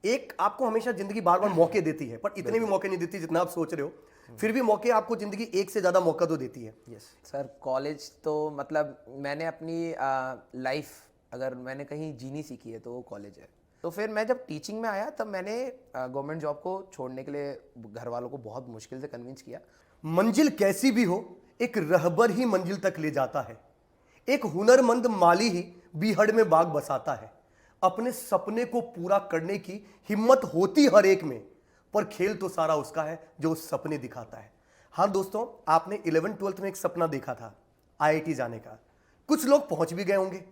एक आपको हमेशा जिंदगी बार बार मौके देती है, पर इतने भी मौके नहीं देती जितना आप सोच रहे हो। फिर भी मौके आपको जिंदगी एक से ज्यादा मौका तो देती है। यस सर, कॉलेज तो मतलब मैंने अपनी लाइफ अगर मैंने कहीं जीनी सीखी है तो वो कॉलेज है। तो फिर मैं जब टीचिंग में आया तब मैंने गवर्नमेंट जॉब को छोड़ने के लिए घर वालों को बहुत मुश्किल से कन्विंस किया। मंजिल कैसी भी हो, एक रहबर ही मंजिल तक ले जाता है। एक हुनरमंद माली ही बीहड़ में बाग बसाता है। अपने सपने को पूरा करने की हिम्मत होती हर एक में, पर खेल तो सारा उसका है जो उस सपने दिखाता है। हाँ दोस्तों, आपने 11th-12th में एक सपना देखा था आईआईटी जाने का। कुछ लोग पहुंच भी गए होंगे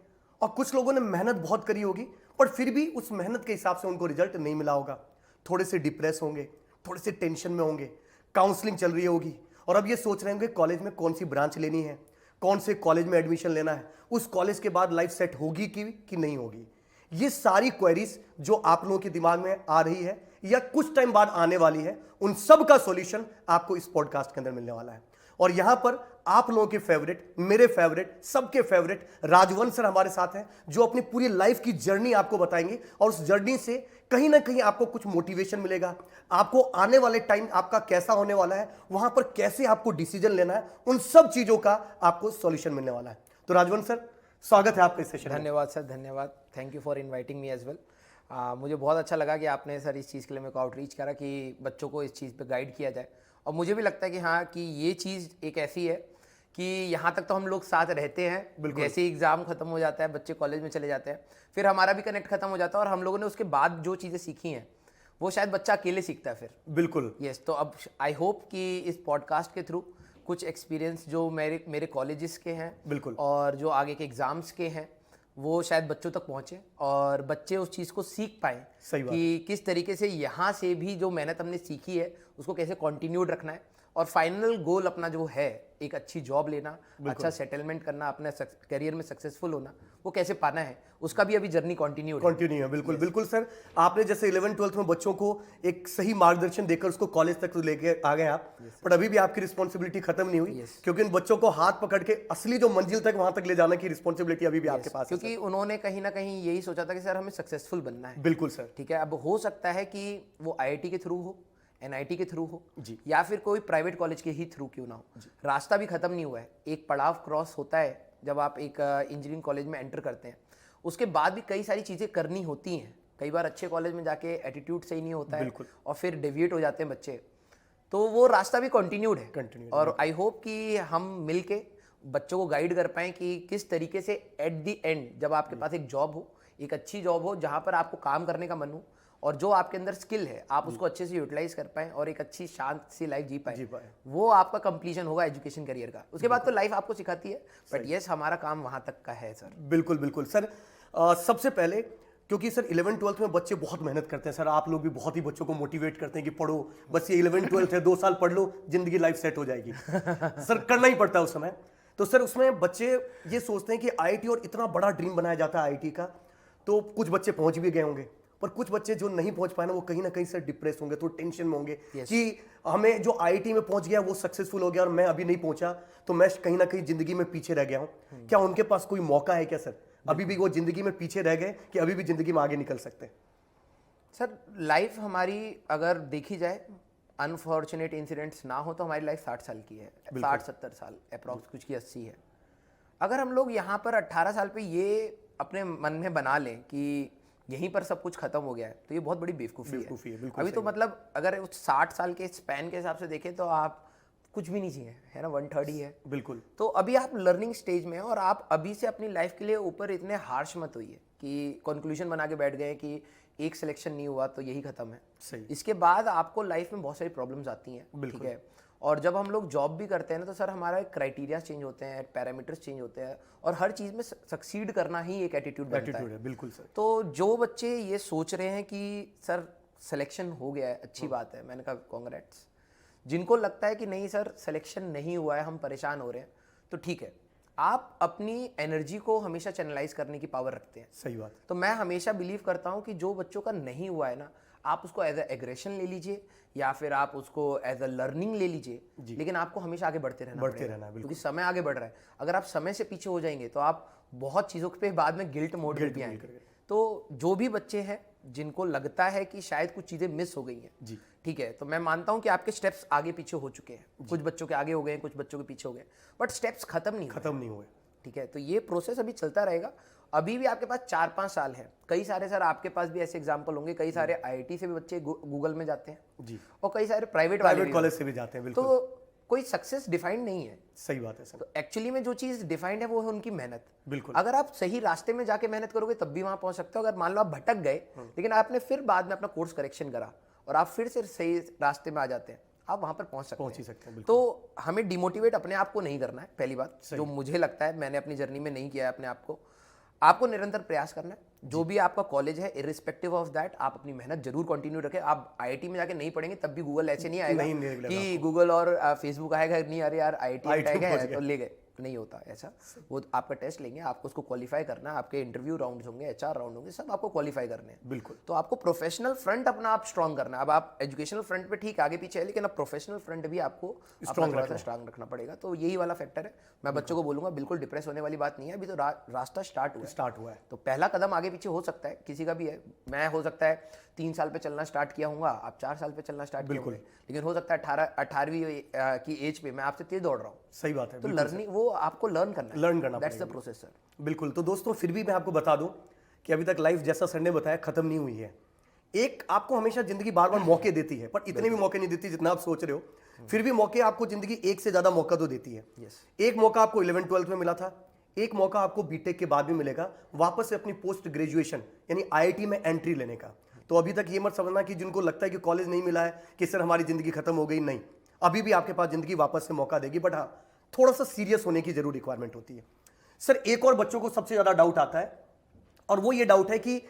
और कुछ लोगों ने मेहनत बहुत करी होगी, पर फिर भी उस मेहनत के हिसाब से उनको रिजल्ट नहीं मिला होगा। थोड़े से डिप्रेस होंगे, थोड़े से टेंशन में होंगे, काउंसलिंग चल रही होगी और अब ये सोच रहे होंगे कॉलेज में कौन सी ब्रांच लेनी है, कौन से कॉलेज में एडमिशन लेना है, उस कॉलेज के बाद लाइफ सेट होगी कि नहीं होगी। ये सारी क्वेरीज जो आप लोगों के दिमाग में आ रही है या कुछ टाइम बाद आने वाली है, उन सब का सॉल्यूशन आपको इस पॉडकास्ट के अंदर मिलने वाला है। और यहां पर आप लोगों के फेवरेट, मेरे फेवरेट, सबके फेवरेट राजवंश सर हमारे साथ हैं, जो अपनी पूरी लाइफ की जर्नी आपको बताएंगे और उस जर्नी से कहीं ना कहीं आपको कुछ मोटिवेशन मिलेगा। आपको आने वाले टाइम आपका कैसा होने वाला है, वहां पर कैसे आपको डिसीजन लेना है, उन सब चीजों का आपको सॉल्यूशन मिलने वाला है। तो राजवंश सर, स्वागत है आपके सेशन में। धन्यवाद सर, धन्यवाद। Thank you for inviting me as well. मुझे बहुत अच्छा लगा कि आपने सर इस चीज़ के लिए मेरे को आउटरीच करा कि बच्चों को इस चीज़ पे गाइड किया जाए। और मुझे भी लगता है कि हाँ, कि ये चीज़ एक ऐसी है कि यहाँ तक तो हम लोग साथ रहते हैं, जैसे ही एग्ज़ाम खत्म हो जाता है, बच्चे कॉलेज में चले जाते हैं, फिर हमारा भी कनेक्ट खत्म हो जाता है और हम लोगों ने उसके बाद जो चीज़ें सीखी हैं वो शायद बच्चा अकेले सीखता है फिर। बिल्कुल। यस, तो अब आई होप कि इस पॉडकास्ट के थ्रू कुछ एक्सपीरियंस जो मेरे कॉलेजेस के हैं बिल्कुल। और जो आगे के एग्ज़ाम्स के हैं वो शायद बच्चों तक पहुंचे और बच्चे उस चीज़ को सीख पाएँ कि किस तरीके से यहाँ से भी जो मेहनत हमने सीखी है उसको कैसे कंटिन्यूड रखना है और फाइनल गोल अपना जो है एक अच्छी जॉब लेना, अच्छा सेटलमेंट करना, अपने करियर में सक्सेसफुल होना, वो कैसे पाना है, उसका भी अभी जर्नी कंटिन्यू है। बिल्कुल बिल्कुल सर, आपने जैसे 11th-12th में बच्चों को एक सही मार्गदर्शन देकर उसको कॉलेज तक लेके आ गए आप, पर अभी भी आपकी रिस्पॉन्सिबिलिटी खत्म नहीं हुई, क्योंकि इन बच्चों को हाथ पकड़ के असली जो मंजिल तक वहां तक ले जाने की रिस्पॉन्सिबिलिटी अभी भी आपके पास है। क्योंकि उन्होंने कहीं ना कहीं यही सोचा था कि सर हमें सक्सेसफुल बनना है। बिल्कुल सर। ठीक है, अब हो सकता है कि वो आईआईटी के थ्रू हो, एनआईटी के थ्रू हो जी, या फिर कोई प्राइवेट कॉलेज के ही थ्रू क्यों ना हो, रास्ता भी खत्म नहीं हुआ है। एक पड़ाव क्रॉस होता है जब आप एक इंजीनियरिंग कॉलेज में एंटर करते हैं, उसके बाद भी कई सारी चीज़ें करनी होती हैं। कई बार अच्छे कॉलेज में जाके एटीट्यूड सही नहीं होता है और फिर डेविएट हो जाते हैं बच्चे, तो वो रास्ता भी कंटिन्यूड है। और आई होप कि हम मिलके बच्चों को गाइड कर पाएँ कि किस तरीके से एट दी एंड जब आपके पास एक जॉब हो, एक अच्छी जॉब हो जहाँ पर आपको काम करने का मन हो और जो आपके अंदर स्किल है आप उसको अच्छे से यूटिलाइज कर पाएं और एक अच्छी शांत सी लाइफ जी पाएं, वो आपका कंप्लीशन होगा एजुकेशन करियर का। उसके बाद तो लाइफ आपको सिखाती है, बट यस हमारा काम वहां तक का है सर। बिल्कुल बिल्कुल सर। सबसे पहले क्योंकि सर 11th-12th में बच्चे बहुत मेहनत करते हैं सर, आप लोग भी बहुत ही बच्चों को मोटिवेट करते हैं कि पढ़ो, बस ये 11th-12th है, 2 साल पढ़ लो, जिंदगी लाइफ सेट हो जाएगी। सर करना ही पड़ता है उस समय। तो सर उसमें बच्चे ये सोचते हैं कि आईआईटी और इतना बड़ा ड्रीम बनाया जाता है आईआईटी का, तो कुछ बच्चे पहुंच भी गए होंगे, पर कुछ बच्चे जो नहीं पहुंच पाए ना, वो कहीं ना कहीं से डिप्रेस होंगे, तो टेंशन में होंगे कि हमें जो आईआईटी में पहुंच गया वो सक्सेसफुल हो गया और मैं अभी नहीं पहुंचा, तो मैं कहीं ना कहीं जिंदगी में पीछे रह गया हूं। क्या उनके पास कोई मौका है क्या सर? अभी भी वो जिंदगी में पीछे रह गए कि अभी भी जिंदगी में आगे निकल सकते हैं? सर लाइफ हमारी अगर देखी जाए, अनफॉर्चुनेट इंसिडेंट्स ना हो तो हमारी लाइफ 60 साल की है, 60-70 साल अप्रॉक्स, कुछ की 80 है। अगर हम लोग यहाँ पर 18 साल पे ये अपने मन में बना लें कि यहीं पर सब कुछ खत्म हो गया है, तो ये बहुत बड़ी बेवकूफ़ी है। अभी तो मतलब अगर उस 60 साल के स्पैन के हिसाब से देखें तो आप कुछ भी नहीं चाहिए, है ना, 1/3 ही है। बिल्कुल। तो अभी आप लर्निंग स्टेज में हैं और आप अभी से अपनी लाइफ के लिए ऊपर इतने हार्श मत होइए कि कंक्लूजन बना के बैठ गए कि एक सिलेक्शन नहीं हुआ तो यही खत्म है। सही। इसके बाद आपको लाइफ में बहुत सारी प्रॉब्लम्स आती हैं, ठीक है। और जब हम लोग जॉब भी करते हैं ना, तो सर हमारा क्राइटेरिया चेंज होते हैं, पैरामीटर्स चेंज होते हैं और हर चीज़ में सक्सीड करना ही एक एटीट्यूड बनता है। बिल्कुल सर। तो जो बच्चे ये सोच रहे हैं कि सर सिलेक्शन हो गया है, अच्छी बात है, मैंने कहा कांग्रेट्स। जिनको लगता है कि नहीं सर सिलेक्शन नहीं हुआ है, हम परेशान हो रहे हैं, तो ठीक है, आप अपनी एनर्जी को हमेशा चैनलाइज करने की पावर रखते हैं। सही बात। तो मैं हमेशा बिलीव करता हूँ कि जो बच्चों का नहीं हुआ है ना, आप उसको एज अ एग्रेशन ले लीजिए या फिर आप उसको एज अ लर्निंग ले लीजिए, लेकिन आपको हमेशा आगे बढ़ते रहना है, क्योंकि समय आगे बढ़ रहा है। अगर आप समय से पीछे हो जाएंगे तो आप बहुत चीज़ों पे बाद में गिल्ट मोड में भी आएंगे। तो जो भी बच्चे हैं जिनको लगता है कि शायद कुछ चीज़ें मिस हो गई हैं, जी। ठीक है, तो मैं मानता हूं कि आपके स्टेप्स आगे पीछे हो चुके हैं, कुछ बच्चों के आगे हो गए हैं, कुछ बच्चों के पीछे हो गए, बट स्टेप्स खत्म नहीं हुए, खत्म नहीं हुए। ठीक है। तो ये प्रोसेस अभी चलता रहेगा। अभी भी आपके पास 4-5 साल है। कई सारे सर आपके पास भी ऐसे एग्जाम्पल होंगे, कई सारे आईआईटी से भी बच्चे गूगल में जाते हैं जी। और कई सारे प्राइवेट वाले प्राइवेट भी कॉलेज से भी जाते हैं, बिल्कुल। तो कोई सक्सेस डिफाइंड नहीं है। सही बात है सर। तो एक्चुअली में जो चीज़ डिफाइंड है वो है उनकी मेहनत। बिल्कुल। अगर आप सही रास्ते में जाके मेहनत करोगे तब भी वहां पहुंच सकते हो। अगर मान लो आप भटक गए लेकिन आपने फिर बाद में अपना कोर्स करेक्शन करा और आप फिर से सही रास्ते में आ जाते हैं, आप वहां पर पहुंच ही सकते हैं, तो हमें डिमोटिवेट अपने आप को नहीं करना है, पहली बात जो मुझे लगता है, मैंने अपनी जर्नी में नहीं किया है अपने आप को। आपको निरंतर प्रयास करना है। जो भी आपका कॉलेज है, इरिस्पेक्टिव ऑफ दैट, आप अपनी मेहनत जरूर कंटिन्यू रखें। आप आईआईटी में जाके नहीं पढ़ेंगे तब भी गूगल ऐसे नहीं आएगा कि गूगल और फेसबुक आएगा नहीं, अरे यार आईआईटी टैग है तो ले गए, नहीं होता ऐसा। वो आपका टेस्ट लेंगे, आपको उसको क्वालिफाई करना है, आपके इंटरव्यू राउंड्स होंगे, एचआर राउंड होंगे, सब आपको क्वालिफाई करने हैं। बिल्कुल। तो आपको प्रोफेशनल फ्रंट अपना आप स्ट्रांग करना है। अब आप एजुकेशनल फ्रंट पे ठीक आगे पीछे है, लेकिन अब प्रोफेशनल फ्रंट भी आपको स्ट्रांग रखना पड़ेगा। तो यही वाला फैक्टर है। मैं बच्चों को बोलूंगा बिल्कुल डिप्रेस होने वाली बात नहीं है। अभी तो रास्ता स्टार्ट हुआ है। तो पहला कदम आगे पीछे हो सकता है, किसी का भी है। मैं हो सकता है 3 साल पे चलना स्टार्ट किया हूँ, आप 4 साल पे चलना स्टार्ट किया होंगे, लेकिन हो सकता है 18वीं की एज पे मैं आपसे तेज दौड़ रहा हूँ। सही बात है। तो लर्निंग वो आपको लर्न करना दैट्स द प्रोसेस सर। बिल्कुल। तो दोस्तों फिर भी मैं आपको बता दूं कि अभी तक लाइफ जैसा सर ने बताया खत्म नहीं हुई है। एक आपको हमेशा जिंदगी बार बार मौके देती है, पर इतने भी मौके नहीं देती जितना आप सोच रहे हो। फिर भी मौके आपको जिंदगी एक से ज्यादा मौका तो देती है। एक मौका आपको 11th-12th में मिला था, एक मौका आपको बीटेक के बाद भी मिलेगा वापस से अपनी पोस्ट ग्रेजुएशन यानी आईआईटी में एंट्री लेने का। तो अभी तक ये मत समझना कि जिनको लगता है कि कॉलेज नहीं मिला है कि सर हमारी जिंदगी खत्म हो गई, नहीं, अभी भी आपके पास जिंदगी वापस से मौका देगी। बट हाँ, थोड़ा सा सीरियस होने की जरूर रिक्वायरमेंट होती है। सर एक और बच्चों को सबसे ज्यादा डाउट आता है और वो ये डाउट है कि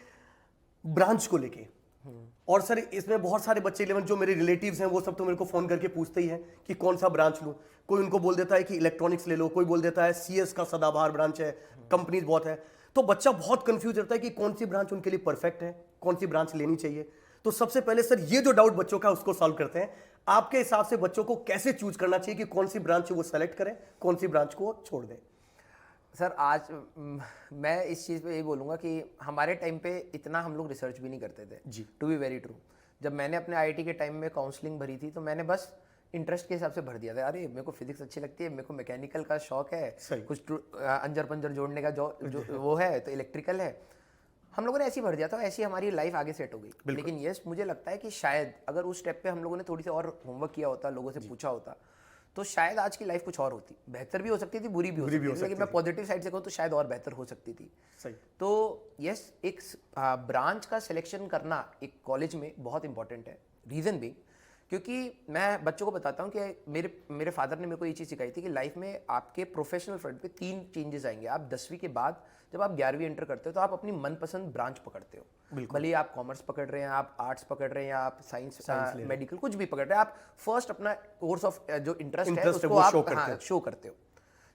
ब्रांच को लेके। और सर इसमें बहुत सारे बच्चे 11 जो मेरे रिलेटिव्स हैं वो सब तो मेरे को फोन करके पूछते ही हैं कि कौन सा ब्रांच लूं। कोई उनको बोल देता है कि इलेक्ट्रॉनिक्स ले लो, कोई बोल देता है सीएस का सदाबहार ब्रांच है, कंपनीज बहुत है। तो बच्चा बहुत कंफ्यूज रहता है कि कौन सी ब्रांच उनके लिए परफेक्ट है, कौन सी ब्रांच लेनी चाहिए। तो सबसे पहले सर ये जो डाउट बच्चों का उसको सॉल्व करते हैं। आपके हिसाब से बच्चों को कैसे चूज करना चाहिए कि कौन सी ब्रांच वो सेलेक्ट करें, कौन सी ब्रांच को छोड़ दें? सर आज मैं इस चीज़ पे यही बोलूँगा कि हमारे टाइम पे इतना हम लोग रिसर्च भी नहीं करते थे जी। To be very true. जब मैंने अपने आईआईटी के टाइम में काउंसलिंग भरी थी तो मैंने बस इंटरेस्ट के हिसाब से भर दिया था। अरे मेरे को फिजिक्स अच्छी लगती है, मेरे को मैकेनिकल का शौक है, कुछ अंजर पंजर जोड़ने का जो वो है, तो इलेक्ट्रिकल है। हम लोगों ने ऐसे ही भर दिया था, ऐसी हमारी लाइफ आगे सेट हो गई। लेकिन यस, मुझे लगता है कि शायद अगर उस स्टेप पे हम लोगों ने थोड़ी सी और होमवर्क किया होता, लोगों से पूछा होता, तो शायद आज की लाइफ कुछ और होती। बेहतर भी हो सकती थी, बुरी भी हो सकती थी, लेकिन मैं पॉजिटिव साइड से कहूँ तो शायद और बेहतर हो सकती थी। सही। तो यस, एक ब्रांच का सिलेक्शन करना एक कॉलेज में बहुत इंपॉर्टेंट है। रीज़न भी क्योंकि मैं बच्चों को बताता हूँ कि मेरे फादर ने मेरे को ये चीज़ सिखाई थी कि लाइफ में आपके प्रोफेशनल फ्रंट पे 3 चेंजेस आएंगे। आप 10वीं के बाद जब आप 11वीं एंटर करते हो तो आप अपनी मनपसंद ब्रांच पकड़ते हो। भले आप कॉमर्स पकड़ रहे हैं, आप आर्ट्स पकड़ रहे हैं, या आप साइंस मेडिकल कुछ भी पकड़ रहे हैं, आप फर्स्ट अपना कोर्स ऑफ जो इंटरेस्ट है उसको आप शो करते हो।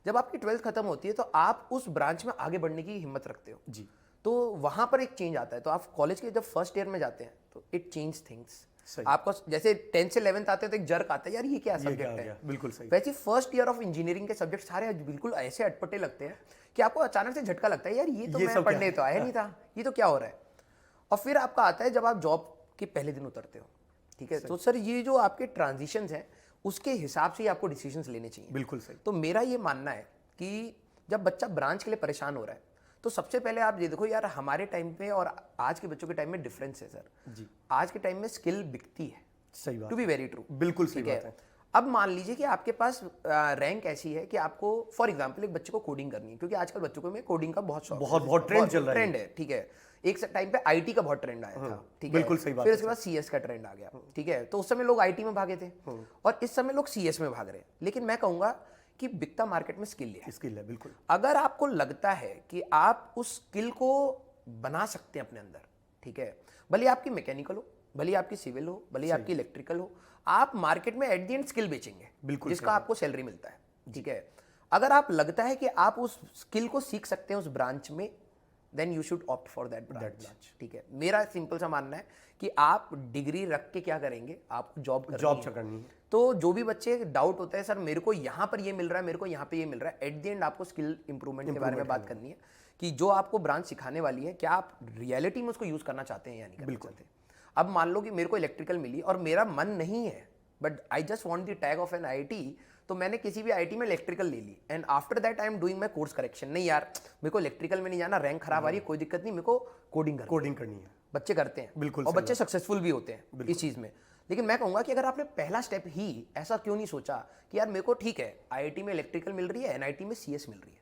जब आपकी 12th खत्म होती है तो आप उस ब्रांच में आगे बढ़ने की हिम्मत रखते हो जी। तो वहां पर एक चेंज आता है। तो आप कॉलेज के जब फर्स्ट ईयर में जाते हैं तो इट चेंज थिंग्स। आपको जैसे 10th से 11th आते हैं तो एक जर्क आता है, यार ये क्या सब्जेक्ट है। बिल्कुल सही। वैसे फर्स्ट ईयर ऑफ इंजीनियरिंग के सब्जेक्ट सारे बिल्कुल ऐसे अटपटे लगते हैं कि आपको अचानक से झटका लगता है, यार ये तो मैं पढ़ने तो आया नहीं था, ये तो क्या हो रहा है। और फिर आपका आता है जब आप जॉब के पहले दिन उतरते हो, ठीक है। तो सर ये जो आपके ट्रांजिशंस हैं उसके हिसाब से ही आपको डिसीजंस लेने चाहिए। बिल्कुल सही। तो मेरा ये मानना है कि जब बच्चा ब्रांच के लिए परेशान हो रहा है तो सबसे पहले आप ये देखो, यार हमारे टाइम पे और आज के बच्चों के टाइम में डिफरेंस है सर जी। आज के टाइम में स्किल बिकती है। सही बात। टू बी वेरी ट्रू, बिल्कुल सही बात है। अब मान लीजिए कि आपके पास रैंक ऐसी है कि आपको फॉर एग्जांपल एक बच्चे को कोडिंग करनी है, क्योंकि आजकल बच्चों को में कोडिंग का बहुत शौक, बहुत ट्रेंड चल रहा है, ठीक है। एक टाइम पे आईटी का बहुत ट्रेंड आया था, ठीक है, बिल्कुल सही बात। फिर उसके बाद सीएस का ट्रेंड आ गया, ठीक है। तो उस समय लोग आईटी में भागे थे और इस समय लोग सीएस में भाग रहे हैं। लेकिन मैं कहूंगा कि बिकता मार्केट में स्किल है। बिल्कुल। अगर आपको लगता है कि आप उस स्किल को बना सकते हैं अपने अंदर, ठीक है, भले आपकी मैकेनिकल हो, भले आपकी सिविल हो, भले आपकी इलेक्ट्रिकल हो, आप मार्केट में एट द एंड स्किल बेचेंगे, जिसका आपको सैलरी मिलता है, ठीक है। अगर आप लगता है कि आप उस स्किल को सीख सकते हैं उस ब्रांच में, then you should opt for that branch, ठीक है। मेरा सिंपल सा मानना है कि आप डिग्री रख के क्या करेंगे, आपको जॉब करनी है। तो जो भी बच्चे डाउट होता है, सर मेरे को यहाँ पर ये मिल रहा है, मेरे को यहाँ पे ये मिल रहा है, एट द एंड आपको स्किल इंप्रूवमेंट के बारे में बात करनी है कि जो आपको ब्रांच सिखाने वाली है क्या आप रियलिटी में उसको यूज करना चाहते हैं या नहीं करना चाहते। अब मान लो कि मेरे को इलेक्ट्रिकल मिली और मेरा मन नहीं है, but I just want the tag of an IIT, तो मैंने किसी भी आईआईटी में इलेक्ट्रिकल ले ली and after that I am doing my course correction. नहीं यार मेरे को इलेक्ट्रिकल में नहीं जाना, रैंक खराब आ रही है, कोई दिक्कत नहीं, मेरे को कोडिंग करनी है। बच्चे करते हैं बिल्कुल, और बच्चे सक्सेसफुल भी होते हैं इस चीज में। लेकिन मैं कहूंगा कि अगर आपने पहला स्टेप ही ऐसा क्यों नहीं सोचा कि यार मेरे को ठीक है आईआईटी में इलेक्ट्रिकल मिल रही है, एनआईटी में सीएस मिल रही है,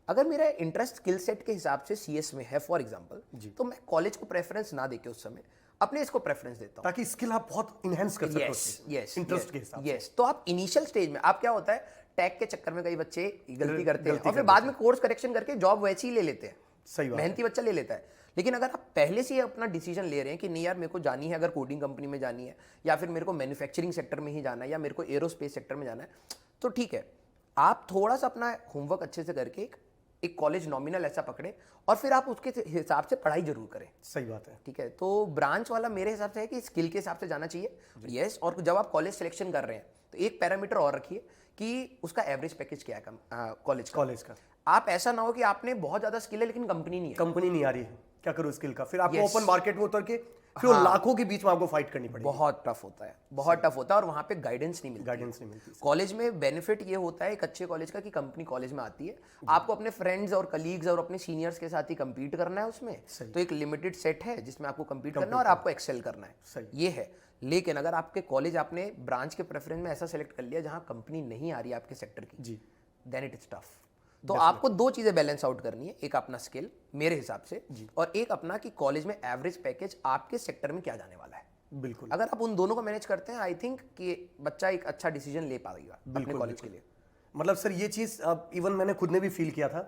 अगर मेरा इंटरेस्ट स्किल सेट के हिसाब से सीएस में है फॉर एग्जांपल, तो मैं कॉलेज को प्रेफरेंस ना देके उस समय अपने इसको प्रेफरेंस देता हूं, ताकि स्किल आप बहुत इनहेंस कर सको इंटरेस्ट के हिसाब से। तो आप इनिशियल स्टेज में आप क्या होता है टैग के चक्कर में कई बच्चे गलती करते हैं और फिर बाद में कोर्स करेक्शन करके जॉब वैसी ही ले लेते हैं। सही बात, मेहनती बच्चा ले लेता है। लेकिन अगर आप पहले से ही अपना डिसीजन ले रहे हैं कि नहीं यार मेरे को जानी है, अगर कोडिंग कंपनी में जानी है या फिर मेरे को मैन्युफैक्चरिंग सेक्टर में ही जाना है या मेरे को एरोस्पेस सेक्टर में जाना है, तो ठीक है आप थोड़ा सा अपना होमवर्क अच्छे से करके एक कॉलेज नॉमिनल ऐसा पकड़े और फिर आप उसके हिसाब से पढ़ाई जरूर करें। सही बात है। ठीक है, तो ब्रांच वाला मेरे हिसाब से है कि स्किल के हिसाब से जाना चाहिए। यस, और जब आप कॉलेज सिलेक्शन कर रहे हैं तो एक पैरामीटर और रखिए कि उसका एवरेज पैकेज क्या है कॉलेज का। आप ऐसा ना हो कि आपने बहुत ज्यादा स्किल है लेकिन कंपनी नहीं आ रही है, क्या करूं स्किल का, फिर आपको ओपन मार्केट में उतर के फिर वो लाखों के बीच में आपको फाइट करनी पड़ेगी। बहुत टफ होता है और वहां पे गाइडेंस नहीं मिलती। कॉलेज में बेनिफिट ये होता है एक अच्छे कॉलेज का कि कंपनी कॉलेज में आती है, आपको अपने फ्रेंड्स और कलीग्स और अपने सीनियर्स के साथ ही compete करना है उसमें, तो एक लिमिटेड सेट है जिसमें आपको compete करना है और आपको एक्सेल करना है, ये है। लेकिन अगर आपके कॉलेज आपने ब्रांच के प्रेफरेंस में ऐसा सेलेक्ट कर लिया जहां कंपनी नहीं आ रही है आपके सेक्टर की, देन इट इज टफ। तो आपको दो चीजें बैलेंस आउट करनी है, एक अपना स्किल मेरे हिसाब से और एक अपना कि कॉलेज में एवरेज पैकेज आपके सेक्टर में क्या जाने वाला है। बिल्कुल, अगर आप उन दोनों को मैनेज करते हैं आई थिंक कि बच्चा एक अच्छा डिसीजन ले पाएगा अपने कॉलेज के लिए। मतलब सर ये चीज इवन मैंने खुद ने भी फील किया था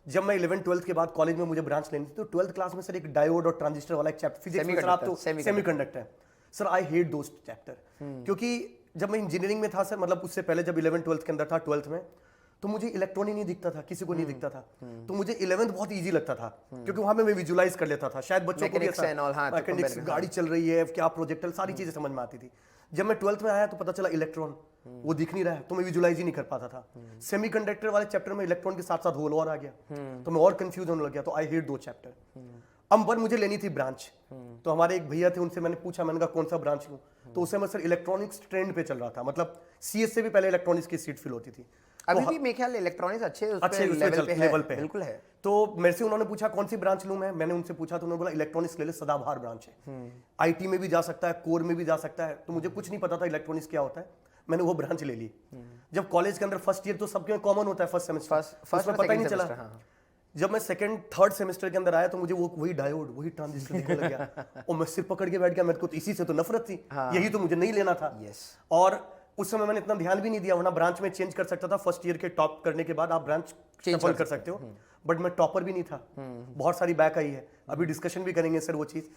जब मैं 11th 12th के बाद कॉलेज में मुझे ब्रांच लेनी थी, तो 12th क्लास में सर एक डायोड और ट्रांजिस्टर वाला एक चैप्टर फिजिक्स में, सर आप तो semiconductor, sir I hate those chapter, क्योंकि जब मैं इंजीनियरिंग में था सर, मतलब उससे पहले जब 11th 12th के अंदर था, 12th में तो मुझे इलेक्ट्रॉन ही नहीं दिखता था, किसी को नहीं दिखता था, तो मुझे 11th बहुत इजी लगता था क्योंकि वहां पे मैं विजुलाइज कर लेता था, शायद बच्चों को भी मैकेनिक्स गाड़ी चल रही है, क्या प्रोजेक्टर, सारी चीजें समझ में आती थी। जब मैं 12th में आया तो पता चला इलेक्ट्रॉन वो दिख नहीं रहा है, तो मैं विजुलाइज ही नहीं कर पाता था। सेमीकंडक्टर वाले चैप्टर में इलेक्ट्रॉन के साथ साथ होल और आ गया, तो मैं और कंफ्यूज होने लग गया, तो आई हेट दो चैप्टर। अब पर मुझे लेनी थी ब्रांच, तो हमारे एक भैया थे, उनसे मैंने पूछा, मैंने कहा कौन सा ब्रांच लूं, तो उस समय सर इलेक्ट्रॉनिक्स ट्रेंड पे चल रहा था, मतलब सीएस से भी पहले इलेक्ट्रॉनिक्स की सीट फिल होती थी। अभी भी मेरे ख्याल इलेक्ट्रॉनिक्स अच्छे लेवल पे बिल्कुल है। तो मेरे से उन्होंने पूछा कौन सी ब्रांच लूं मैं, मैंने उनसे पूछा तो उन्होंने बोला इलेक्ट्रॉनिक्स ले ले, सदाबहार ब्रांच है, आईटी में भी जा सकता है, कोर में भी जा सकता है। तो मुझे कुछ नहीं पता था इलेक्ट्रॉनिक्स क्या होता है, मैंने वो ब्रांच ले ली। जब कॉलेज के अंदर फर्स्ट ईयर तो सबके कॉमन होता है, फर्स्ट सेमेस्टर पता ही नहीं चला। जब मैं सेकंड थर्ड सेमेस्टर के अंदर आया तो मुझे वो वही डायोड वही ट्रांजिस्टर दिखने लग गया और मैं सिर पकड़ के बैठ गया, मेरे को तो इसी से तो नफरत थी, यही तो मुझे नहीं लेना था। और उस समय मैंने इतना ध्यान भी नहीं दिया, वरना ब्रांच में चेंज कर सकता था, फर्स्ट ईयर के टॉप करने के बाद आप ब्रांच चेंज कर सकते हो, बट मैं टॉपर भी नहीं था, बहुत सारी बैक आई है, अभी डिस्कशन भी करेंगे सर वो चीज।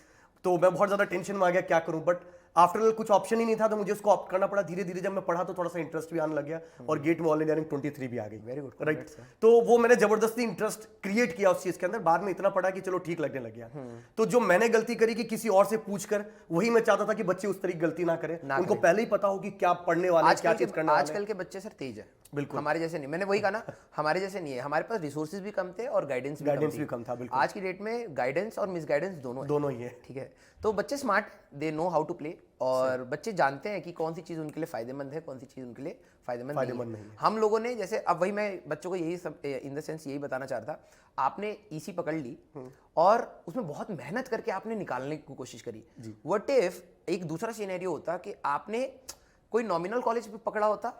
तो मैं बहुत ज्यादा टेंशन में आ गया क्या करूं, बट आफ्टर ऑल कुछ ऑप्शन ही नहीं था, तो मुझे उसको ऑप्ट करना पड़ा। धीरे धीरे जब मैं पढ़ा तो थोड़ा सा इंटरेस्ट भी आने लग गया और गेट में ऑल इंजीनियरिंग 23 भी आ गई। Very good, right. तो वो मैंने जबरदस्ती इंटरेस्ट क्रिएट किया उस चीज के अंदर, बाद में इतना पढ़ा कि चलो ठीक लगने लग गया। तो जो मैंने गलती करी कि किसी और से पूछकर, वही मैं चाहता था कि बच्चे उस तरीके गलती ना करें, उनको पहले ही पता हो कि क्या पढ़ने वाले हैं, क्या चीज करना है। आजकल के बच्चे सर तेज है, बिल्कुल हमारे जैसे नहीं, मैंने वही कहा ना, हमारे जैसे नहीं है, हमारे पास रिसोर्सेज भी कम थे और गाइडेंस भी कम था। बिल्कुल आज की डेट में गाइडेंस और मिसगाइडेंस दोनों ही है। ठीक है, तो बच्चे smart, they know how to play, और बच्चे जानते हैं कि कौन सी चीज उनके लिए फायदेमंद है, कौन सी चीज उनके लिए फायदेमंद नहीं है। हम लोगों ने जैसे, अब वही मैं बच्चों को यही सब इन द सेंस यही बताना चाह रहा था, आपने ईसी पकड़ ली और उसमें बहुत मेहनत करके आपने निकालने की कोशिश करी। व्हाट इफ एक दूसरा सिनेरियो होता कि आपने कोई नॉमिनल कॉलेज पकड़ा होता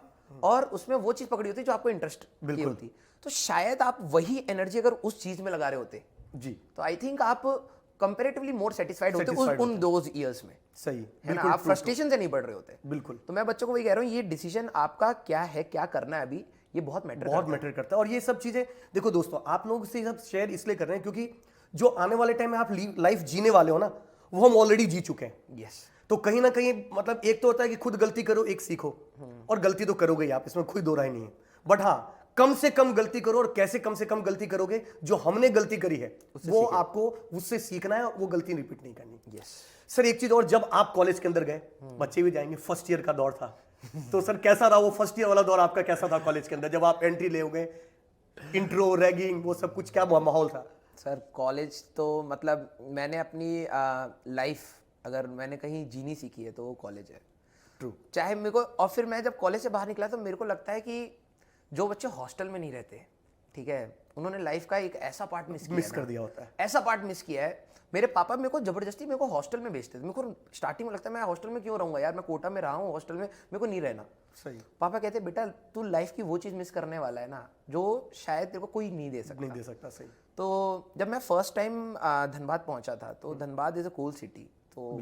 और उसमें वो चीज पकड़ी होती जो आपको इंटरेस्ट की होती, तो शायद आप वही एनर्जी अगर उस चीज में लगा रहे होते जी, तो आई थिंक आप कंपैरेटिवली मोर सेटिस्फाइड होते उन दोज इयर्स में। सही है ना, आप फ्रस्ट्रेशन से नहीं बढ़ रहे होते। बिल्कुल। तो मैं बच्चों को वही कह रहा हूँ, ये डिसीजन आपका क्या है, क्या करना है अभी, ये बहुत मैटर करता है। और ये सब चीजें देखो दोस्तों, आप लोगों से सब शेयर इसलिए कर रहे हैं क्योंकि जो आने वाले टाइम में आप लाइफ जीने वाले हो ना, वो हम ऑलरेडी जी चुके हैं। यस। तो कहीं ना कहीं मतलब एक तो होता है कि खुद गलती करो, एक सीखो, और गलती तो करोगे ही आप, इसमें कोई दो राय नहीं है, बट हाँ कम से कम गलती करो। और कैसे कम से कम गलती करोगे, जो हमने गलती करी है वो आपको उससे सीखना है और वो गलती रिपीट नहीं करनी। यस सर एक चीज और, जब आप कॉलेज के अंदर गए, बच्चे भी जाएंगे, फर्स्ट ईयर का दौर था, तो सर कैसा रहा वो फर्स्ट ईयर वाला दौर आपका, कैसा था कॉलेज के अंदर जब आप एंट्री ले गए, इंट्रो रैगिंग वो सब कुछ, क्या माहौल था? सर कॉलेज तो मतलब मैंने अपनी लाइफ अगर मैंने कहीं जीनी सीखी है तो वो कॉलेज है। ट्रू। चाहे मेरे को, और फिर मैं जब कॉलेज से बाहर निकला तो मेरे को लगता है कि जो बच्चे हॉस्टल में नहीं रहते, ठीक है, उन्होंने लाइफ का एक ऐसा पार्ट मिस कर दिया होता है। ऐसा पार्ट मिस किया है। मेरे पापा मेरे को जबरदस्ती मेरे को हॉस्टल में भेजते थे। मेरे को स्टार्टिंग में लगता है मैं हॉस्टल में क्यों रहूंगा यार, मैं कोटा में रहा हूँ, हॉस्टल में मेरे को नहीं रहना। सही। पापा कहते बेटा तू लाइफ की वो चीज़ मिस करने वाला है ना जो शायद तेरे को कोई नहीं दे सकता। सही। तो जब मैं फर्स्ट टाइम धनबाद पहुंचा था तो Dhanbad is a cool city. तो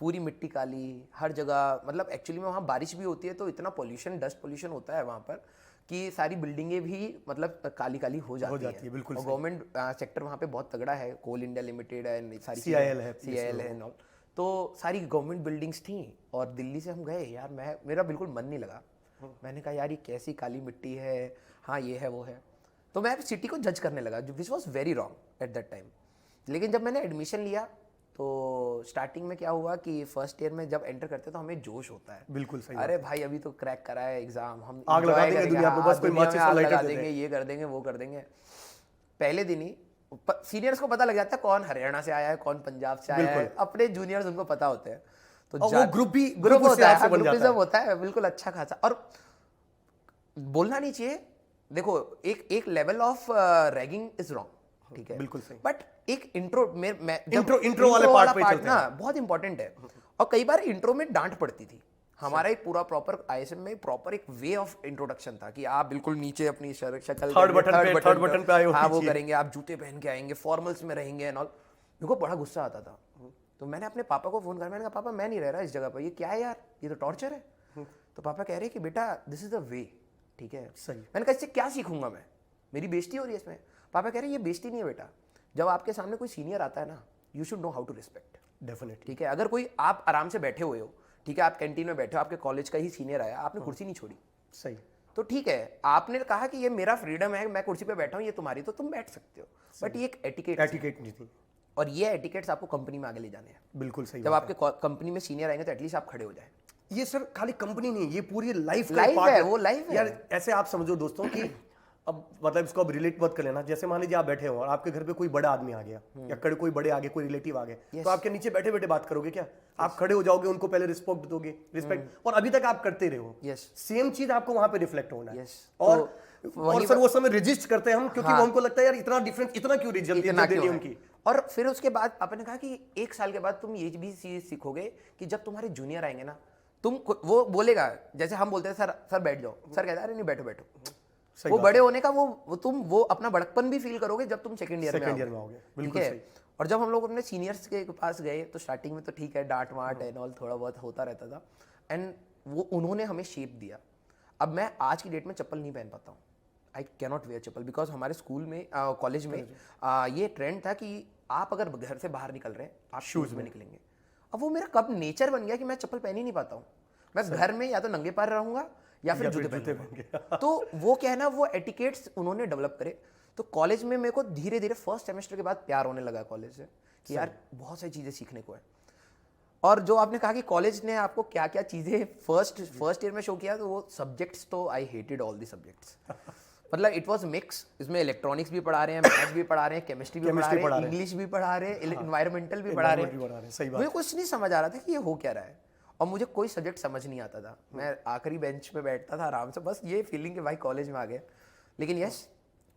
पूरी मिट्टी काली हर जगह, मतलब एक्चुअली में वहाँ बारिश भी होती है तो इतना पोल्यूशन, डस्ट पोल्यूशन होता है वहाँ पर कि सारी बिल्डिंगें भी मतलब काली काली हो जाती है। बिल्कुल। और गवर्नमेंट सेक्टर वहाँ पे बहुत तगड़ा है, कोल इंडिया लिमिटेड है, सारी CIL है एंड ऑल। तो सारी गवर्नमेंट बिल्डिंग्स थी और दिल्ली से हम गए यार, मेरा बिल्कुल मन नहीं लगा। मैंने कहा यार ये कैसी काली मिट्टी है, हाँ ये है वो है। तो मैं सिटी को जज करने लगा, which was very wrong at that time. लेकिन जब मैंने एडमिशन लिया तो स्टार्टिंग में क्या हुआ कि फर्स्ट ईयर में जब एंटर करते तो हमें जोश होता है। बिल्कुल सही। अरे भाई अभी तो क्रैक करा है एग्जाम, हम आग लगा देंगे दुनिया पे, बस कोई माचिस और लाइटर दे देंगे, ये कर देंगे वो कर देंगे। पहले दिन ही सीनियर्स को पता लग जाता है कौन हरियाणा से आया है, कौन पंजाब से आया है, अपने जूनियर्स उनको पता होते हैं। तो वो ग्रुप होता है बिल्कुल अच्छा खासा। और बोलना नहीं चाहिए, देखो एक level of ragging is wrong, ठीक है, बिल्कुल सही। बट एक इंट्रो इंट्रो वाले पार्ट पे चलते ना बहुत इंपॉर्टेंट है। और कई बार इंट्रो में डांट पड़ती थी। हमारा एक पूरा प्रॉपर ISM में प्रॉपर एक वे ऑफ इंट्रोडक्शन था कि आप बिल्कुल नीचे अपनी शक्ल थर्ड बटन पे आए हो, हाँ वो करेंगे, आप जूते पहन के आएंगे, फॉर्मल्स में रहेंगे एंड ऑल। मेरे को बड़ा गुस्सा आता था। तो मैंने अपने पापा को फोन कर, मैंने कहा पापा मैं नहीं रह रहा इस जगह पर, ये क्या है यार, ये तो टॉर्चर है। तो पापा कह रहे कि बेटा दिस इज द वे, ठीक है। सही। मैंने कहा इससे क्या सीखूंगा मैं, मेरी बेइज्जती हो रही है इसमें। पापा कह रहे ये बेइज्जती नहीं है बेटा, जब आपके सामने कोई सीनियर आता है ना, you should know how to respect. Definitely. ठीक है, अगर कोई आप आराम से बैठे हुए हो, ठीक है, आप कैंटीन में बैठे हो, आपके कॉलेज का ही सीनियर आया, आपने कुर्सी नहीं छोड़ी, सही, तो ठीक है, आपने कहा कि ये मेरा फ्रीडम है, मैं कुर्सी पे बैठा हूँ, ये तुम्हारी, तो तुम बैठ सकते हो। बट ये एक एटिकेट नहीं थी, और ये एटिकेट्स आपको कंपनी में आगे ले जाने हैं। बिल्कुल सही। जब आपके कंपनी में सीनियर आएंगे तो एटलीस्ट आप खड़े हो जाए। ये सर खाली कंपनी नहीं, ये पूरी लाइफ पार्ट है, वो लाइफ है यार। ऐसे आप समझो दोस्तों कि अब मतलब इसको अब रिलेट मत कर लेना। जैसे मान लीजिए आप बैठे हो और आपके घर पे कोई बड़ा आदमी आ गया या कोई बड़े आगे कोई रिलेटिव आ गया, तो आपके नीचे बैठे बैठे बात करोगे क्या? आप खड़े हो जाओगे, उनको पहले रिस्पेक्ट दोगे, और अभी तक आप करते रहे हो। सेम चीज आपको वहां पे रिफ्लेक्ट होना है। और सर वो समय रजिस्ट करते हैं हम, क्योंकि वो हमको लगता है यार इतना डिफरेंस, इतना क्यों जल्दी देनी उनकी। और फिर उसके बाद आपने कहा कि 1 साल के बाद तुम ये भी चीज सीखोगे कि जब तुम्हारे जूनियर आएंगे ना, तुम वो बोलेगा, जैसे हम बोलते हैं सर बैठ जाओ, सर कहता है अरे नहीं बैठो बैठो। वो बड़े होने का वो अपना बड़कपन भी फील करोगे जब तुम सेकंड ईयर में आओगे। बिल्कुल सही। और जब हम लोग अपने सीनियर्स के पास गए तो स्टार्टिंग में तो ठीक है, डांट वाट एंड ऑल थोड़ा बहुत होता रहता था, एंड वो उन्होंने हमें शेप दिया। अब मैं आज की डेट में चप्पल नहीं पहन पाता हूँ, I can not wear chappal, because हमारे स्कूल में कॉलेज में ये ट्रेंड था कि आप अगर घर से बाहर निकल रहे हैं आप शूज में निकलेंगे। अब वो मेरा कब नेचर बन गया कि मैं चप्पल पहन ही नहीं पाता हूँ। मैं घर में या तो नंगे पैर रहूंगा या फिर जूते पहनूंगा। तो वो क्या है ना, वो एटिकेट्स उन्होंने डेवलप करे। तो कॉलेज में मेरे को धीरे धीरे फर्स्ट सेमेस्टर के बाद प्यार होने लगा कॉलेज से कि यार बहुत सारी चीज़ें सीखने को है। और जो आपने कहा कि कॉलेज ने आपको क्या क्या चीज़ें फर्स्ट ईयर में शो किया, तो वो सब्जेक्ट्स तो I hated all the subjects. मतलब इट वाज मिक्स, इसमें इलेक्ट्रॉनिक्स भी पढ़ा रहे हैं, मैथ्स भी पढ़ा रहे हैं, केमिस्ट्री भी पढ़ा रहे हैं, इंग्लिश भी पढ़ा रहे हैं, इन्वायरमेंटल भी पढ़ा रहे हैं। मुझे कुछ नहीं समझ आ रहा था कि ये हो क्या रहा है, और मुझे कोई सब्जेक्ट समझ नहीं आता था। मैं आखिरी बेंच पे बैठता था आराम से, बस ये फीलिंग कि भाई कॉलेज में आ गए। लेकिन यस,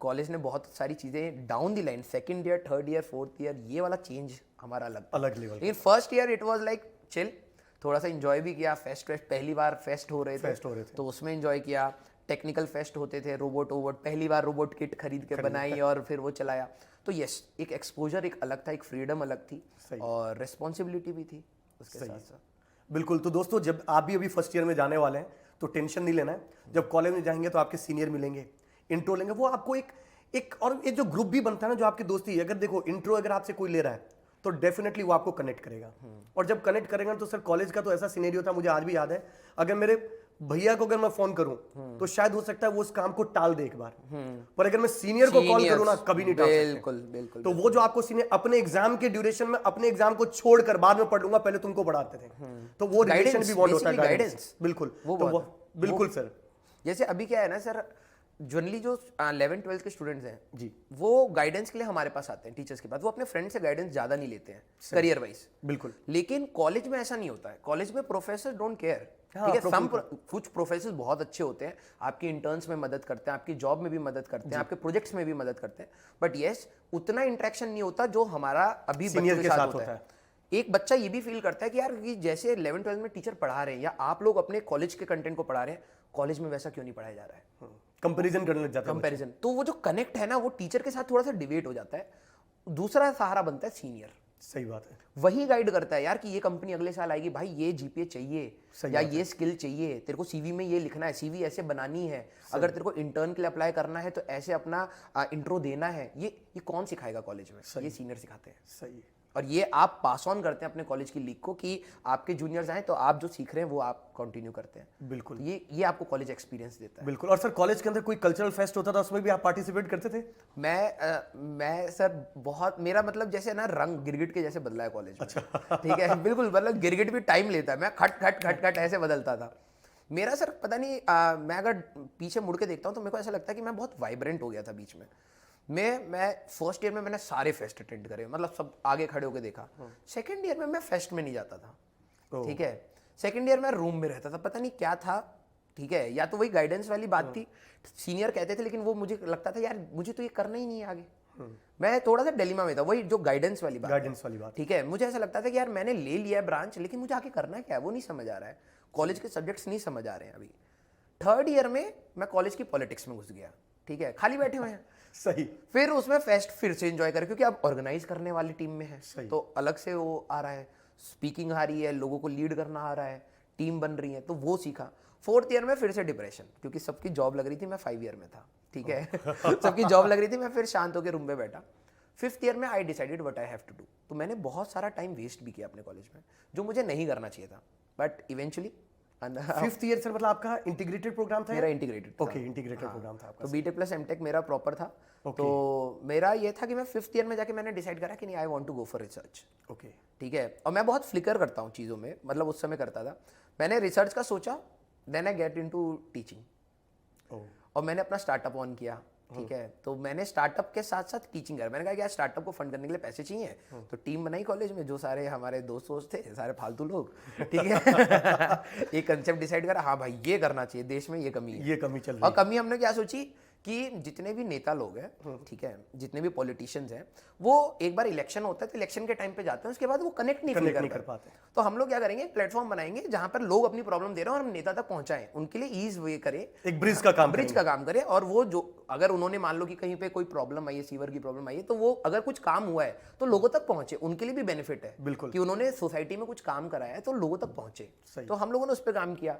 कॉलेज ने बहुत सारी चीज़ें down the line, second year, third year, fourth year, ये वाला चेंज हमारा अलग लेवल। लेकिन first year it was like chill, थोड़ा सा एंजॉय भी किया। फेस्ट पहली बार फेस्ट हो रहे थे तो उसमें एंजॉय किया। टेक्निकल फेस्ट होते थे, रोबोट पहली बार रोबोट किट खरीद के बनाई और फिर वो चलाया। तो यस, एक एक्सपोजर एक अलग था, एक फ्रीडम अलग थी, और रिस्पॉन्सिबिलिटी भी थी उसके साथ साथ। बिल्कुल। तो दोस्तों जब आप भी अभी फर्स्ट ईयर में जाने वाले हैं तो टेंशन नहीं लेना है। जब कॉलेज में जाएंगे तो आपके सीनियर मिलेंगे, इंट्रो लेंगे, वो आपको एक और एक जो ग्रुप भी बनता है ना, जो आपकी दोस्ती है, अगर देखो इंट्रो अगर आपसे कोई ले रहा है तो डेफिनेटली वो आपको कनेक्ट करेगा। और जब कनेक्ट करेगा तो सर कॉलेज का तो ऐसा सिनेरियो था, मुझे आज भी याद है, अगर मेरे भैया को अगर मैं फोन करूं तो शायद हो सकता है वो उस काम को टाल दे एक बार, पर अगर मैं सीनियर को कॉल करूं ना, कभी नहीं टाल सकते। बिल्कुल। तो वो जो आपको सीनियर अपने एग्जाम के ड्यूरेशन में अपने एग्जाम को छोड़कर बाद में पढ़ लूंगा, पहले तुमको पढ़ाते थे, तो वो रिलेशन भी बॉन्ड होता है। गाइडेंस बिल्कुल, बिल्कुल सर। जैसे अभी क्या है ना सर, जनरली जो 11th-12th के स्टूडेंट्स हैं जी वो गाइडेंस के लिए हमारे पास आते हैं टीचर्स के पास, वो अपने फ्रेंड से गाइडेंस ज़्यादा नहीं लेते हैं करियर वाइज। बिल्कुल। लेकिन कॉलेज में ऐसा नहीं होता है, कॉलेज में प्रोफेसर डोंट केयर। हाँ, ठीक है, कुछ प्रोफेसर बहुत अच्छे होते हैं, आपकी इंटर्न्स में मदद करते हैं, आपकी जॉब में भी मदद करते हैं, आपके प्रोजेक्ट्स में भी मदद करते हैं, बट यस उतना इंटरेक्शन नहीं होता जो हमारा अभी Senior बच्चों के के साथ साथ होता होता है। एक बच्चा ये भी फील करता है कि यार ये जैसे 11th-12th में टीचर पढ़ा रहे हैं या आप लोग अपने कॉलेज के कंटेंट को पढ़ा रहे हैं, कॉलेज में वैसा क्यों नहीं पढ़ाया जा रहा है। कंपैरिजन करने लग जाता है। कंपैरिजन, तो वो जो कनेक्ट है ना वो टीचर के साथ थोड़ा सा डिबेट हो जाता है। दूसरा सहारा बनता है सीनियर, सही बात है। वही गाइड करता है यार कि ये कंपनी अगले साल आएगी, भाई ये जीपीए चाहिए सही या ये स्किल चाहिए, तेरे को सीवी में ये लिखना है, सीवी ऐसे बनानी है, अगर तेरे को इंटर्न के लिए अप्लाई करना है तो ऐसे अपना इंट्रो देना है। ये कौन सिखाएगा कॉलेज में, ये सीनियर सिखाते हैं। सही है। और ये आप पास ऑन करते हैं अपने कॉलेज की लीग को कि आपके जूनियर्स आए तो आप जो सीख रहे हैं वो आप कंटिन्यू करते हैं। बिल्कुल। तो ये आपको कॉलेज एक्सपीरियंस देता है। बिल्कुल। और सर कॉलेज के अंदर कोई कल्चरल फेस्ट होता था उसमें भी आप पार्टिसिपेट करते थे? मैं सर बहुत, मेरा मतलब जैसे ना रंग गिरगिट के जैसे बदला है कॉलेज में। अच्छा। ठीक है, बिल्कुल, मतलब गिरगिट भी टाइम लेता है, मैं खट खट खट खट ऐसे बदलता था मेरा। सर पता नहीं, मैं अगर पीछे मुड़ के देखता हूँ तो मेरे को ऐसा लगता है कि मैं बहुत वाइब्रेंट हो गया था बीच में। मैं फर्स्ट ईयर में मैंने सारे फेस्ट अटेंड करे, मतलब सब आगे खड़े होकर देखा। सेकंड ईयर में मैं फेस्ट में नहीं जाता था। ठीक है, सेकंड ईयर में रूम में रहता था, पता नहीं क्या था। ठीक है, या तो वही गाइडेंस वाली बात थी, सीनियर कहते थे लेकिन वो मुझे लगता था यार मुझे तो ये करना ही नहीं है आगे। मैं थोड़ा सा डिलेमा में था, वही जो गाइडेंस वाली बात। ठीक है, मुझे ऐसा लगता था कि यार मैंने ले लिया है ब्रांच, लेकिन मुझे आगे करना क्या है वो नहीं समझ आ रहा है, कॉलेज के सब्जेक्ट्स नहीं समझ आ रहे हैं अभी। थर्ड ईयर में मैं कॉलेज की पॉलिटिक्स में घुस गया। ठीक है, खाली बैठे हुए हैं। सही। फिर उसमें फेस्ट फिर से एंजॉय करें क्योंकि अब ऑर्गेनाइज करने वाली टीम में है, तो अलग से वो आ रहा है, स्पीकिंग आ रही है, लोगों को लीड करना आ रहा है, टीम बन रही है, तो वो सीखा। फोर्थ ईयर में फिर से डिप्रेशन, क्योंकि सबकी जॉब लग रही थी, मैं 5 ईयर में था। ठीक है सबकी जॉब लग रही थी, मैं फिर शांत होकर रूम में बैठा। फिफ्थ ईयर में I decided what I have to do. तो मैंने बहुत सारा टाइम वेस्ट भी किया अपने कॉलेज में, जो मुझे नहीं करना चाहिए था, but eventually fifth year sir मतलब आपका इंटीग्रेटेड प्रोग्राम था? मेरा इंटीग्रेटेड था। ओके, इंटीग्रेटेड प्रोग्राम था आपका। तो बीटेक प्लस एमटेक मेरा प्रॉपर था। तो मेरा ये था कि मैं फिफ्थ ईयर में जाके मैंने डिसाइड करा कि नहीं, I want to go for research. Okay, ठीक है, और मैं बहुत फ्लिकर करता हूँ चीज़ों में, मतलब उस समय करता था। मैंने रिसर्च का सोचा, then I get into teaching, और मैंने अपना स्टार्टअप ऑन किया। ठीक है, तो मैंने स्टार्टअप के साथ साथ टीचिंग करा। मैंने कहा कि यार स्टार्टअप को फंड करने के लिए पैसे चाहिए, तो टीम बनाई कॉलेज में, जो सारे हमारे दोस्त थे, सारे फालतू लोग। ठीक है एक कंसेप्ट डिसाइड करा, हाँ भाई ये करना चाहिए, देश में ये कमी है, ये कमी चल रही और कमी हमने क्या सोची कि जितने भी नेता लोग हैं, ठीक है, जितने भी पॉलिटिशियंस हैं, वो एक बार इलेक्शन होता है तो इलेक्शन के टाइम पे जाते हैं, उसके बाद वो कनेक्ट नहीं कर पाते। तो हम लोग क्या करेंगे, प्लेटफॉर्म बनाएंगे जहां पर लोग अपनी प्रॉब्लम दे रहे हैं और हम नेता तक पहुंचाएं, उनके लिए ईज वे करें, एक ब्रिज का काम करें। और वो जो अगर उन्होंने मान लो कि कहीं पे कोई प्रॉब्लम आई है, सीवर की प्रॉब्लम आई है, तो वो अगर कुछ काम हुआ है तो लोगों तक पहुंचे, उनके लिए भी बेनिफिट है। बिल्कुल, कि उन्होंने सोसाइटी में कुछ काम कराया है तो लोगों तक पहुंचे। तो हम लोगों ने उस पर काम किया।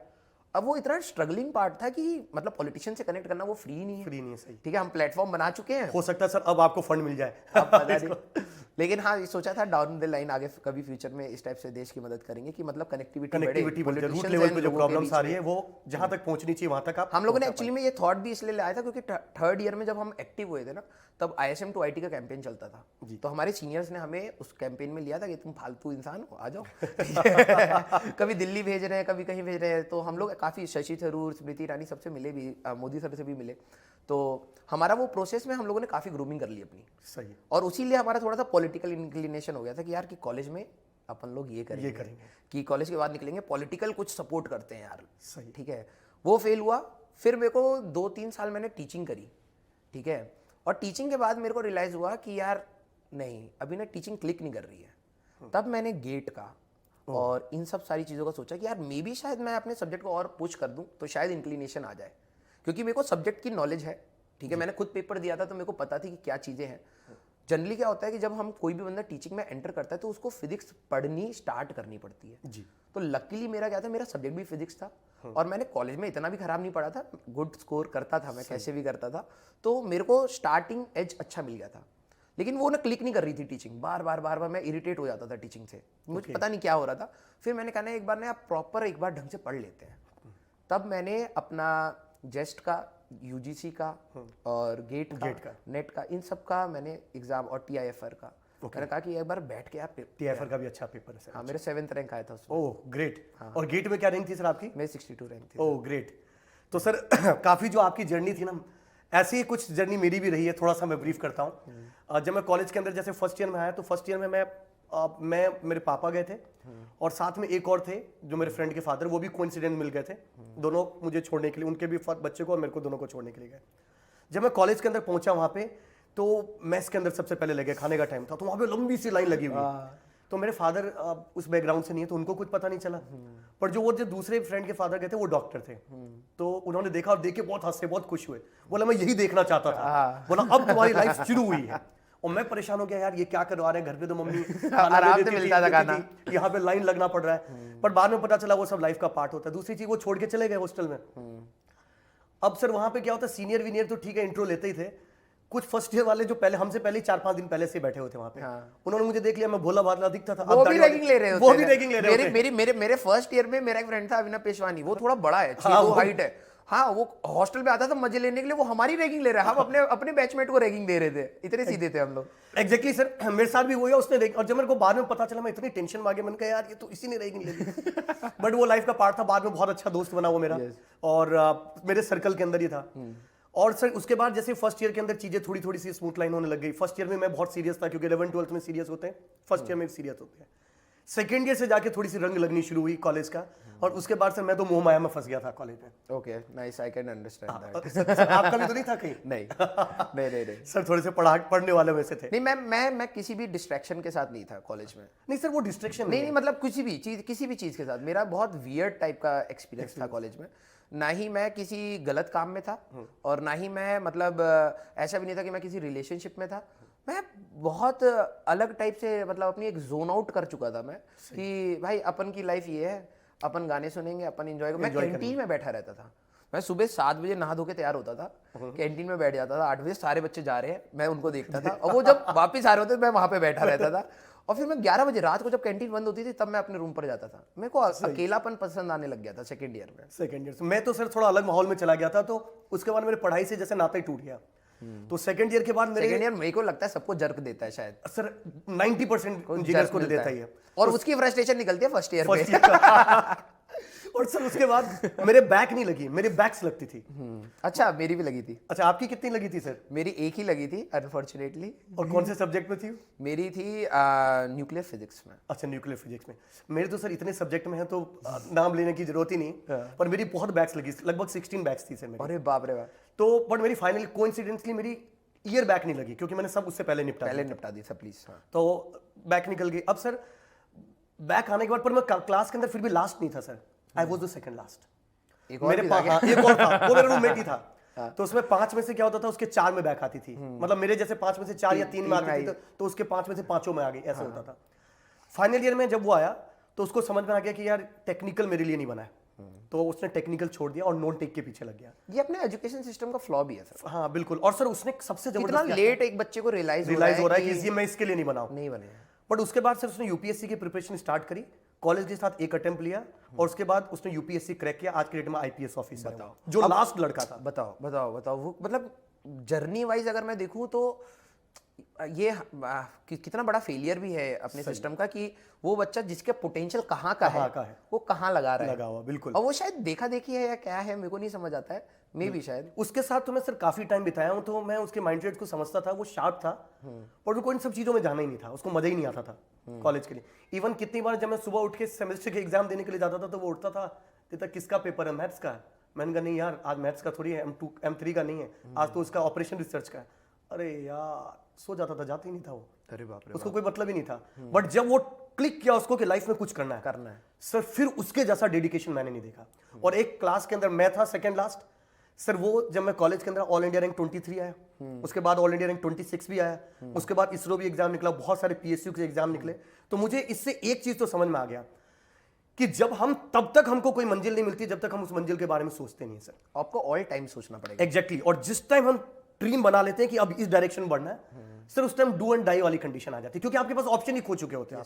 अब वो इतना स्ट्रगलिंग पार्ट था कि मतलब पॉलिटिशियन से कनेक्ट करना वो फ्री नहीं है। सही। ठीक है, हम प्लेटफॉर्म बना चुके हैं, हो सकता है सर अब आपको फंड मिल जाए आप बता दें। लेकिन हाँ, ये सोचा था डाउन द लाइन आगे कभी फ्यूचर में इस टाइप से देश की मदद करेंगे कि मतलब कनेक्टिविटी बढ़े, रूट लेवल पे जो प्रॉब्लम्स आ रही है वो जहां तक पहुंचनी चाहिए वहां तक आप। हम लोगों ने एक्चुअली में ये थॉट भी इसलिए लाया था क्योंकि थर्ड ईयर में जब हम एक्टिव हुए थे ना, तब ISM to IT का कैंपेन चलता था। तो हमारे सीनियर्स ने हमें उस कैंपेन में लिया था कि तुम फालतू इंसान हो, आ जाओ कभी दिल्ली भेज रहे हैं, कभी कहीं भेज रहे हैं। तो हम लोग काफ़ी शशि थरूर, स्मृति ईरानी सबसे मिले भी, मोदी सर से भी मिले। तो हमारा वो प्रोसेस में हम लोगों ने काफ़ी ग्रूमिंग कर ली अपनी। सही। और उसी लिए हमारा थोड़ा सा पॉलिटिकल इंक्लिनेशन हो गया था कि यार कि कॉलेज में अपन लोग ये करेंगे कि कॉलेज के बाद निकलेंगे पॉलिटिकल कुछ सपोर्ट करते हैं यार। सही। ठीक है, वो फेल हुआ। फिर मेरे को 2-3 साल मैंने टीचिंग करी। ठीक है, और टीचिंग के बाद मेरे को रियलाइज़ हुआ कि यार नहीं, अभी ना टीचिंग क्लिक नहीं कर रही है। तब मैंने गेट का और इन सब सारी चीज़ों का सोचा कि यार मे बी शायद मैं अपने सब्जेक्ट को और पुश कर दूं तो शायद इंक्लिनेशन आ जाए, क्योंकि मेरे को सब्जेक्ट की नॉलेज है। ठीक है, मैंने खुद पेपर दिया था तो मेरे को पता थी कि क्या चीज़ें हैं। जनरली क्या होता है कि जब हम कोई भी बंदा टीचिंग में एंटर करता है तो उसको फिजिक्स पढ़नी स्टार्ट करनी पड़ती है जी। तो लकीली मेरा क्या था, मेरा सब्जेक्ट भी फिजिक्स था और मैंने कॉलेज में इतना भी खराब नहीं पढ़ा था, गुड स्कोर करता था मैं, कैसे भी करता था। तो मेरे को स्टार्टिंग एज अच्छा मिल गया था, लेकिन वो ना क्लिक नहीं कर रही थी टीचिंग। बार बार मैं इरिटेट हो जाता था टीचिंग से, मुझे पता नहीं क्या हो रहा था। फिर मैंने कहा ना एक बार ना आप प्रॉपर एक बार ढंग से पढ़ लेते हैं। तब मैंने अपना जेस्ट का, UGC का और गेट का, नेट का, इन सब का मैंने एग्जाम, और TIFR का मैंने कहा कि एक बार बैठ के आप TIFR का भी अच्छा पेपर है सर। हाँ, मेरे 7th रैंक आया था उसमें। Oh great. और गेट में क्या रैंक थी सर आपकी? मेरी 62 रैंक थी। Oh great. तो सर काफ़ी जो आपकी जर्नी थी ना, ऐसी ही कुछ जर्नी मेरी भी रही है, थोड़ा सा मैं ब्रीफ करता हूँ। जब मैं कॉलेज के अंदर जैसे फर्स्ट ईयर में आया तो फर्स्ट ईयर में मैं मेरे पापा गए थे और साथ में एक और थे जो मेरे फ्रेंड के फादर, वो भी कोइंसिडेंट मिल गए थे। दोनों मुझे छोड़ने के लिए, उनके भी बच्चे को और मेरे को, दोनों को छोड़ने के लिए गए। जब मैं कॉलेज के अंदर पहुंचा वहां पे तो मेस के अंदर सबसे पहले लगे, खाने का टाइम था तो वहां पे लंबी सी लाइन लगी हुई। तो मेरे फादर उस बैकग्राउंड से नहीं है तो उनको कुछ पता नहीं चला, पर जो दूसरे फ्रेंड के फादर गए थे वो डॉक्टर थे। तो उन्होंने देखा और देख के बहुत हंसे, बहुत खुश हुए, बोला मैं यही देखना चाहता था, बोला अब तुम्हारी लाइफ शुरू हुई है। और मैं परेशान हो गया, यार ये क्या करवा रहे हैं, घर पे तो मम्मी आराम से मिलता था खाना, यहाँ पे लाइन लगना पड़ रहा है। पर बाद में पता चला वो सब लाइफ का पार्ट होता है। दूसरी चीज, वो छोड़ के चले गए हॉस्टल में। अब सर वहां पे क्या होता है, सीनियर वीनियर तो ठीक है इंट्रो लेते ही थे, कुछ फर्स्ट ईयर वाले जो पहले हमसे पहले 4-5 दिन पहले से बैठे हुए थे वहां पे, उन्होंने मुझे देख लिया, मैं भोला भाला दिखता था, वो भी रैगिंग ले रहे होते वो भी रैगिंग ले रहे होते। मेरे फर्स्ट ईयर में मेरा एक फ्रेंड था अभिनव पेशवानी, वो थोड़ा बड़ा है, 6'2" हाइट है। हाँ, वो हॉस्टल में आता था मजे लेने के लिए, वो हमारी रैगिंग ले रहा है, हम अपने बैचमेट को रैगिंग दे रहे थे, इतने सीधे थे हम लोग। एग्जैक्टली सर, मेरे साथ भी हुआ उसने और जब मेरे को बाद में पता चला मैं इतनी टेंशन में आ गया, मैंने कहा यार ये तो इसी ने रैगिंग ले ली। बट वो लाइफ का पार्ट था, बाद में बहुत अच्छा दोस्त बना वो मेरा, और मेरे सर्कल के अंदर ही था। और सर उसके बाद जैसे फर्स्ट ईयर के अंदर चीजें थोड़ी थोड़ी सी स्मूथ लाइन होने लग गई। फर्स्ट ईयर में मैं बहुत सीरियस था क्योंकि 11-12 में सीरियस होते हैं, फर्स्ट ईयर में सीरियस होते हैं। सेकेंड ईयर से जाके थोड़ी सी रंग लगनी शुरू हुई कॉलेज का, और उसके बाद से मैं तो मोह माया में फंस गया था कॉलेज में। Okay, nice, I can understand that. Sir आपका भी तो नहीं था कहीं? नहीं सर थोड़े से पढ़ने वाले में से थे। नहीं, मैं किसी भी डिस्ट्रैक्शन के साथ नहीं था कॉलेज में। नहीं सर वो डिस्ट्रैक्शन नहीं, मतलब किसी भी चीज के साथ मेरा बहुत वियर्ड टाइप का एक्सपीरियंस था कॉलेज में। ना ही मैं किसी गलत काम में था और ना ही मैं मतलब ऐसा भी नहीं था कि मैं किसी रिलेशनशिप में था। मैं बहुत अलग टाइप से मतलब अपनी एक जोन आउट कर चुका था मैं, कि भाई अपन की लाइफ ये है, अपन गाने सुनेंगे, अपन एंजॉय करेंगे। मैं कैंटीन में बैठा रहता था, मैं सुबह 7 बजे नहा धो के तैयार होता था, कैंटीन में बैठ जाता था, 8 बजे सारे बच्चे जा रहे हैं, मैं उनको देखता था, और वो जब वापस आ रहे होते मैं वहां पे बैठा रहता था। और फिर मैं 11 बजे रात को जब कैंटीन बंद होती थी तब मैं अपने रूम पर जाता था। मेरे को अकेलापन पसंद आने लग गया था सेकंड ईयर में। सेकंड ईयर मैं तो सर थोड़ा अलग माहौल में चला गया था, तो उसके बाद मेरे पढ़ाई से जैसे नाता ही टूट गया। तो सेकंड ईयर के बाद सेकंड ईयर मेरे को लगता है सबको जर्क देता है शायद सर, 90% इंजीनियर्स को देता ही है, और उसकी फ्रस्ट्रेशन निकलती है फर्स्ट ईयर में। और सर उसके बाद मेरे बैक नहीं लगी, मेरी बैक्स लगती थी। अच्छा, मेरी भी लगी थी। अच्छा, आपकी कितनी लगी थी सर? मेरी एक ही लगी थी अनफॉर्चुनेटली। और कौन से सब्जेक्ट में थी? मेरी थी न्यूक्लियर फिजिक्स में। अच्छा, न्यूक्लियर फिजिक्स में। मेरे तो सर इतने सब्जेक्ट में है तो नाम लेने की जरूरत ही नहीं, पर मेरी बहुत बैक्स लगी, लगभग 16 बैक्स थी सर मेरी। अरे बाप रे बाप। तो बट मेरी फाइनली कोइंसिडेंटली मेरी ईयर बैक नहीं लगी क्योंकि मैंने सब उससे पहले निपटा दी था प्लीज। तो बैक निकल गई। अब सर बैक आने के बाद, पर मैं क्लास के अंदर फिर भी लास्ट नहीं था sir, I was the second last. एक और भी था क्या? एक और था, वो मेरा रूममेट ही था। तो उसमें 5 में से क्या होता था, उसके 4 में बैक आती थी, मतलब मेरे जैसे 5 में से 4 या 3 में आती थी, तो उसके 5 में से 5 में आ गई, ऐसे होता था। फाइनल ईयर में जब वो आया तो उसको समझ में आ गया कि यार टेक्निकल मेरे लिए नहीं बना है, तो उसने टेक्निकल छोड़ दिया और नॉन टेक के पीछे लग गया। ये अपने एजुकेशन सिस्टम का फ्लॉ भी है सर। हाँ बिल्कुल। और सर उसने सबसे कितना लेट एक बच्चे को रियलाइज हो रहा है कि ये मैं इसके लिए नहीं बना हूं। नहीं बने। बट उसके बाद सर उसने यूपीएससी की प्रिपरेशन स्टार्ट करी, कॉलेज के साथ एक अटेम्प्ट लिया और उसके बाद उसने यूपीएससी क्रैक किया। आज के डेट में आईपीएस ऑफिसर है, जो लास्ट लड़का था। बताओ वो मतलब जर्नी वाइज अगर मैं देखूं तो ये कितना बड़ा फेलियर भी है अपने सिस्टम का, कि वो बच्चा जिसके पोटेंशियल कहाँ का है वो कहाँ लगा रहा है। लगा हुआ बिल्कुल। और वो शायद देखा देखी है या क्या है, मेरे को नहीं समझ आता है, मे भी शायद। उसके साथ तो मैं सर काफी टाइम बिताया हूं, तो मैं उसके माइंडसेट को समझता था। वो शार्प था पर उनको इन सब चीजों में जाना ही नहीं था, उसको मजा ही नहीं आता था कॉलेज के लिए। इवन कितनी बार जब मैं सुबह उठ के सेमेस्टर के एग्जाम देने के लिए जाता था तो वो उठता था, कहता किसका पेपर है? मैथ्स का। मैंने कहा नहीं यार, आज मैथ्स का थोड़ी है, M3 का नहीं है, आज तो उसका ऑपरेशन रिसर्च का है। अरे यार, सो जाता था, जाता ही नहीं था वो। अरे बाप रे, उसको कोई मतलब ही नहीं था। बट जब वो क्लिक किया उसको कि लाइफ में कुछ करना है सर, फिर उसके जैसा डेडिकेशन मैंने नहीं देखा। और एक क्लास के अंदर मैं था सेकंड लास्ट सर। वो जब मैं कॉलेज के अंदर ऑल इंडिया रैंक 23 आया, उसके बाद ऑल इंडिया रैंक 26 भी आया, उसके बाद इसरो भी एग्जाम निकला, बहुत सारे PSU के एग्जाम निकले। तो मुझे इससे एक चीज तो समझ में आ गया कि जब हम तब तक हमको कोई मंजिल नहीं मिलती जब तक हम उस मंजिल के बारे में सोचते नहीं सर। आपको ऑल टाइम सोचना पड़ेगा। एग्जैक्टली। और जिस टाइम हम ड्रीम बना लेते हैं कि अब इस डायरेक्शन बढ़ना है सर, उस टाइम डू एंड डाई वाली कंडीशन आ जाती है, क्योंकि आपके पास ऑप्शन ही खो चुके होते हैं।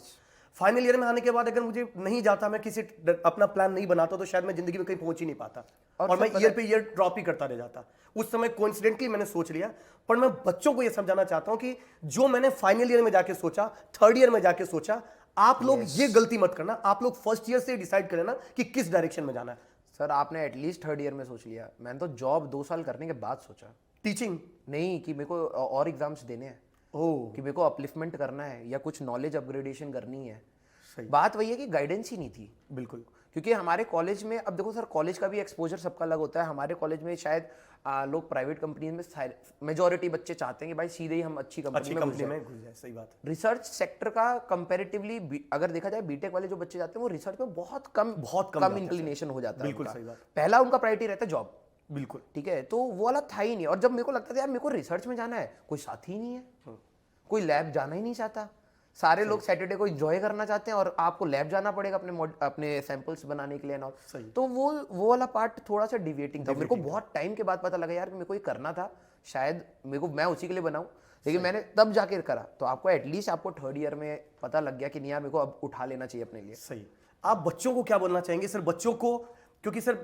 फाइनल ईयर में आने के बाद अगर मुझे नहीं जाता, मैं किसी अपना प्लान नहीं बनाता, तो शायद मैं जिंदगी में कहीं पहुंच ही नहीं पाता और मैं ईयर पे ईयर ड्रॉप ही करता रह जाता। उस समय कोइंसिडेंटली मैंने सोच लिया। पर मैं बच्चों को यह समझाना चाहता हूं कि जो मैंने फाइनल ईयर में जाके सोचा, थर्ड ईयर में जाके सोचा, आप लोग ये गलती मत करना। आप लोग फर्स्ट ईयर से डिसाइड करें ना कि किस डायरेक्शन में जाना है। सर आपने एटलीस्ट थर्ड ईयर में सोच लिया, मैंने तो जॉब 2 साल करने के बाद सोचा। टीचिंग नहीं कि मेरे को और एग्जाम्स देने हैं, ओह कि मेरे को अपलिफ्टमेंट करना है या कुछ नॉलेज अपग्रेडेशन करनी है। सही बात वही है कि गाइडेंस ही नहीं थी, बिल्कुल क्योंकि हमारे कॉलेज में, अब देखो सर, कॉलेज का भी एक्सपोजर सबका अलग होता है। हमारे कॉलेज में शायद लोग प्राइवेट कंपनी में मेजोरिटी बच्चे चाहते हैं कि भाई सीधे ही हम अच्छी अच्छी कंपनी में घुस कंपनी जाएं। में घुस जाए, सही बात है। रिसर्च सेक्टर का कंपैरेटिवली अगर देखा जाए, बीटेक वाले जो बच्चे जाते हैं वो रिसर्च में बहुत कम जाते हैं, इंक्लिनेशन हो जाता है बिल्कुल उनका। सही बात। पहला उनका प्रायोरिटी रहता है जॉब, बिल्कुल ठीक है, तो वो वाला था ही नहीं। और जब मेरे को लगता था यार मेरे को रिसर्च में जाना है, कोई साथी ही नहीं है, कोई लैब जाना ही नहीं चाहता। सारे लोग सैटरडे को एंजॉय करना चाहते हैं और आपको लैब जाना पड़ेगा अपने सैंपल्स बनाने के लिए और सही। तो वो वाला पार्ट थोड़ा सा डिविएटिंग था। मेरे को बहुत टाइम के बाद पता लगा यार कि मेरे को ये करना था, शायद मेरे को, मैं उसी के लिए बनाऊं, लेकिन मैंने तब जाके करा। तो आपको एटलीस्ट आपको थर्ड ईयर में पता लग गया कि नहीं यार मेरे को अब उठा लेना चाहिए अपने लिए। सही। आप बच्चों को क्या बोलना चाहेंगे सर? बच्चों को, क्योंकि सर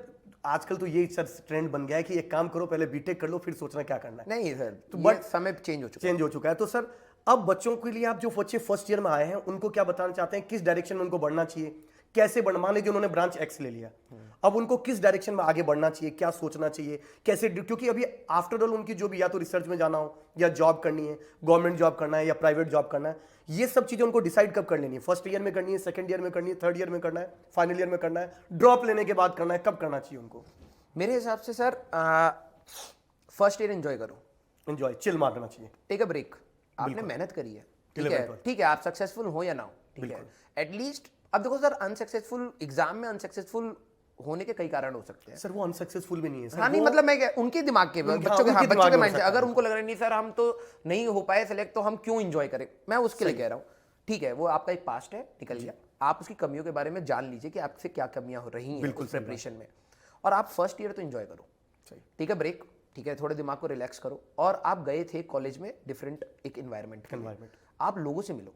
आजकल तो ये सर ट्रेंड बन गया है कि एक काम करो, पहले बीटेक कर लो फिर सोचना क्या करना है। नहीं सर, तो ये बट समय चेंज हो चुका है। चेंज हो चुका है। तो सर अब बच्चों के लिए आप जो बच्चे फर्स्ट ईयर में आए हैं उनको क्या बताना चाहते हैं, किस डायरेक्शन में उनको बढ़ना चाहिए, कैसे बढ़ना? मान लीजिए उन्होंने ब्रांच एक्स ले लिया, अब उनको किस डायरेक्शन में आगे बढ़ना चाहिए, क्या सोचना चाहिए, कैसे? क्योंकि अभी आफ्टर ऑल उनकी जो भी, या तो रिसर्च में जाना हो या जॉब करनी है, गवर्नमेंट जॉब करना है या प्राइवेट जॉब करना है, ये सब चीजें उनको डिसाइड कब कर लेनी है? फर्स्ट ईयर में करनी है, सेकंड ईयर में करनी है, थर्ड ईयर में करना है, फाइनल ईयर में करना है, ड्रॉप लेने के बाद करना है, कब करना चाहिए उनको? मेरे हिसाब से सर फर्स्ट ईयर एंजॉय करो, एंजॉय, चिल मारना चाहिए। Take a break. आपने मेहनत करी है, ठीक 11th है, वाले। ठीक है, आप सक्सेसफुल हो या ना हो, ठीक है, एटलीस्ट। अब देखो सर, अनसक्सेसफुल एग्जाम में अनसक्सेसफुल होने के कई कारण हो सकते हैं। सर वो अनसक्सेसफुल भी नहीं है सर। हाँ नहीं, मतलब मैं क्या, उनके दिमाग के, उनके- बच्चों के, हाँ, हाँ, उनके बच्चों दिमाग के में हो माइंड से, सकता अगर है। उनको लग रहा है नहीं सर हम तो नहीं हो पाए सेलेक्ट, तो हम क्यों एंजॉय करें, मैं उसके लिए कह रहा हूँ, ठीक है, वो आपका एक पास्ट है, निकल गया। आप उसकी कमियों के बारे में जान लीजिए कि आपसे क्या कमियां हो रही हैं बिल्कुल उस प्रिपरेशन में, और आप फर्स्ट ईयर तो एंजॉय करो, सही। ठीक है, ब्रेक, ठीक है, थोड़े दिमाग को रिलैक्स करो। और आप गए थे कॉलेज में डिफरेंट एक एनवायरनमेंट, आप लोगों से मिलो।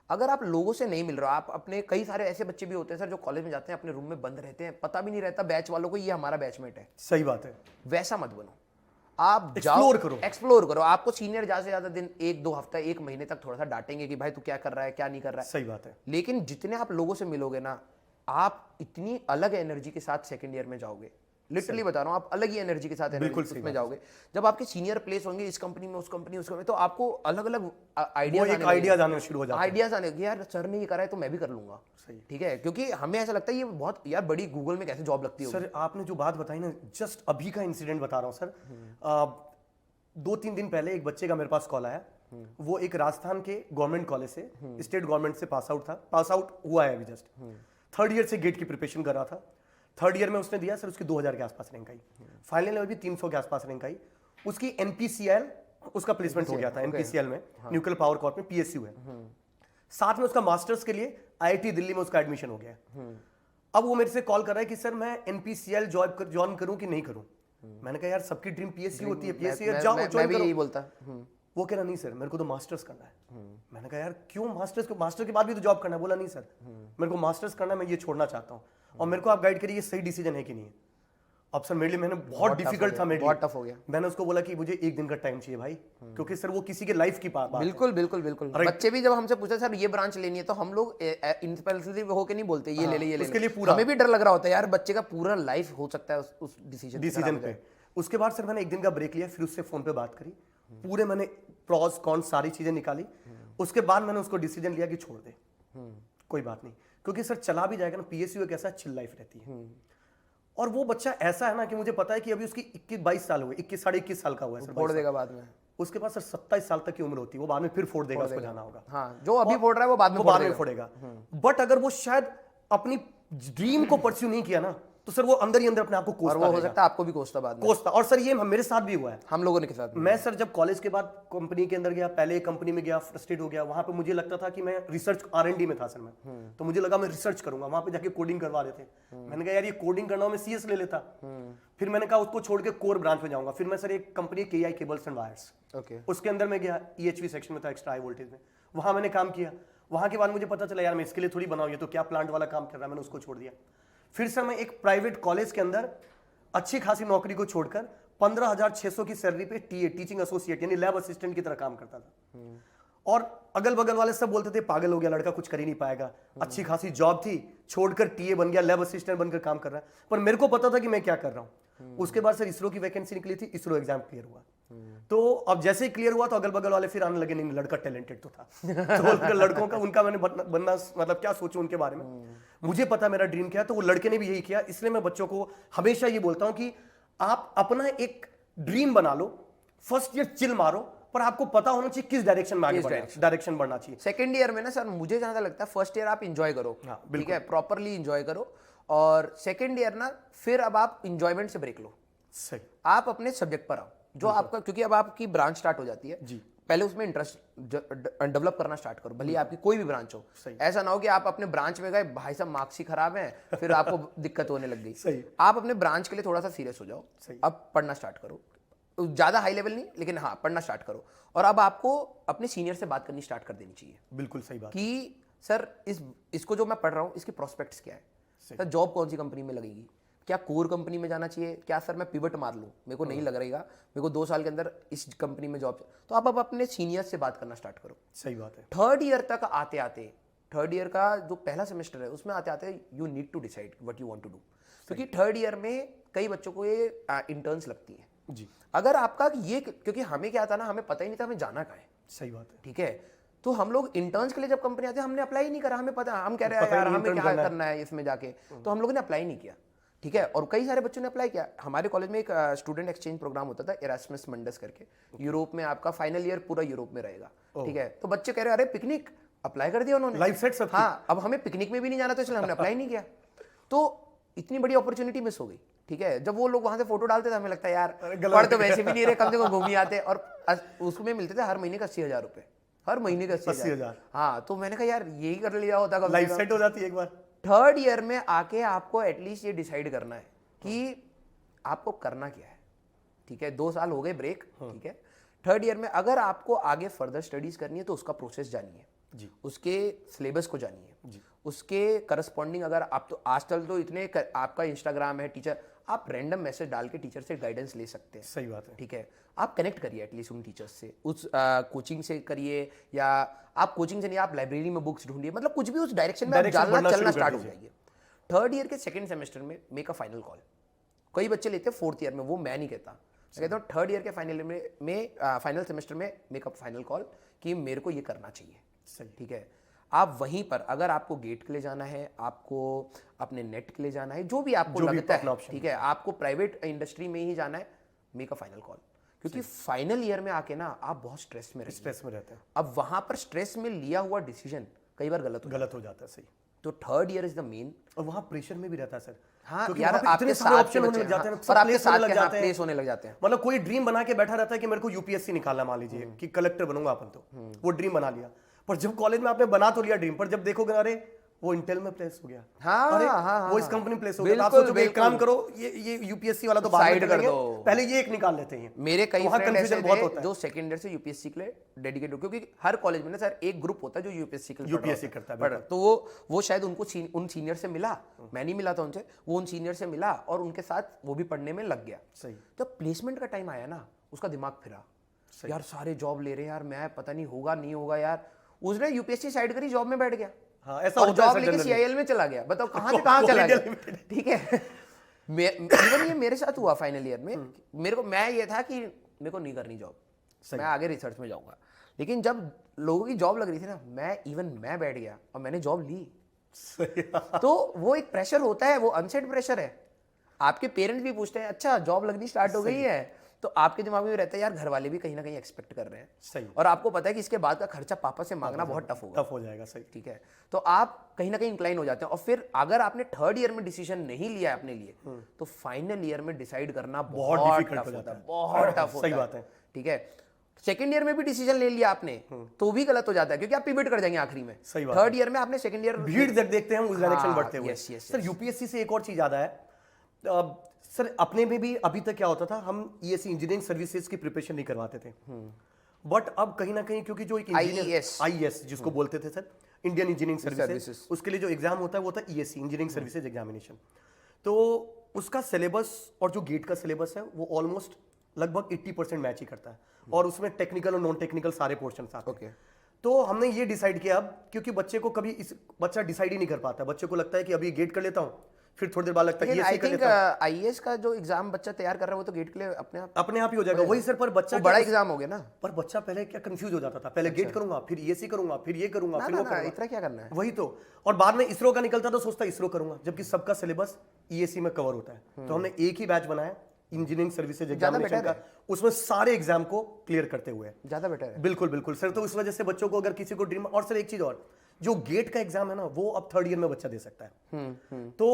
अगर आप लोगों से नहीं मिल रहे हो, आप अपने, कई सारे ऐसे बच्चे भी होते हैं सर जो कॉलेज में जाते हैं अपने रूम में बंद रहते हैं, पता भी नहीं रहता बैच वालों को ये हमारा बैचमेट है। सही बात है। वैसा मत बनो, आप जाओ, Explore करो। एक्सप्लोर करो। आपको सीनियर ज्यादा से ज्यादा दिन, 1-2 हफ्ता, 1 महीने तक थोड़ा सा डांटेंगे कि भाई तू क्या कर रहा है, क्या नहीं कर रहा है, सही बात है। लेकिन जितने आप लोगों से मिलोगे ना, आप इतनी अलग एनर्जी के साथ सेकंड ईयर में जाओगे, लिटरली बता रहा हूँ, आप अलग ही एनर्जी के साथ बिल्कुल सही उसमें जाओगे। जब आपके सीनियर प्लेस होंगे इस कंपनी में, उस कंपनी, उस कंपनी, तो आपको अलग अलग वो आइडियाज एक आइडिया आने शुरू हो जाता है। आइडियाज आने, यार सर ने ये करा है तो मैं भी कर लूंगा, सही। ठीक है, क्योंकि हमें ऐसा लगता है ये बहुत, यार बड़ी गूगल में कैसे जॉब लगती है। सर आपने जो बात बताई ना, जस्ट अभी का इंसिडेंट बता रहा हूँ सर। 2-3 दिन पहले एक बच्चे का मेरे पास कॉल आया। वो एक राजस्थान के गवर्नमेंट कॉलेज से, स्टेट गवर्नमेंट से पास आउट था, पास आउट हुआ है अभी जस्ट। थर्ड ईयर से गेट की प्रिपरेशन कर रहा था। थर्ड ईयर में उसने दिया सर, उसकी 2000 के आसपास रैंक आई, फाइनल में भी 300 के आसपास रैंक आई। उसकी एनपीसीएल, उसका प्लेसमेंट हो गया था एनपीसीएल में, न्यूक्लियर पावर कॉर्प में, पीएसयू है। साथ में उसका मास्टर्स के लिए आईआईटी दिल्ली में उसका एडमिशन हो गया। अब वो मेरे से कॉल कर रहा है कि सर मैं एनपीसीएल ज्वाइन करूं कि नहीं करूं। मैंने कहा यार सबकी ड्रीम पीएसयू होती है, पीएसयू जाओ मैं ज्वाइन भी करो। यही बोलता। वो कह रहा नहीं सर मेरे को तो मास्टर्स करना है। मैंने कहा यार क्यों मास्टर्स को, मास्टर के बाद भी तो जॉब करना है। बोला नहीं सर मेरे को मास्टर्स करना है, मैं ये छोड़ना चाहता हूँ, और मेरे को आप गाइड करिए ये सही डिसीजन है कि नहीं है। अब सर मेरे लिए, मैंने बहुत डिफिकल्ट था मेरे लिए, बहुत टफ हो गया। मैंने उसको बोला कि मुझे 1 दिन का टाइम चाहिए भाई, क्योंकि सर वो किसी के लाइफ की बात है। बिल्कुल बिल्कुल बिल्कुल। बच्चे भी जब हमसे पूछते सर ये ब्रांच लेनी है, तो हम लोग इंस्पेक्टिव होके नहीं बोलते ये ले ले, ये ले उसके ले। लिए पूरा, हमें भी डर लग रहा होता है यार बच्चे का पूरा लाइफ हो सकता है उस डिसीजन पे। उसके बाद सर मैंने 1 दिन का ब्रेक लिया, फिर उससे फोन पे बात करी, पूरे मैंने प्रॉस कॉन सारी चीजें निकाली। उसके बाद मैंने उसको डिसीजन लिया कि छोड़ दे, कोई बात नहीं, क्योंकि सर चला भी जाएगा ना, पीएसयू एक ऐसा चिल लाइफ रहती है। और वो बच्चा ऐसा है ना कि मुझे पता है कि अभी उसकी 21-22 साल हुए, 21 साढ़े 21 साल का हुआ है सर, फोड़ देगा बाद में। उसके पास सर 27 साल तक की उम्र होती है, वो बाद में फिर फोड़ देगा, उसको जाना होगा। हाँ, जो अभी फोड़ रहा है वो बाद में फोड़ेगा। बट अगर वो शायद अपनी ड्रीम को परस्यू नहीं किया ना, तो सर वो अंदर ही अंदर अपने आप को कोसता और वो हो सकता है आपको भी कोसता बाद में। कोसता। और सर ये मेरे साथ भी हुआ है, हम लोगों ने के साथ। मैं सर जब कॉलेज के बाद कंपनी के अंदर गया, पहले एक कंपनी में गया, फ्रस्ट्रेट हो गया। वहां पे मुझे लगता था कि मैं रिसर्च R&D में था सर मैं, तो मुझे लगा मैं रिसर्च करूंगा। वहां पे जाके कोडिंग करवा रहे थे, मैंने कहा यार ये कोडिंग करना हो, मैं CS ले लेता। फिर मैंने कहा उसको छोड़ के कोर ब्रांच में जाऊंगा। फिर मैं सर एक company KI cables and wires, okay, उसके अंदर मैं गया, EHV सेक्शन में था, एक्स्ट्रा हाई वोल्टेज में। वहां मैंने काम किया। वहां के बाद मुझे पता चला यार मैं इसके लिए थोड़ी बनाऊं, ये तो क्या प्लांट वाला काम कर रहा है, मैंने उसको छोड़ दिया। फिर सर मैं एक प्राइवेट कॉलेज के अंदर अच्छी खासी नौकरी को छोड़कर 15,600 की सैलरी पे टीचिंग एसोसिएट यानी लैब असिस्टेंट की तरह काम करता था। और अगल बगल वाले सब बोलते थे पागल हो गया लड़का, कुछ कर ही नहीं पाएगा। अच्छी खासी जॉब थी, छोड़कर टीए बन गया, लैब असिस्टेंट बनकर काम कर रहा है। पर मेरे को पता था कि मैं क्या कर रहा हूं। उसके बाद सर इसरो की वैकेंसी निकली थी, इसरो एग्जाम क्लियर हुआ। तो अब जैसे ही क्लियर हुआ तो अगल बगल वाले फिर आने लगे, नहीं लड़का टैलेंटेड तो था। तो लड़कों का उनका मैंने बनना मतलब क्या सोचूं उनके बारे में, मुझे पता मेरा ड्रीम क्या है, तो वो लड़के ने भी यही किया। इसलिए मैं बच्चों को हमेशा ये बोलता हूं कि आप अपना एक ड्रीम बना लो, फर्स्ट ईयर चिल मारो, पर आपको पता होना चाहिए किस डायरेक्शन में आगे डायरेक्शन बढ़ना चाहिए। सेकंड ईयर में ना सर मुझे जहां तक लगता है फर्स्ट ईयर आप इंजॉय करो, हाँ, ठीक है, प्रॉपरली इंजॉय करो, और सेकंड ईयर ना फिर अब आप इंजॉयमेंट से ब्रेक लो, सही, आप अपने सब्जेक्ट पर आओ जो आपका, क्योंकि अब आपकी ब्रांच स्टार्ट हो जाती है जी, पहले उसमें इंटरेस्ट डेवलप करना स्टार्ट करो, भले आपकी कोई भी ब्रांच हो। ऐसा ना हो कि आप अपने ब्रांच में गए, भाई साहब मार्क्स ही खराब हैं, फिर आपको दिक्कत होने लग गई। सही, आप अपने ब्रांच के लिए थोड़ा सा सीरियस हो जाओ, अब पढ़ना स्टार्ट करो, ज्यादा हाई लेवल नहीं लेकिन हाँ पढ़ना स्टार्ट करो, और अब आपको अपने सीनियर से बात करनी स्टार्ट कर देनी चाहिए। बिल्कुल सही बात कि सर इसको जो मैं पढ़ रहा हूँ इसके प्रोस्पेक्ट्स क्या है, सर जॉब कौन सी कंपनी में लगेगी, क्या कोर कंपनी में जाना चाहिए, क्या सर मैं पिवट मार लूँ, मेरे को नहीं लग रहेगा, मेरे को 2 साल के अंदर इस कंपनी में जॉब, तो आप अब अपने सीनियर से बात करना स्टार्ट करो। सही बात है। थर्ड ईयर तक आते आते, थर्ड ईयर का जो पहला सेमेस्टर है उसमें आते आते you need to decide what you want to do, क्योंकि थर्ड ईयर में कई बच्चों को ये इंटर्न्स लगती हैं जी, अगर आपका ये, क्योंकि हमें क्या था ना, हमें पता ही नहीं था हमें जाना कहाँ है। सही बात है। ठीक है, तो हम लोग इंटर्न्स के लिए जब कंपनी आते हैं हमने अप्लाई नहीं करा, हमें पता, हम कह रहे हैं यार हमें क्या करना है इसमें जाके, तो हम लोगों ने अप्लाई नहीं किया। ठीक है, और कई सारे बच्चों ने अप्लाई किया। हमारे कॉलेज में एक स्टूडेंट एक्सचेंज प्रोग्राम होता था इरास्मस मंडस करके, यूरोप में आपका फाइनल ईयर पूरा यूरोप में रहेगा। ठीक है, तो बच्चे कह रहे हैं अरे पिकनिक, अप्लाई कर दिया उन्होंने, लाइफ सेट सब। हाँ, अब हमें पिकनिक में भी नहीं जाना, तो इसलिए हमने अप्लाई नहीं किया, तो इतनी बड़ी अपॉर्चुनिटी मिस हो गई। ठीक है, जब वो लोग वहां से फोटो डालते थे हमें लगता है यार पढ़ तो वैसे भी नहीं रहे, कम से कम घूम ही आते, और उसमें मिलते थे हर महीने का 80,000 रुपए, हर महीने का 80,000। हाँ, तो मैंने कहा यार यही कर लिया होता, लाइफ सेट हो जाती है एक बार। थर्ड ईयर में आके आपको एटलीस्ट ये डिसाइड करना है कि आपको करना क्या है। ठीक है, 2 साल हो गए ब्रेक। ठीक है, थर्ड ईयर में अगर आपको आगे फर्दर स्टडीज करनी है तो उसका प्रोसेस जानिए जी, उसके सिलेबस को जानिए जी, उसके करस्पॉन्डिंग, अगर आप तो आजकल तो इतने आपका इंस्टाग्राम है, टीचर, आप रैंडम मैसेज डाल के टीचर से गाइडेंस ले सकते हैं। सही बात है। ठीक है, आप कनेक्ट करिए एटलीस्ट उन टीचर्स से, उस कोचिंग से करिए, या आप कोचिंग से नहीं, आप लाइब्रेरी में बुक्स ढूंढिए, मतलब कुछ भी उस डायरेक्शन में आप चलना स्टार्ट हो जाइए। थर्ड ईयर के सेकंड सेमेस्टर में मेक अ फाइनल कॉल। कई बच्चे लेते हैं फोर्थ ईयर में, वो मैं नहीं कहता, मैं कहता हूँ थर्ड ईयर के फाइनल सेमेस्टर में मेक अ फाइनल कॉल कि मेरे को ये करना चाहिए। सही, ठीक है, आप वहीं पर, अगर आपको गेट के लिए जाना है, आपको अपने नेट के लिए जाना है, जो भी आपको लगता है, ठीक है, आपको प्राइवेट इंडस्ट्री में ही जाना है, मेक अ फाइनल कॉल, क्योंकि फाइनल ईयर में आके ना आप बहुत स्ट्रेस में रहते हैं। अब वहां पर स्ट्रेस में लिया हुआ डिसीजन कई बार गलत हो जाता है। सही, तो third year is the main, और वहाँ प्रेशर में भी रहता है सर। हाँ क्योंकि यार, आपके साथ ऑप्शन होने लग जाते हैं, और आपके साथ प्लेस होने लग जाते हैं। मतलब कोई ड्रीम बना के बैठा रहता है कि मेरे को यूपीएससी निकालना, मान लीजिए कि कलेक्टर बनूंगा अपन, तो वो ड्रीम बना लिया, पर जब कॉलेज में आपने बना तो लिया ड्रीम, पर जब देखोगे अरे वो इंटेल में प्लेस हो गया, हाँ, अरे हाँ, वो इस कंपनी प्लेस हो गया, आप सोचोगे एक काम करो, ये यूपीएससी वाला तो बाद में करेंगे, पहले ये एक निकाल लेते हैं। मेरे कई फ्रेंड ऐसे थे जो सेकंड ईयर से यूपीएससी के लिए डेडिकेट हो, क्योंकि हर कॉलेज में ना सर एक ग्रुप होता है जो यूपीएससी के लिए करता है, तो वो शायद उनको उन सीनियर से मिला, मैं नहीं मिला था उनसे, वो उन सीनियर से मिला और उनके साथ वो भी पढ़ने में लग गया। सही, जब प्लेसमेंट का टाइम आया ना, उसका दिमाग फिरा, यार सारे जॉब ले रहे हैं यार, मैं पता नहीं होगा नहीं होगा यार, उसने यूपीएससी साइड करी, जॉब में बैठ गया। हाँ, ऐसा और जॉब लेके सीआईएल में चला गया, बताओ कहां से कहां चला गया। ठीक है, इवन ये मेरे साथ हुआ फाइनल ईयर में, मेरे को, मैं ये था कि मेरे को नहीं करनी जॉब, मैं आगे रिसर्च में जाऊंगा, लेकिन जब लोगों की जॉब लग रही थी ना, मैं बैठ गया और मैंने जॉब ली। तो वो एक प्रेशर होता है, वो अनसेट प्रेशर है। आपके पेरेंट्स भी पूछते हैं अच्छा जॉब लगनी स्टार्ट हो गई है, तो आपके दिमाग में रहता है यार घर वाले भी कहीं ना कहीं एक्सपेक्ट कर रहे हैं। सही, और आपको पता है कि इसके बाद का खर्चा पापा से मांगना बहुत टफ हो जाएगा। सही, ठीक है, तो आप कहीं ना कहीं इंक्लाइन हो जाते हैं, और फिर अगर आपने थर्ड ईयर में डिसीजन नहीं लिया है अपने लिए, तो फाइनल ईयर में डिसाइड करना बहुत टफ होता है, बहुत टफ होता है। सही बात है। ठीक है, सेकंड ईयर में भी डिसीजन ले लिया आपने तो भी गलत हो जाता है, क्योंकि आप पिवट कर जाएंगे आखिरी में। थर्ड ईयर में आपने सेकंड ईयर भीड़ देखते हैं उस डायरेक्शन बढ़ते हुए। सर यूपीएससी से एक और चीज याद आया सर, अपने में भी अभी तक क्या होता था, हम ईएससी इंजीनियरिंग सर्विसेज की प्रिपरेशन नहीं करवाते थे, बट अब कहीं ना कहीं क्योंकि जो एक आईईएस जिसको बोलते थे सर, इंडियन इंजीनियरिंग सर्विसेज, उसके लिए जो एग्जाम होता है वो होता है ईएससी इंजीनियरिंग सर्विसेज एग्जामिनेशन। तो उसका सिलेबस और जो गेट का सिलेबस है वो ऑलमोस्ट लगभग 80% मैच ही करता है, और उसमें टेक्निकल और नॉन टेक्निकल सारे पोर्शन आते हैं। तो हमने ये डिसाइड किया अब, क्योंकि बच्चे को कभी बच्चा डिसाइड ही नहीं कर पाता, बच्चे को लगता है कि अभी गेट कर लेता हूँ, फिर थोड़ी देर बाद लगता है आई ESE कर थिंक लेता हूँ, आईएएस का जो एग्जाम बच्चा तैयार कर रहा है वो तो गेट के लिए अपने आप ही हो जाएगा। वही सर, पर बच्चा वो बड़ा क्या- एग्जाम हो गया ना। पर बच्चा पहले क्या कंफ्यूज हो जाता था, पहले गेट करूंगा, फिर ESE करूंगा, फिर ये करूंगा, ना फिर ना वो ना करूंगा, इतना क्या करना है। वही तो। और बाद में इसरो का निकलता तो सोचता इसरो करूंगा, जबकि सबका सिलेबस ESE में कवर होता है। तो हमने एक ही बैच बनाया इंजीनियरिंग सर्विसेज एग्जामिनेशन better का, उसमें सारे एग्जाम को क्लियर करते हुए। ज्यादा बेटर है। बिल्कुल बिल्कुल सर। तो इस वजह से बच्चों को अगर किसी को ड्रीम, और सर एक चीज और, जो गेट का एग्जाम है ना वो अब 3rd ईयर में बच्चा दे सकता है। तो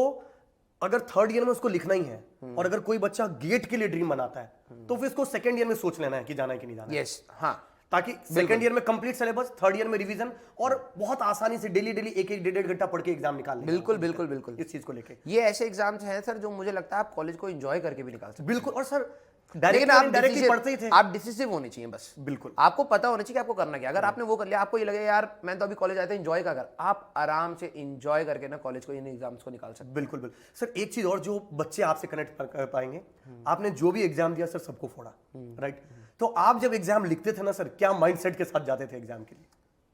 अगर 3rd ईयर में उसको लिखना ही है, और अगर कोई बच्चा गेट के लिए ड्रीम बनाता है तो फिर इसको 2nd ईयर में सोच लेना है कि जाना है कि नहीं जाना है, यस हाँ। ताकि 2nd ईयर में कंप्लीट सिलेबस, 3rd ईयर में रिवीजन, और बहुत आसानी से डेली डेली एक एक डेढ़ घंटा पढ़ के एग्जाम निकाल लेंगे। बिल्कुल बिल्कुल बिल्कुल। इस चीज को लेके ये ऐसे एग्जाम्स हैं सर जो मुझे लगता है आप कॉलेज को एंजॉय करके भी निकाल सकते बिल्कुल। और सर हैं। डायरेक्ट आप डायरेक्टली पढ़ते ही थे। आप डिसिसिव होने चाहिए बस। बिल्कुल आपको पता होना चाहिए कि आपको करना क्या। अगर आपने वो कर लिया, आपको ये लगे यार मैं तो अभी कॉलेज आया था एंजॉय का कर, आप आराम से एंजॉय करके ना कॉलेज को इन एग्जाम्स को निकाल सकते बिल्कुल बिल्कुल सर। एक चीज और, जो बच्चे आपसे कनेक्ट कर पाएंगे, आपने जो भी एग्जाम दिया सर सबको फोड़ा, राइट? तो आप जब एग्जाम लिखते थे ना सर, क्या माइंडसेट के साथ जाते थे एग्जाम के लिए?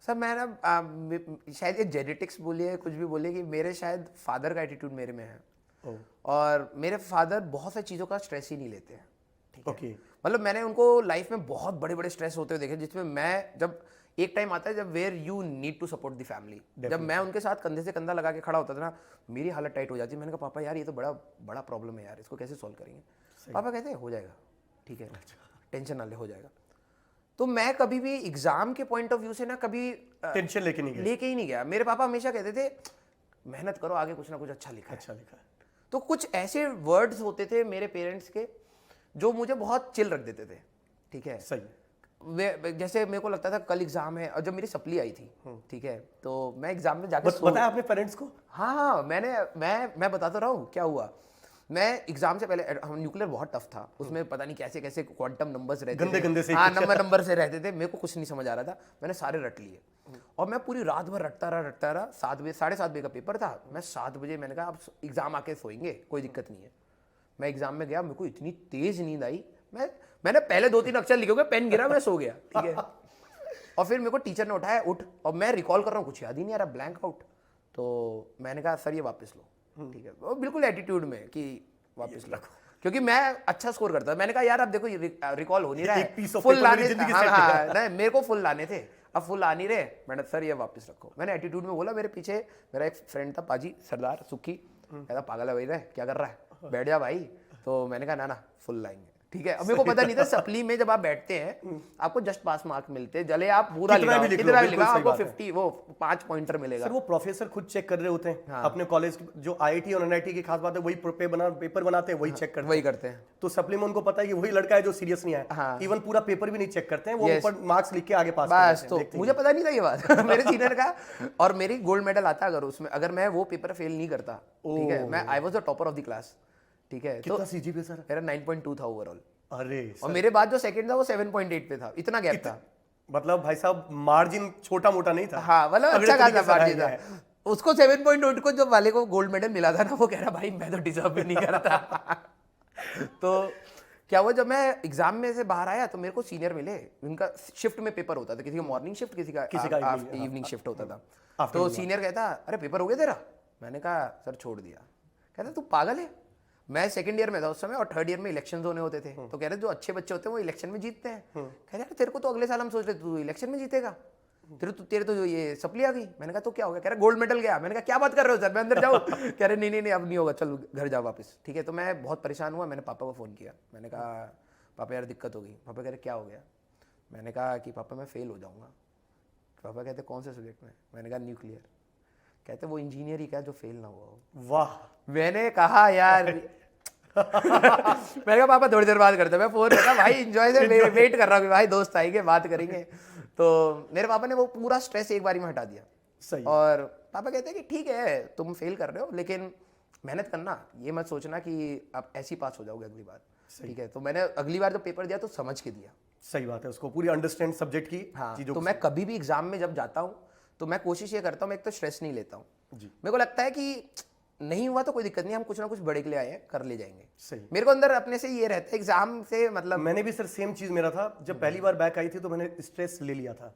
सर मैं ना शायद ये जेनेटिक्स बोलिए कुछ भी बोलिए कि मेरे शायद फादर का एटीट्यूड मेरे में है। और मेरे फादर बहुत सारी चीज़ों का स्ट्रेस ही नहीं लेते हैं। ठीक है, ओके। मतलब मैंने उनको लाइफ में बहुत बड़े बड़े स्ट्रेस होते हुए देखे, जिसमें मैं, जब एक टाइम आता है जब where you need to support the family, जब मैं उनके साथ कंधे से कंधा लगा के खड़ा होता था ना, मेरी हालत टाइट हो जाती। मैंने कहा पापा यार ये तो बड़ा बड़ा प्रॉब्लम है यार, इसको कैसे सॉल्व करेंगे? पापा कहते हैं हो जाएगा, ठीक है टेंशन ना ले, हो जाएगा। तो मैं कभी भी एग्जाम के पॉइंट ऑफ व्यू से ना कभी टेंशन लेके नहीं गए? ही नहीं गया। मेरे पापा हमेशा कहते थे मेहनत करो, आगे कुछ ना कुछ अच्छा लिखा है। अच्छा लिखा है। तो कुछ ऐसे वर्ड्स होते थे मेरे पेरेंट्स के जो मुझे बहुत चिल रख देते थे। ठीक है, सही। जैसे मेरे को लगता था कल एग्जाम है, और जब मेरी सप्ली आई थी, ठीक है, तो मैं एग्जाम में जाके बताया आपने पेरेंट्स को? हाँ मैं बताता रहा हूँ क्या हुआ। मैं एग्जाम से पहले, हम न्यूक्लियर बहुत टफ था, उसमें पता नहीं कैसे कैसे क्वांटम नंबर्स रहते गंदे गंदे से, हाँ नंबर से रहते थे। मेरे को कुछ नहीं समझ आ रहा था, मैंने सारे रट लिए और मैं पूरी रात भर रटता रहा। 7 बजे 7:30 बजे का पेपर था, मैं 7 बजे मैंने कहा अब एग्जाम आके सोएंगे, कोई दिक्कत नहीं है। मैं एग्जाम में गया, मेरे को इतनी तेज नींद आई, मैंने पहले 2-3 अक्षर लिखे हुए, पेन गिरा, मैं सो गया। ठीक है, और फिर मेरे को टीचर ने उठाया, उठ, और मैं रिकॉल कर रहा हूँ, कुछ याद ही नहीं आ रहा, ब्लैंक आउट। तो मैंने कहा सर ये वापस लो। ठीक है, वो बिल्कुल एटीट्यूड में कि वापस लो, क्योंकि मैं अच्छा स्कोर करता था। मैंने कहा यार अब देखो रिकॉल हो नहीं रहा है, फुल लाने, नहीं मेरे को फुल लाने थे, अब फुल आ नहीं रहे। मैंने सर ये वापस रखो, मैंने एटीट्यूड में बोला। मेरे पीछे मेरा एक फ्रेंड था पाजी सरदार सुक्की, कहता पागल है भाई रे, क्या कर रहा है, बैठ जा भाई। तो मैंने कहा ना फुल लाएंगे। ठीक है, अब मेरे को पता नहीं था सप्ली में जब आप बैठते हैं आपको जस्ट पास मार्क मिलते हैं, जले आप पूरा कितना भी लिखा आपको 50 वो 5 पॉइंटर मिलेगा। सर वो प्रोफेसर खुद चेक कर रहे होते हैं। हाँ। अपने कॉलेज जो IIT और NIT की खास बात है, वही पेपर बनाते हैं, वही चेक करते हैं, वही करते हैं। तो सप्ली में उनको पता है कि वही लड़का है जो सीरियस नहीं आया। हाँ। इवन पूरा पेपर भी नहीं चेक करते हैं, वो ऊपर मार्क्स लिख के आगे पास बस। तो मुझे पता नहीं था ये बात मेरे सीनियर का, और मेरी गोल्ड मेडल आता अगर उसमें, अगर मैं वो पेपर फेल नहीं करता, ठीक है, मैं I was the topper of the class. ठीक है, कितना CGPA सर? मेरा 9.2 था ओवरऑल। अरे और मेरे बाद जो सेकंड था वो 7.8 पे था, इतना गैप था। मतलब भाई साहब मार्जिन छोटा मोटा नहीं था। हाँ, मतलब अच्छा खासा मार्जिन था। उसको 7.8 को जो वाले को गोल्ड मेडल मिला था ना, वो कह रहा भाई मैं तो डिजर्व भी नहीं करता। तो क्या हुआ, जब मैं एग्जाम में से बाहर आया तो मेरे को सीनियर मिले, उनका शिफ्ट में पेपर होता था, किसी का मॉर्निंग शिफ्ट, किसी का इवनिंग शिफ्ट होता था। तो सीनियर कहता अरे पेपर हो गया तेरा? मैंने कहा सर छोड़ दिया। कहता तू पागल है, मैं सेकंड ईयर में था उस समय, और थर्ड ईयर में इलेक्शंस होने होते थे। तो कह रहे जो अच्छे बच्चे होते हैं वो इलेक्शन में जीतते हैं। कह रहे तेरे को तो अगले साल हम सोच रहे तू इलेक्शन में जीतेगा, तेरे तो जो ये सप्ली आ गई। मैंने कहा तो क्या हो गया? कह रहे गोल्ड मेडल गया। मैंने कहा क्या बात कर रहे हो सर, मैं अंदर जाऊँ? कह रहे नहीं अब नहीं होगा, चल घर जाओ वापस। ठीक है, तो मैं बहुत परेशान हुआ, मैंने पापा को फ़ोन किया। मैंने कहा पापा यार दिक्कत हो गई। पापा कह रहे क्या हो गया? मैंने कहा कि पापा मैं फेल हो जाऊँगा। पापा कहते कौन से सब्जेक्ट में? मैंने कहा न्यूक्लियर। कहते वो इंजीनियर ही क्या जो फेल ना हुआ हो। वाह। मैंने कहा यार मैंने कहा पापा थोड़ी देर बात करते, मैं फोन रखा, भाई एंजॉय से वेट कर रहा हूँ भाई दोस्त आएंगे बात करेंगे। तो मेरे पापा ने वो पूरा स्ट्रेस एक बारी में हटा दिया। सही। और पापा कहते हैं कि ठीक है तुम फेल कर रहे हो, लेकिन मेहनत करना, ये मत सोचना कि आप ऐसी पास हो जाओगे अगली बार। ठीक है, तो मैंने अगली बार जब पेपर दिया तो समझ के दिया। सही बात है, उसको पूरी अंडरस्टैंड सब्जेक्ट की। हाँ, तो मैं कभी भी एग्जाम में जब जाता हूँ तो मैं कोशिश ये करता हूँ, मैं एक तो स्ट्रेस नहीं लेता हूँ। मेरे को लगता है कि नहीं हुआ तो कोई दिक्कत नहीं, हम कुछ ना कुछ बड़े के लिए आए हैं, कर ले जाएंगे। सही। मेरे को अंदर अपने से ये रहता है एग्जाम से मतलब। मैंने भी सर सेम चीज मेरा था, जब पहली बार बैक आई थी तो मैंने स्ट्रेस ले लिया था।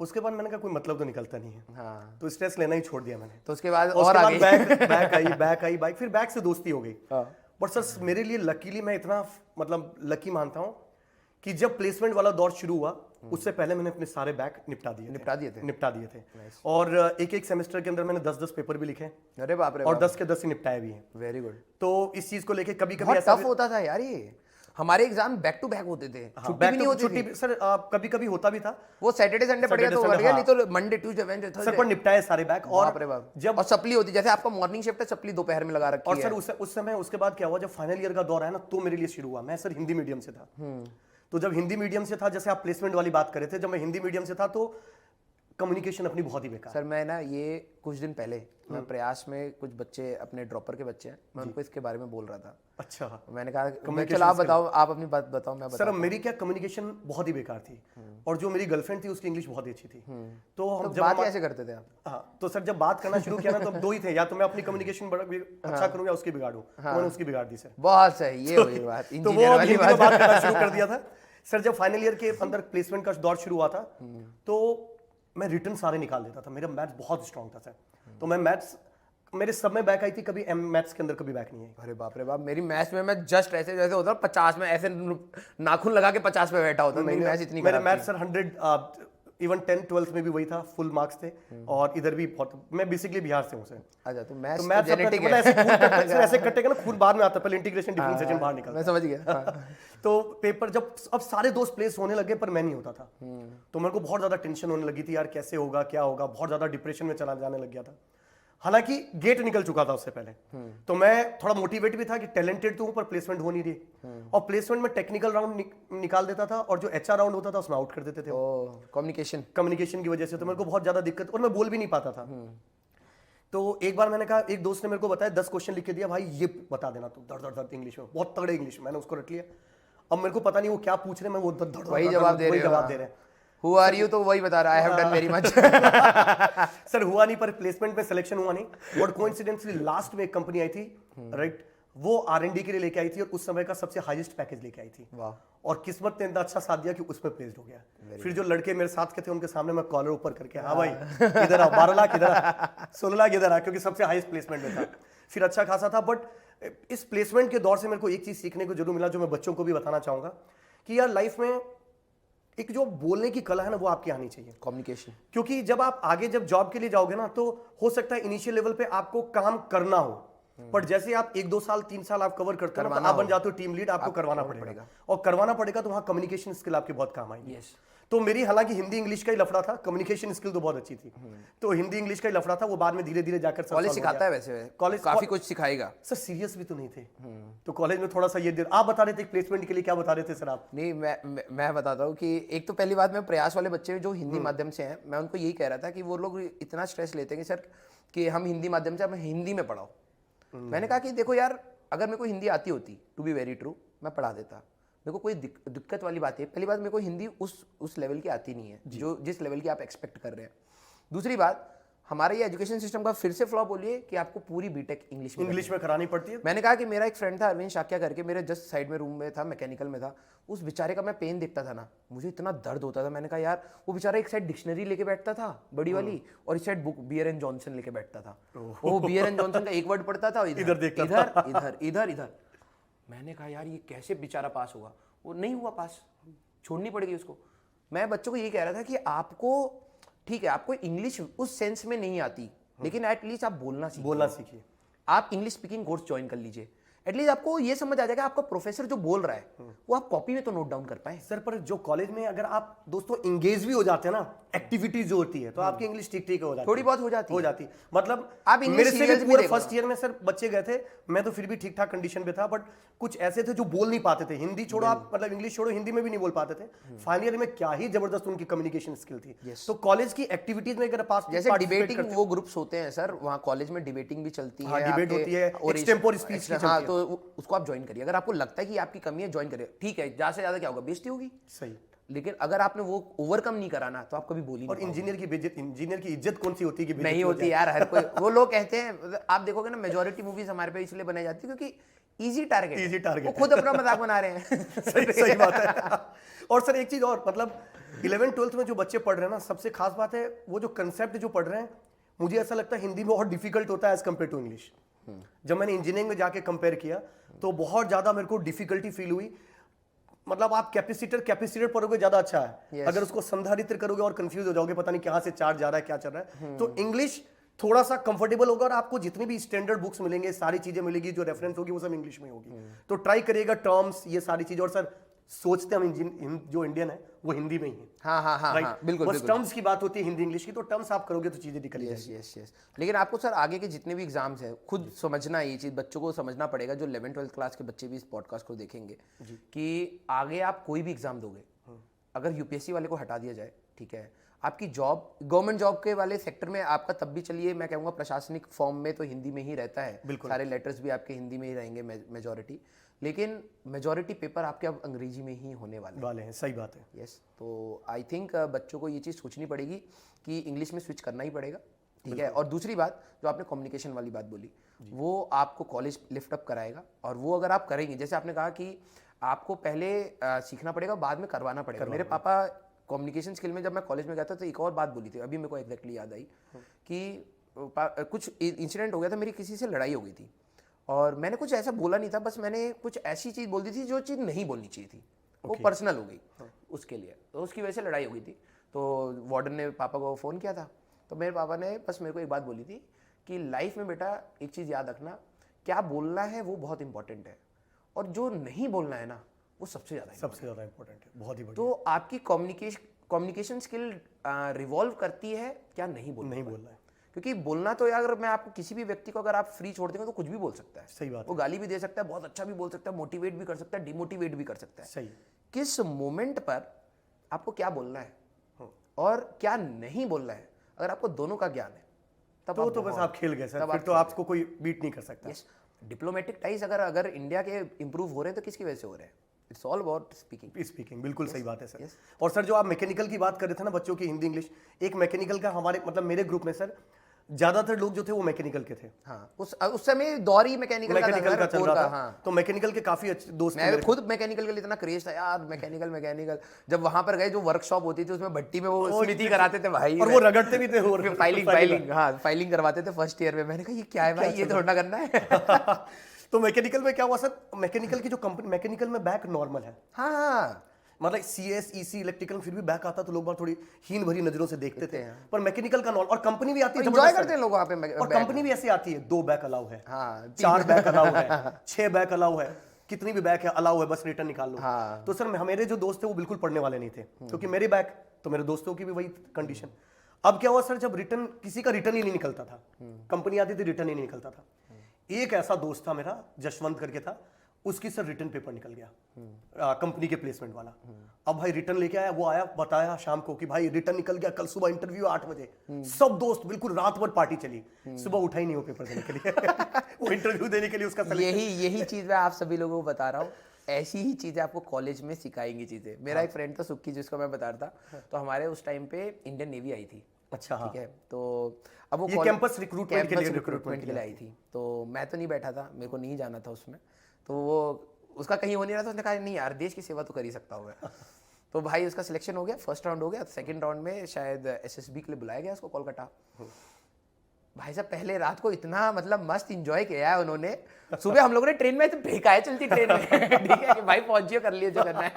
उसके बाद मैंने कहा कोई मतलब तो निकलता नहीं है, हाँ, तो स्ट्रेस लेना ही छोड़ दिया मैंने। तो उसके बाद और और उसके आगे बाद बैक आई बाइक, फिर बैक से दोस्ती हो गई। हाँ। बट सर मेरे लिए लकीली मैं इतना मतलब लकी मानता हूँ कि जब प्लेसमेंट वाला दौर शुरू हुआ उससे पहले मैंने अपने सारे बैक निपटा दिए थे। और एक एक सेमेस्टर के अंदर मैंने 10-10 पेपर भी लिखे अरे बाप रे और बाप, 10 के 10 ही निपटाए भी हैं। Very good. तो इस चीज को लेके कभी कभी बहुत ऐसा टफ होता था यार ये, हमारे एग्जाम बैक टू बैक होते थे, हाँ, छुट्टी भी नहीं होती थी। छुट्टी सर कभी कभी होता भी था, वो सैटरडे संडे पड़ गया तो बढ़ गया, नहीं तो Monday Tuesday Wednesday sir Thursday. पर निपटाए सारे बैक। और बाप रे बाप। जब और सप्ली होती, जैसे आपका मॉर्निंग शिफ्ट है, सप्ली दोपहर में लगा रखी और है। सर उस समय उसके बाद क्या हुआ, जब फाइनल ईयर का दौर आया ना तो मेरे लिए शुरू हुआ। मैं सर हिंदी मीडियम से था, तो जब हिंदी मीडियम से था, जैसे आप प्लेसमेंट वाली बात कर रहे थे, जब मैं हिंदी मीडियम से था तो कम्युनिकेशन अपनी बहुत ही बेकार। सर मैं ना ये कुछ दिन पहले मैं प्रयास में कुछ बच्चे अपने ड्रॉपर के बच्चे हैं, मैं उनको इसके बारे में बोल रहा था। अच्छा, मैंने कहा चलो आप बताओ, आप अपनी बात बताओ, मैं सर मेरी क्या कम्युनिकेशन बहुत ही बेकार थी, और जो मेरी गर्लफ्रेंड थी उसकी इंग्लिश बहुत ही अच्छी थी। तो हम जब बात कैसे करते थे आप? हाँ, तो सर जब बात करना शुरू किया ना तो दो ही थे, या तो मैं अपनी कम्युनिकेशन अच्छा करूँ या उसकी बिगाड़ूं। तो मैंने उसकी बिगाड़ दी सर। बहुत सही, ये हुई बात, तो वो इंजीनियर वाली हिंदी में बात करना शुरू कर दिया था। सर जब फाइनल ईयर के अंदर प्लेसमेंट का दौर शुरू हुआ था तो मैं रिटर्न सारे निकाल देता था। मेरा मैथ्स बहुत स्ट्रांग था सर, तो मैं मैथ्स मेरे सब में बैक आई थी, कभी मैथ्स के अंदर कभी बैक नहीं आई। अरे बाप रे बाप, मेरी मैथ्स में मैं जस्ट ऐसे जैसे होता 50 में ऐसे नाखून लगा के 50 पे बैठा होता। मेरी मैथ्स इतनी मेरे maths sir 100 even 10th 12th में भी वही था, फुल मार्क्स थे। और इधर भी बहुत, मैं बेसिकली बिहार से हूँ सर। अच्छा, तो मैथ्स तो मैथ्स जेनेटिक है। ऐसे कटेगा ना, खून बाद में आता है, पहले इंटीग्रेशन डिफरेंशिएशन बाहर निकलता है। मैं समझ गया। हाँ। तो पेपर जब अब सारे दोस्त प्लेस होने लगे पर मैं नहीं होता था, तो मेरे को बहुत ज्यादा टेंशन होने लगी थी, यार कैसे होगा क्या होगा, बहुत ज्यादा डिप्रेशन में चला जाने लग गया था। हालांकि गेट निकल चुका था उससे पहले, तो मैं थोड़ा मोटिवेट भी था कि टैलेंटेड तो हूं पर प्लेसमेंट हो नहीं रही। और प्लेसमेंट में टेक्निकल राउंड निकाल देता था और जो एचआर राउंड होता था उसमें आउट कर देते थे कम्युनिकेशन की वजह से। तो मेरे को बहुत ज्यादा दिक्कत, और मैं बोल भी नहीं पाता था। तो एक बार मैंने कहा, एक दोस्त ने मेरे को बताया 10 क्वेश्चन लिख के दिया, भाई ये बता देना तू, धड़ धड़ धड़ इंग्लिश में, बहुत तगड़े इंग्लिश में। मैंने उसको रट लिया। अब मेरे को पता नहीं वो क्या पूछ रहे हैं, मैं वो धड़ धड़ वही जवाब दे रहे हैं। Who are you? तो वही बता रहा है, I have done very much। Sir हुआ नहीं, पर प्लेसमेंट में सिलेक्शन हुआ नहीं। और कोइंसिडेंटली लास्ट में एक कंपनी आई थी, राइट, वो R&D के लिए लेके आई थी और उस समय का सबसे हाईएस्ट पैकेज लेके आई थी। वाह। और किस्मत ने इतना अच्छा साथ दिया कि उसमें प्लेस्ड हो गया। फिर जो लड़के मेरे साथ के थे उनके सामने मैं कॉलर ऊपर करके, हाँ भाई इधर आ, 12 लाख इधर आ, 16 लाख इधर आ, क्योंकि सबसे हाईएस्ट प्लेसमेंट में था। फिर अच्छा खासा था। बट इस प्लेसमेंट के दौर से मेरे को एक चीज सीखने को जरूर मिला, जो मैं बच्चों को भी बताना चाहूंगा, कि यार लाइफ में एक जो बोलने की कला है ना, वो आपकी आनी चाहिए, कम्युनिकेशन। क्योंकि जब आप आगे जब जॉब के लिए जाओगे ना, तो हो सकता है इनिशियल लेवल पे आपको काम करना हो, पर जैसे आप 1-2 साल 3 साल आप कवर करते हो ना, तो आप बन जाते हो टीम लीड, आपको करवाना पड़ेगा। और करवाना पड़ेगा तो वहां कम्युनिकेशन स्किल आपके बहुत काम आएगी। तो मेरी हालांकि हिंदी इंग्लिश का ही लफड़ा था, कम्युनिकेशन स्किल तो बहुत अच्छी थी, तो हिंदी इंग्लिश का ही लफड़ा था, वो बाद में धीरे धीरे जाकर कॉलेज सिखाता है वैसे, कॉलेज काफी कुछ सिखाएगा सर। सीरियस भी तो नहीं थे, तो कॉलेज में थोड़ा सा ये आप बता रहे थे प्लेसमेंट के लिए, क्या बता रहे थे सर आप? नहीं, मैं बताता हूँ कि एक तो पहली बात, मैं प्रयास वाले बच्चे जो हिंदी माध्यम से हैं, मैं उनको यही कह रहा था कि वो लोग इतना स्ट्रेस लेते हैं कि सर कि हम हिंदी माध्यम से, हमें हिंदी में पढ़ाओ। मैंने कहा कि देखो यार, अगर मेरे को हिंदी आती होती, टू बी वेरी ट्रू, मैं पढ़ा देता। मेरे को कोई दिक्कत वाली बात है, पहली बात मेरे को हिंदी उस लेवल की आती नहीं है जो जिस लेवल की आप एक्सपेक्ट कर रहे हैं। दूसरी बात, हमारा ये एजुकेशन सिस्टम का फिर से फ्लॉप बोलिए कि आपको पूरी बीटेक इंग्लिश में करानी पड़ती है। मैंने कहा कि मेरा एक फ्रेंड था अरविंद शाक्या करके, मेरे जस्ट साइड में रूम में था, मैकेनिकल में था, उस बेचारे का मैं पेन देखता था ना, मुझे इतना दर्द होता था। मैंने कहा यार, वो बेचारा एक साइड डिक्शनरी लेके बैठता था बड़ी वाली, और इस side book Beer and Johnson लेके बैठता था। वो बियर एंड जॉनसन का एक वर्ड पढ़ता था, इधर देखता था, इधर इधर इधर। मैंने कहा यार, ये कैसे बेचारा पास होगा? वो नहीं हुआ पास, छोड़नी पड़ेगी उसको। मैं बच्चों को ये कह रहा था कि आपको, ठीक है, आपको इंग्लिश उस सेंस में नहीं आती, लेकिन एटलीस्ट आप बोलना सीखिए। आप इंग्लिश स्पीकिंग कोर्स ज्वाइन कर लीजिए, एटलीस्ट आपको ये समझ आ जाएगा आपका प्रोफेसर जो बोल रहा है वो आप कॉपी में तो नोट डाउन कर पाए। सर पर जो कॉलेज में अगर आप दोस्तों इंगेज भी हो जाते हैं ना, एक्टिविटीज जो होती है, तो आपकी इंग्लिश ठीक हो जाती, थोड़ी बहुत हो जाती। मतलब आप मेरे से भी पूरे फर्स्ट ईयर में सर बच्चे गए थे, मैं तो फिर भी ठीक ठाक कंडीशन पे था, बट कुछ ऐसे थे जो बोल नहीं पाते थे। हिंदी छोड़ो आप, मतलब इंग्लिश छोड़ो, हिंदी में भी नहीं बोल पाते थे। फाइनल ईयर में क्या ही जबरदस्त उनकी कम्युनिकेशन स्किल थी। तो कॉलेज की एक्टिविटीज में अगर पास, जैसे डिबेटिंग वो ग्रुप्स होते हैं सर, वहाँ कॉलेज में डिबेटिंग भी चलती है, डिबेट होती है, एक्सटेम्पोर स्पीच की, तो उसको आप ज्वाइन करिए। अगर आपको लगता है कि आपकी कमी है, ज्वाइन करिए, ठीक है। ज्यादा से ज्यादा क्या होगा, बेइज्जती होगी। सही। लेकिन अगर आपने वो ओवरकम नहीं करा ना तो आप कभी बोल ही और नहीं इंजीनियर की इज्जत कौन सी होती है कि बेइज्जती नहीं हो होती जाए? यार। हर कोई वो लोग कहते हैं, आप देखोगे ना मेजोरिटी मूवीज हमारे पे इसलिए बनाई जाती है क्योंकि इजी टारगेट Easy है, target वो खुद अपना मजाक बना रहे हैं। सही बात है। और सर एक चीज और, मतलब 11th-12th में जो बच्चे पढ़ रहे हैं ना, सबसे खास बात है वो जो कंसेप्ट जो पढ़ रहे हैं, मुझे ऐसा लगता है हिंदी में बहुत डिफिकल्ट होता है एज कम्पेयर टू इंग्लिश। जब मैंने इंजीनियरिंग में जाके कंपेयर किया तो बहुत ज्यादा मेरे को डिफिकल्टी फील हुई। मतलब आप कैपेसिटर पढ़ोगे ज्यादा अच्छा है। Yes. अगर उसको संधारित्र करोगे और कंफ्यूज हो जाओगे, पता नहीं कहां से चार्ज जा रहा है, क्या चल रहा है। तो इंग्लिश थोड़ा सा कंफर्टेबल होगा और आपको जितनी भी स्टैंडर्ड बुक्स मिलेंगे, सारी चीजें मिलेगी, जो रेफरेंस होगी वो सब इंग्लिश में होगी। तो ट्राई करिएगा टर्म्स, ये सारी चीजें। और सर सोचते हम जो इंडियन है वो हिंदी में ही है। हाँ हाँ हाँ Right? हाँ, बिल्कुल बस बिल्कुल। टर्म्स की बात होती है हिंदी इंग्लिश की, तो टर्म्स आप करोगे तो चीजें निकल यस जाएगी। Yes yes. लेकिन आपको सर आगे के जितने भी एग्जाम्स हैं खुद समझना है, ये चीज़ बच्चों को समझना पड़ेगा, जो 11th-12th क्लास के बच्चे भी इस पॉडकास्ट को देखेंगे, कि आगे आप कोई भी एग्जाम दोगे, अगर यूपीएससी वाले को हटा दिया जाए, ठीक है, आपकी जॉब गवर्नमेंट जॉब के वाले सेक्टर में आपका तब भी चलिए, मैं कहूँगा प्रशासनिक फॉर्म में तो हिंदी में ही रहता है, सारे लेटर्स भी आपके हिंदी में ही रहेंगे मेजोरिटी, लेकिन मेजोरिटी पेपर आपके अब अंग्रेजी में ही होने वाले हैं। सही बात है। यस। तो आई थिंक बच्चों को ये चीज़ सोचनी पड़ेगी कि इंग्लिश में स्विच करना ही पड़ेगा, ठीक है। और दूसरी बात जो आपने कम्युनिकेशन वाली बात बोली, वो आपको कॉलेज लिफ्ट अप कराएगा, और वो अगर आप करेंगे, जैसे आपने कहा कि आपको पहले सीखना पड़ेगा, बाद में करवाना पड़ेगा। मेरे पापा कम्युनिकेशन स्किल में जब मैं कॉलेज में गया था तो एक और बात बोली थी, अभी मेरे को एग्जैक्टली याद आई, कि कुछ इंसिडेंट हो गया था, मेरी किसी से लड़ाई हो गई थी, और मैंने कुछ ऐसा बोला नहीं था, बस मैंने कुछ ऐसी चीज़ बोल दी थी जो चीज़ नहीं बोलनी चाहिए थी, वो पर्सनल हो गई उसके लिए, तो उसकी वजह से लड़ाई हो गई थी। तो वार्डन ने पापा को फ़ोन किया था, तो मेरे पापा ने बस मेरे को एक बात बोली थी कि लाइफ में बेटा एक चीज़ याद रखना, क्या बोलना है वो बहुत इंपॉर्टेंट है, और जो नहीं बोलना है ना वो सबसे ज़्यादा इंपॉर्टेंट है। बहुत ही बढ़िया। तो आपकी कम्युनिकेशन स्किल रिवॉल्व करती है क्या नहीं बोलना है। क्योंकि बोलना तो यार, अगर मैं आपको किसी भी व्यक्ति को अगर आप फ्री छोड़ देंगे तो कुछ भी बोल सकता है। सही बात वो गाली भी दे सकता है, बहुत अच्छा भी बोल सकता है, मोटिवेट भी कर सकता है, डिमोटिवेट भी कर सकता है। सही। किस मोमेंट पर आपको क्या बोलना है और क्या नहीं बोलना है, अगर आपको दोनों का ज्ञान है तब तो बस आप खेल गए सर, फिर तो आपको कोई बीट नहीं कर सकता। यस। डिप्लोमेटिक टाइज अगर इंडिया के इंप्रूव हो रहे हैं तो किसकी वजह से हो रहे हैं? It's all about speaking. बिल्कुल सही बात है सर। और सर जो आप मैकेनिकल की बात कर रहे थे ना, बच्चों की हिंदी इंग्लिश, एक मैकेनिकल का हमारे मतलब मेरे ग्रुप में सर ज्यादातर लोग जो थे वो मैकेनिकल के थे। हाँ, उस समय दौर ही मैकेनिकल का चल रहा था। हाँ। तो मैकेनिकल के काफी अच्छे दोस्त मैं खुद मैकेनिकल के लिए इतना क्रेज था यार, मैकेनिकल जब वहां पर गए, जो वर्कशॉप होती थी उसमें भट्टी में वो स्मृति कराते थे भाई, और वो रगड़ते भी थे, और फाइलिंग करवाते थे फर्स्ट ईयर में। मैंने कहा ये क्या है भाई, ये थोड़ा करना है। तो मैकेनिकल में क्या हुआ सर, मैकेनिकल की जो कंपनी, मैकेनिकल में बैक नॉर्मल है। हाँ, मतलब CS EC इलेक्ट्रिकल फिर भी बैक आता तो लोग बात थोड़ी हीन भरी नजरों से देखते थे, पर मैकेनिकल का नॉर्मल, और कंपनी भी आती है, एंजॉय करते हैं लोग वहाँ पे, और कंपनी भी ऐसी आती है 2 बैक अलाउ है, हाँ, 4 बैक अलाउ है, 6 बैक अलाउ है, कितनी भी बैक है अलाउ है, बस रिटर्न निकाल लो। हाँ। तो सर मेरे जो दोस्त थे वो बिल्कुल पढ़ने वाले नहीं थे, क्योंकि मेरे बैक तो मेरे दोस्तों की भी वही कंडीशन। अब क्या हुआ सर, जब रिटर्न, किसी का रिटर्न ही नहीं निकलता था, कंपनी आती थी रिटर्न ही नहीं निकलता था। एक ऐसा दोस्त था मेरा, जशवंत करके था, उसकी सर रिटर्न पेपर निकल गया कंपनी के प्लेसमेंट वाला। अब भाई रिटर्न लेके आया, वो आया बताया शाम को कि भाई रिटर्न निकल गया, कल सुबह इंटरव्यू 8 बजे। सब दोस्त बिल्कुल रात भर पार्टी चली, सुबह उठा ही नहीं वो पेपर देने के लिए। वो इंटरव्यू देने के लिए उसका यही चीज मैं आप सभी लोगों को बता रहा हूँ, ऐसी ही चीजें आपको कॉलेज में सिखाएंगी चीजें। मेरा एक फ्रेंड था सुक्की, जिसको मैं बता रहा था, तो हमारे उस टाइम पे इंडियन नेवी आई थी। अच्छा, ठीक है। तो अब वो कैंपस रिक्रूटमेंट के लिए आई थी, तो मैं तो नहीं बैठा था, मेरे को नहीं जाना था उसमें, तो वो उसका कहीं हो नहीं रहा था, उसने कहा नहीं यार देश की सेवा तो कर ही सकता हूँ मैं। तो भाई उसका सिलेक्शन हो गया, फर्स्ट राउंड हो गया, सेकंड राउंड में शायद SSB के लिए बुलाया गया उसको कोलकाता। भाई साहब पहले रात को इतना मतलब मस्त इंजॉय किया है उन्होंने, सुबह हम लोगों ने ट्रेन में फेंका है चलती ट्रेन में, ठीक है कि भाई पहुंचिए, कर लिए जो करना है।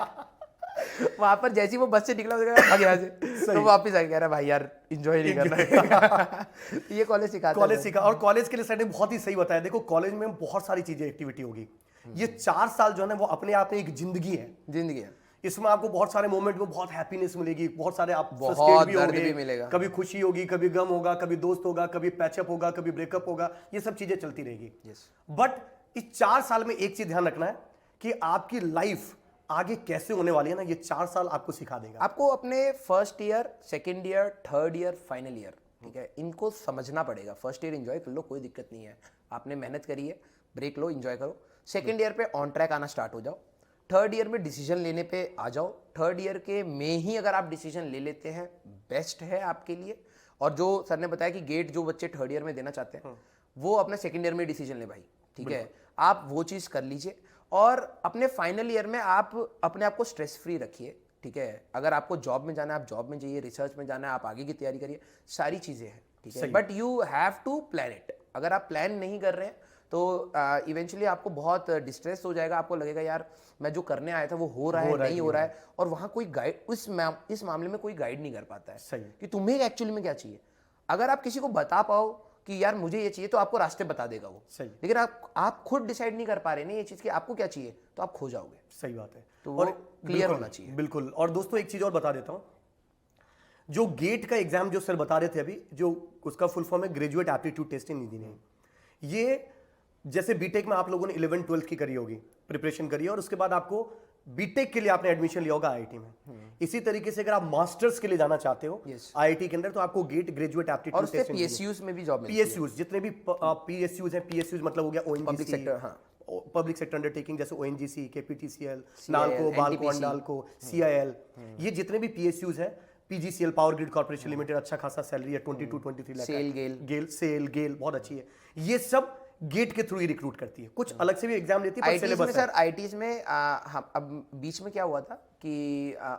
वहां पर जैसे ही वो बस से निकला यहाँ से, तो वापस आ गया भाई यार एंजॉय नहीं करना है। ये कॉलेज सिखा, और कॉलेज के लिए सर ने बहुत ही सही बताया। देखो कॉलेज में बहुत सारी चीजें एक्टिविटी होगी, ये 4 साल जो है ना वो अपने आप में एक जिंदगी है। इसमें आपको बहुत सारे मोमेंट में बहुत हैप्पीनेस मिलेगी, बहुत सारे आप बहुत दर्द भी मिलेगा, कभी खुशी होगी, कभी गम होगा, कभी दोस्त होगा, कभी पैचअप होगा, कभी ब्रेकअप होगा, ये सब चीजें चलती रहेगी। बट इस 4 साल में एक चीज ध्यान रखना है कि आपकी लाइफ आगे कैसे होने वाली है ना, ये 4 साल आपको सिखा देगा। आपको अपने first year, second year, third year, final year, ठीक है, इनको समझना पड़ेगा। फर्स्ट ईयर एंजॉय कर लो, कोई दिक्कत नहीं है, आपने मेहनत करी है, ब्रेक लो, एंजॉय करो। सेकेंड ईयर पे ऑन ट्रैक आना स्टार्ट हो जाओ, थर्ड ईयर में डिसीजन लेने पे आ जाओ। थर्ड ईयर के में ही अगर आप डिसीजन ले लेते हैं बेस्ट है आपके लिए। और जो सर ने बताया कि गेट जो बच्चे थर्ड ईयर में देना चाहते हैं वो अपना सेकेंड ईयर में डिसीजन ले भाई, ठीक है, आप वो चीज़ कर लीजिए। और अपने फाइनल ईयर में आप अपने आप को स्ट्रेस फ्री रखिए, ठीक है। अगर आपको जॉब में जाना है आप जॉब में जाइए, रिसर्च में जाना है आप आगे की तैयारी करिए, सारी चीज़ें हैं, ठीक है। But you have to plan it. अगर आप प्लान नहीं कर रहे हैं तो इवेंचुअली आपको बहुत डिस्ट्रेस हो जाएगा, आपको लगेगा यार मैं जो करने आया था वो हो रहा है नहीं हो रहा है, और वहाँ कोई गाइड इस मामले में कोई गाइड नहीं कर पाता है सही। कि तुम्हें एक्चुअली में क्या चाहिए। अगर आप किसी को बता पाओ कि यार मुझे ये चाहिए तो आपको रास्ते बता देगा वो, सही। लेकिन आप खुद डिसाइड नहीं कर पा रहे ना ये चीज़ कि आपको क्या चाहिए, तो आप खो जाओगे। सही बात है, तो वो क्लियर होना चाहिए। बिल्कुल। और दोस्तों एक चीज और बता देता हूं, जो गेट का एग्जाम जो सर बता रहे थे अभी, जो उसका फुल फॉर्म है graduate aptitude test in engineering. ये जैसे बीटेक में आप लोगों ने 11 12 की करी होगी, प्रिपरेशन करी है, और उसके बाद आपको बीटेक के लिए आपने एडमिशन लिया होगा आईआईटी में। इसी तरीके से अगर आप मास्टर्स के लिए जाना चाहते हो आईआईटी के अंदर, तो आपको गेट ग्रेजुएट और एप्टीट्यूड उससे टेस्ट पीएसयूज में भी जॉब मिलती है। पीएसयूज जितने भी पीएसयूज हैं, पीएसयूज मतलब हो गया पब्लिक ओएनजीसी, सेक्टर, हाँ, पब्लिक सेक्टर अंडरटेकिंग जैसे ओएनजीसी, केपीटीसीएल, नालको, बाल्को, NTPC, अंडाल्को, सीआईएल, ये जितने भी पीएसयूज हैं, PGCL power grid corporation limited, अच्छा खासा सैलरी है 22 23 लाख, सेल गेल बहुत अच्छी है। ये सब गेट के थ्रू ही रिक्रूट करती है, कुछ अलग से भी एग्जाम लेती है पर आईटीज में सिलेबस है। सर, आईटीज में हम अब बीच में क्या हुआ था कि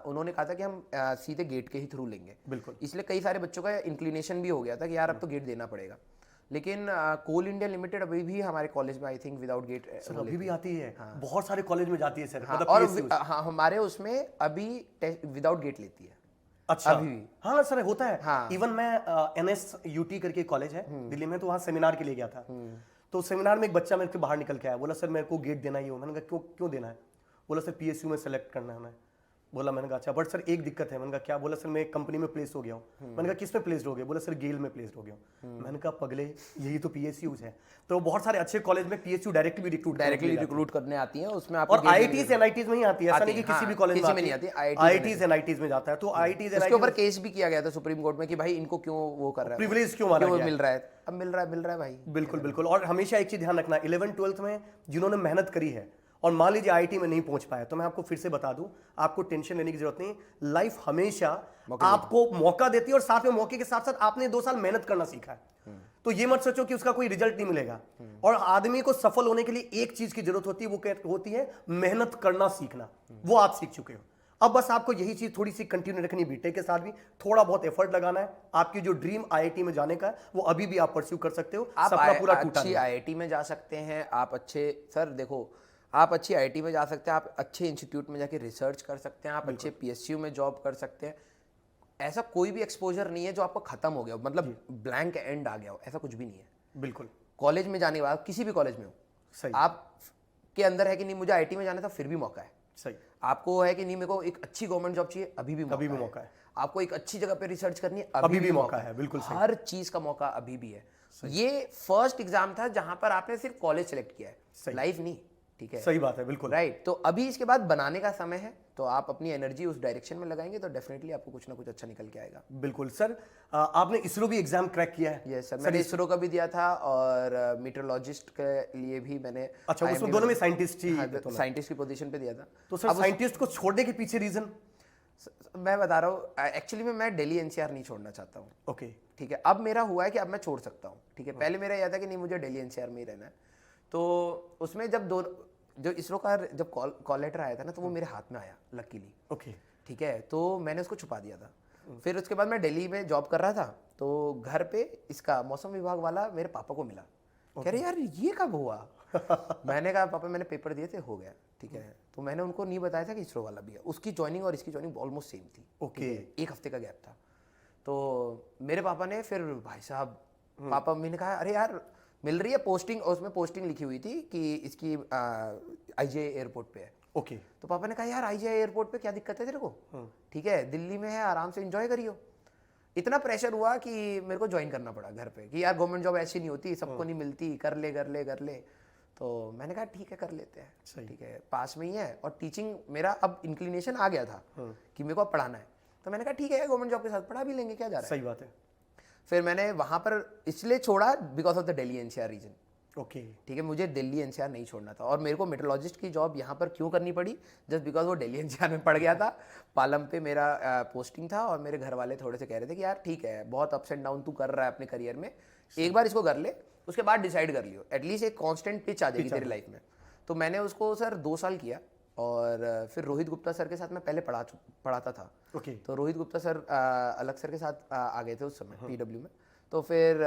उन्होंने कहा था कि हम सीधे गेट के ही थ्रू लेंगे, बिल्कुल। इसलिए कई सारे बच्चों का इंक्लिनेशन भी हो गया था कि यार अब तो गेट देना पड़ेगा। लेकिन कोल इंडिया लिमिटेड अभी भी हमारे कॉलेज में I think without GATE sir अभी भी आती है, बहुत सारे कॉलेज में जाती है सर, हाँ, मतलब और PSUs। हाँ, हमारे उसमें अभी विदाउट गेट लेती है। अच्छा, अभी भी। हाँ सर होता है। हाँ। इवन मैं NSUT करके कॉलेज है दिल्ली में, तो वहाँ सेमिनार के लिए गया था। तो सेमिनार में एक बच्चा मेरे के बाहर निकल के आया, बोला सर मेरे को गेट देना ही हो। मैंने कहा क्यों क्यों देना है? बोला सर PSU में सेलेक्ट करना है हमें। बोला, मैंने कहा अच्छा, बट सर एक दिक्कत है। मैंने कहा क्या? बोला सर मैं एक कंपनी में प्लेस हो गया हूँ। मैंने कहा किस में प्लेस हो गया? बोला सर गेल में प्लेस हो गया हूँ। मैंने कहा पगले, यही तो PSUs है। तो बहुत सारे अच्छे कॉलेज में PSU डायरेक्टली रिक्रूट करने आती है, उसमें और IITs NITs में ही आती है, ऐसा नहीं कि किसी भी कॉलेज में नहीं आती, IITs NITs में जाता है। तो IITs उसके ऊपर केस भी किया गया था सुप्रीम कोर्ट में कि भाई इनको क्यों वो कर रहा है, प्रिविलेज क्यों माना गया, मिल रहा है। अब मिल रहा है भाई। बिल्कुल बिल्कुल। और हमेशा एक चीज ध्यान रखना, 11 12th में जिन्होंने मेहनत करी है और मान लीजिए IIT में नहीं पहुंच पाया, तो मैं आपको फिर से बता दूं, आपको टेंशन लेने की जरूरत नहीं। लाइफ हमेशा आपको मौका देती है, और साथ में मौके के साथ साथ आपने 2 साल मेहनत करना सीखा है, तो ये मत सोचो कि उसका कोई रिजल्ट नहीं मिलेगा। और आदमी को सफल होने के लिए एक चीज की जरूरत होती है, वो होती है मेहनत करना सीखना। वो आप सीख चुके हो। अब बस आपको यही चीज थोड़ी सी कंटिन्यू रखनी है, बीटेक के साथ भी थोड़ा बहुत एफर्ट लगाना है। आपकी जो ड्रीम IIT में जाने का है, वो अभी भी आप परस्यू कर सकते हो। आप सपना पूरा टूटा अच्छी नहीं। IIT में जा सकते हैं, आप अच्छे, सर देखो, आप अच्छी IIT में जा सकते हैं, आप अच्छे इंस्टीट्यूट में जाके रिसर्च कर सकते हैं, आप अच्छे PSU में जॉब कर सकते हैं। ऐसा कोई भी एक्सपोजर नहीं है जो आपको खत्म हो गया हो, मतलब ब्लैंक एंड आ गया हो, ऐसा कुछ भी नहीं है। बिल्कुल। कॉलेज में जाने के बाद, किसी भी कॉलेज में हो, सही। आप के अंदर है कि नहीं मुझे IIT में जाना था, फिर भी मौका है। सही। आपको है कि नहीं मेरे को एक अच्छी गवर्नमेंट जॉब चाहिए, अभी भी मौका है। आपको एक अच्छी जगह पे रिसर्च करनी है, अभी भी मौका है। बिल्कुल सही। हर चीज का मौका अभी भी है। ये फर्स्ट एग्जाम था जहां पर आपने सिर्फ कॉलेज सेलेक्ट किया है, लाइफ नहीं, ठीक है। सही बात है, बिल्कुल राइट। तो अभी इसके बाद बनाने का समय है, तो आप अपनी एनर्जी उस डायरेक्शन में लगाएंगे तो डेफिनेटली आपको कुछ ना कुछ अच्छा निकल के आएगा। बिल्कुल। सर आपने इसरो भी एग्जाम क्रैक किया है? यस सर, मैंने इसरो का भी दिया था, और मीटरोलॉजिस्ट के लिए भी मैंने। अच्छा, उसमें दोनों में साइंटिस्ट ही? साइंटिस्ट की पोजीशन पे दिया था। तो सर साइंटिस्ट को छोड़ने के पीछे रीजन? मैं बता रहा हूँ, एक्चुअली में मैं दिल्ली NCR नहीं छोड़ना चाहता हूँ। ओके, ठीक है। अब मेरा हुआ है कि अब मैं छोड़ सकता हूँ, ठीक है। पहले मेरा यह था कि नहीं मुझे दिल्ली NCR में ही रहना है। तो उसमें जब जो इसरो का जब कॉल लेटर आया था ना, तो वो मेरे हाथ में आया लकीली। ओके, ठीक है। तो मैंने उसको छुपा दिया था। फिर उसके बाद मैं दिल्ली में जॉब कर रहा था, तो घर पे इसका मौसम विभाग वाला मेरे पापा को मिला, कह रहे यार ये कब हुआ? मैंने कहा पापा मैंने पेपर दिए थे, हो गया, ठीक है। तो मैंने उनको नहीं बताया था कि इसरो वाला भी है। उसकी ज्वाइनिंग और इसकी ज्वाइनिंग ऑलमोस्ट सेम थी। ओके। 1 हफ्ते का गैप था। तो मेरे पापा ने फिर, भाई साहब, पापा मम्मी ने कहा अरे यार मिल रही है पोस्टिंग, और उसमें पोस्टिंग लिखी हुई थी कि इसकी IJI एयरपोर्ट पे है। ओके। तो पापा ने कहा यार IJI एयरपोर्ट पे क्या दिक्कत है तेरे को, ठीक है, दिल्ली में है, आराम से एंजॉय करियो। इतना प्रेशर हुआ कि मेरे को ज्वाइन करना पड़ा घर पे कि यार गवर्नमेंट जॉब ऐसी नहीं होती, सबको नहीं मिलती, कर ले। तो मैंने कहा ठीक है कर लेते हैं, ठीक है, पास में ही है, और टीचिंग मेरा अब इंक्लिनेशन आ गया था कि मेरे को अब पढ़ाना है। तो मैंने कहा ठीक है गवर्नमेंट जॉब के साथ पढ़ा भी लेंगे, क्या जा रहा है। सही बात है। फिर मैंने वहाँ पर इसलिए छोड़ा because of the Delhi NCR region. Okay. ठीक है, मुझे दिल्ली एनसीआर नहीं छोड़ना था और मेरे को मेट्रोलॉजिस्ट की जॉब यहाँ पर क्यों करनी पड़ी, जस्ट बिकॉज वो दिल्ली एनसीआर में पड़ गया था। पालम पे मेरा पोस्टिंग था और मेरे घर वाले थोड़े से कह रहे थे कि यार ठीक है, बहुत अप्स एंड डाउन तू कर रहा है अपने करियर में, एक बार इसको कर ले, उसके बाद डिसाइड कर लियो, एटलीस्ट एक कांस्टेंट पिच आ जाएगी तेरी लाइफ में। तो मैंने उसको सर 2 साल किया और फिर रोहित गुप्ता सर के साथ मैं पहले पढ़ाता था। ओके। तो रोहित गुप्ता सर अलग सर के साथ आ गए थे उस समय पीडब्ल्यू में। तो फिर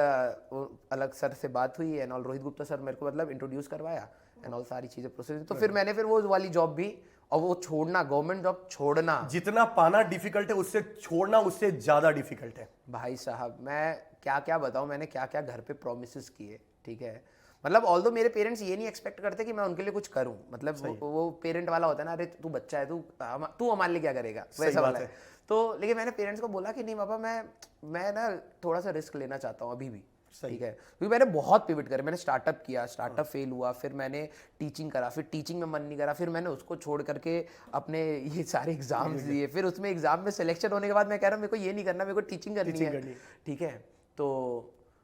अलग सर से बात हुई and all, Rohit Gupta sir मेरे को मतलब इंट्रोड्यूस करवाया एंड ऑल, सारी चीज़ें प्रोसेस। तो फिर मैंने फिर वो वाली जॉब भी, और वो छोड़ना, गवर्नमेंट जॉब छोड़ना, जितना पाना डिफिकल्ट है उससे छोड़ना उससे ज़्यादा डिफिकल्ट है भाई साहब। मैं क्या क्या बताऊँ, मैंने क्या क्या घर पे प्रोमिस किए, ठीक है। मतलब ऑल्दो मेरे पेरेंट्स ये नहीं एक्सपेक्ट करते कि मैं उनके लिए कुछ करूं, मतलब वो पेरेंट वाला होता है ना, अरे तू बच्चा है, तू हमारे लिए क्या करेगा, वैसा वाला है। तो लेकिन मैंने पेरेंट्स को बोला कि नहीं पापा, मैं ना थोड़ा सा रिस्क लेना चाहता हूँ अभी भी, ठीक है। क्योंकि मैंने बहुत पिवट करे, मैंने स्टार्टअप किया, स्टार्टअप फेल हुआ, फिर मैंने टीचिंग करा, फिर टीचिंग में मन नहीं करा, फिर मैंने उसको छोड़ करके अपने ये सारे एग्जाम्स दिए, फिर उसमें एग्जाम में सिलेक्शन होने के बाद मैं कह रहा हूँ मेरे को ये नहीं करना, मेरे को टीचिंग करनी है, ठीक है। तो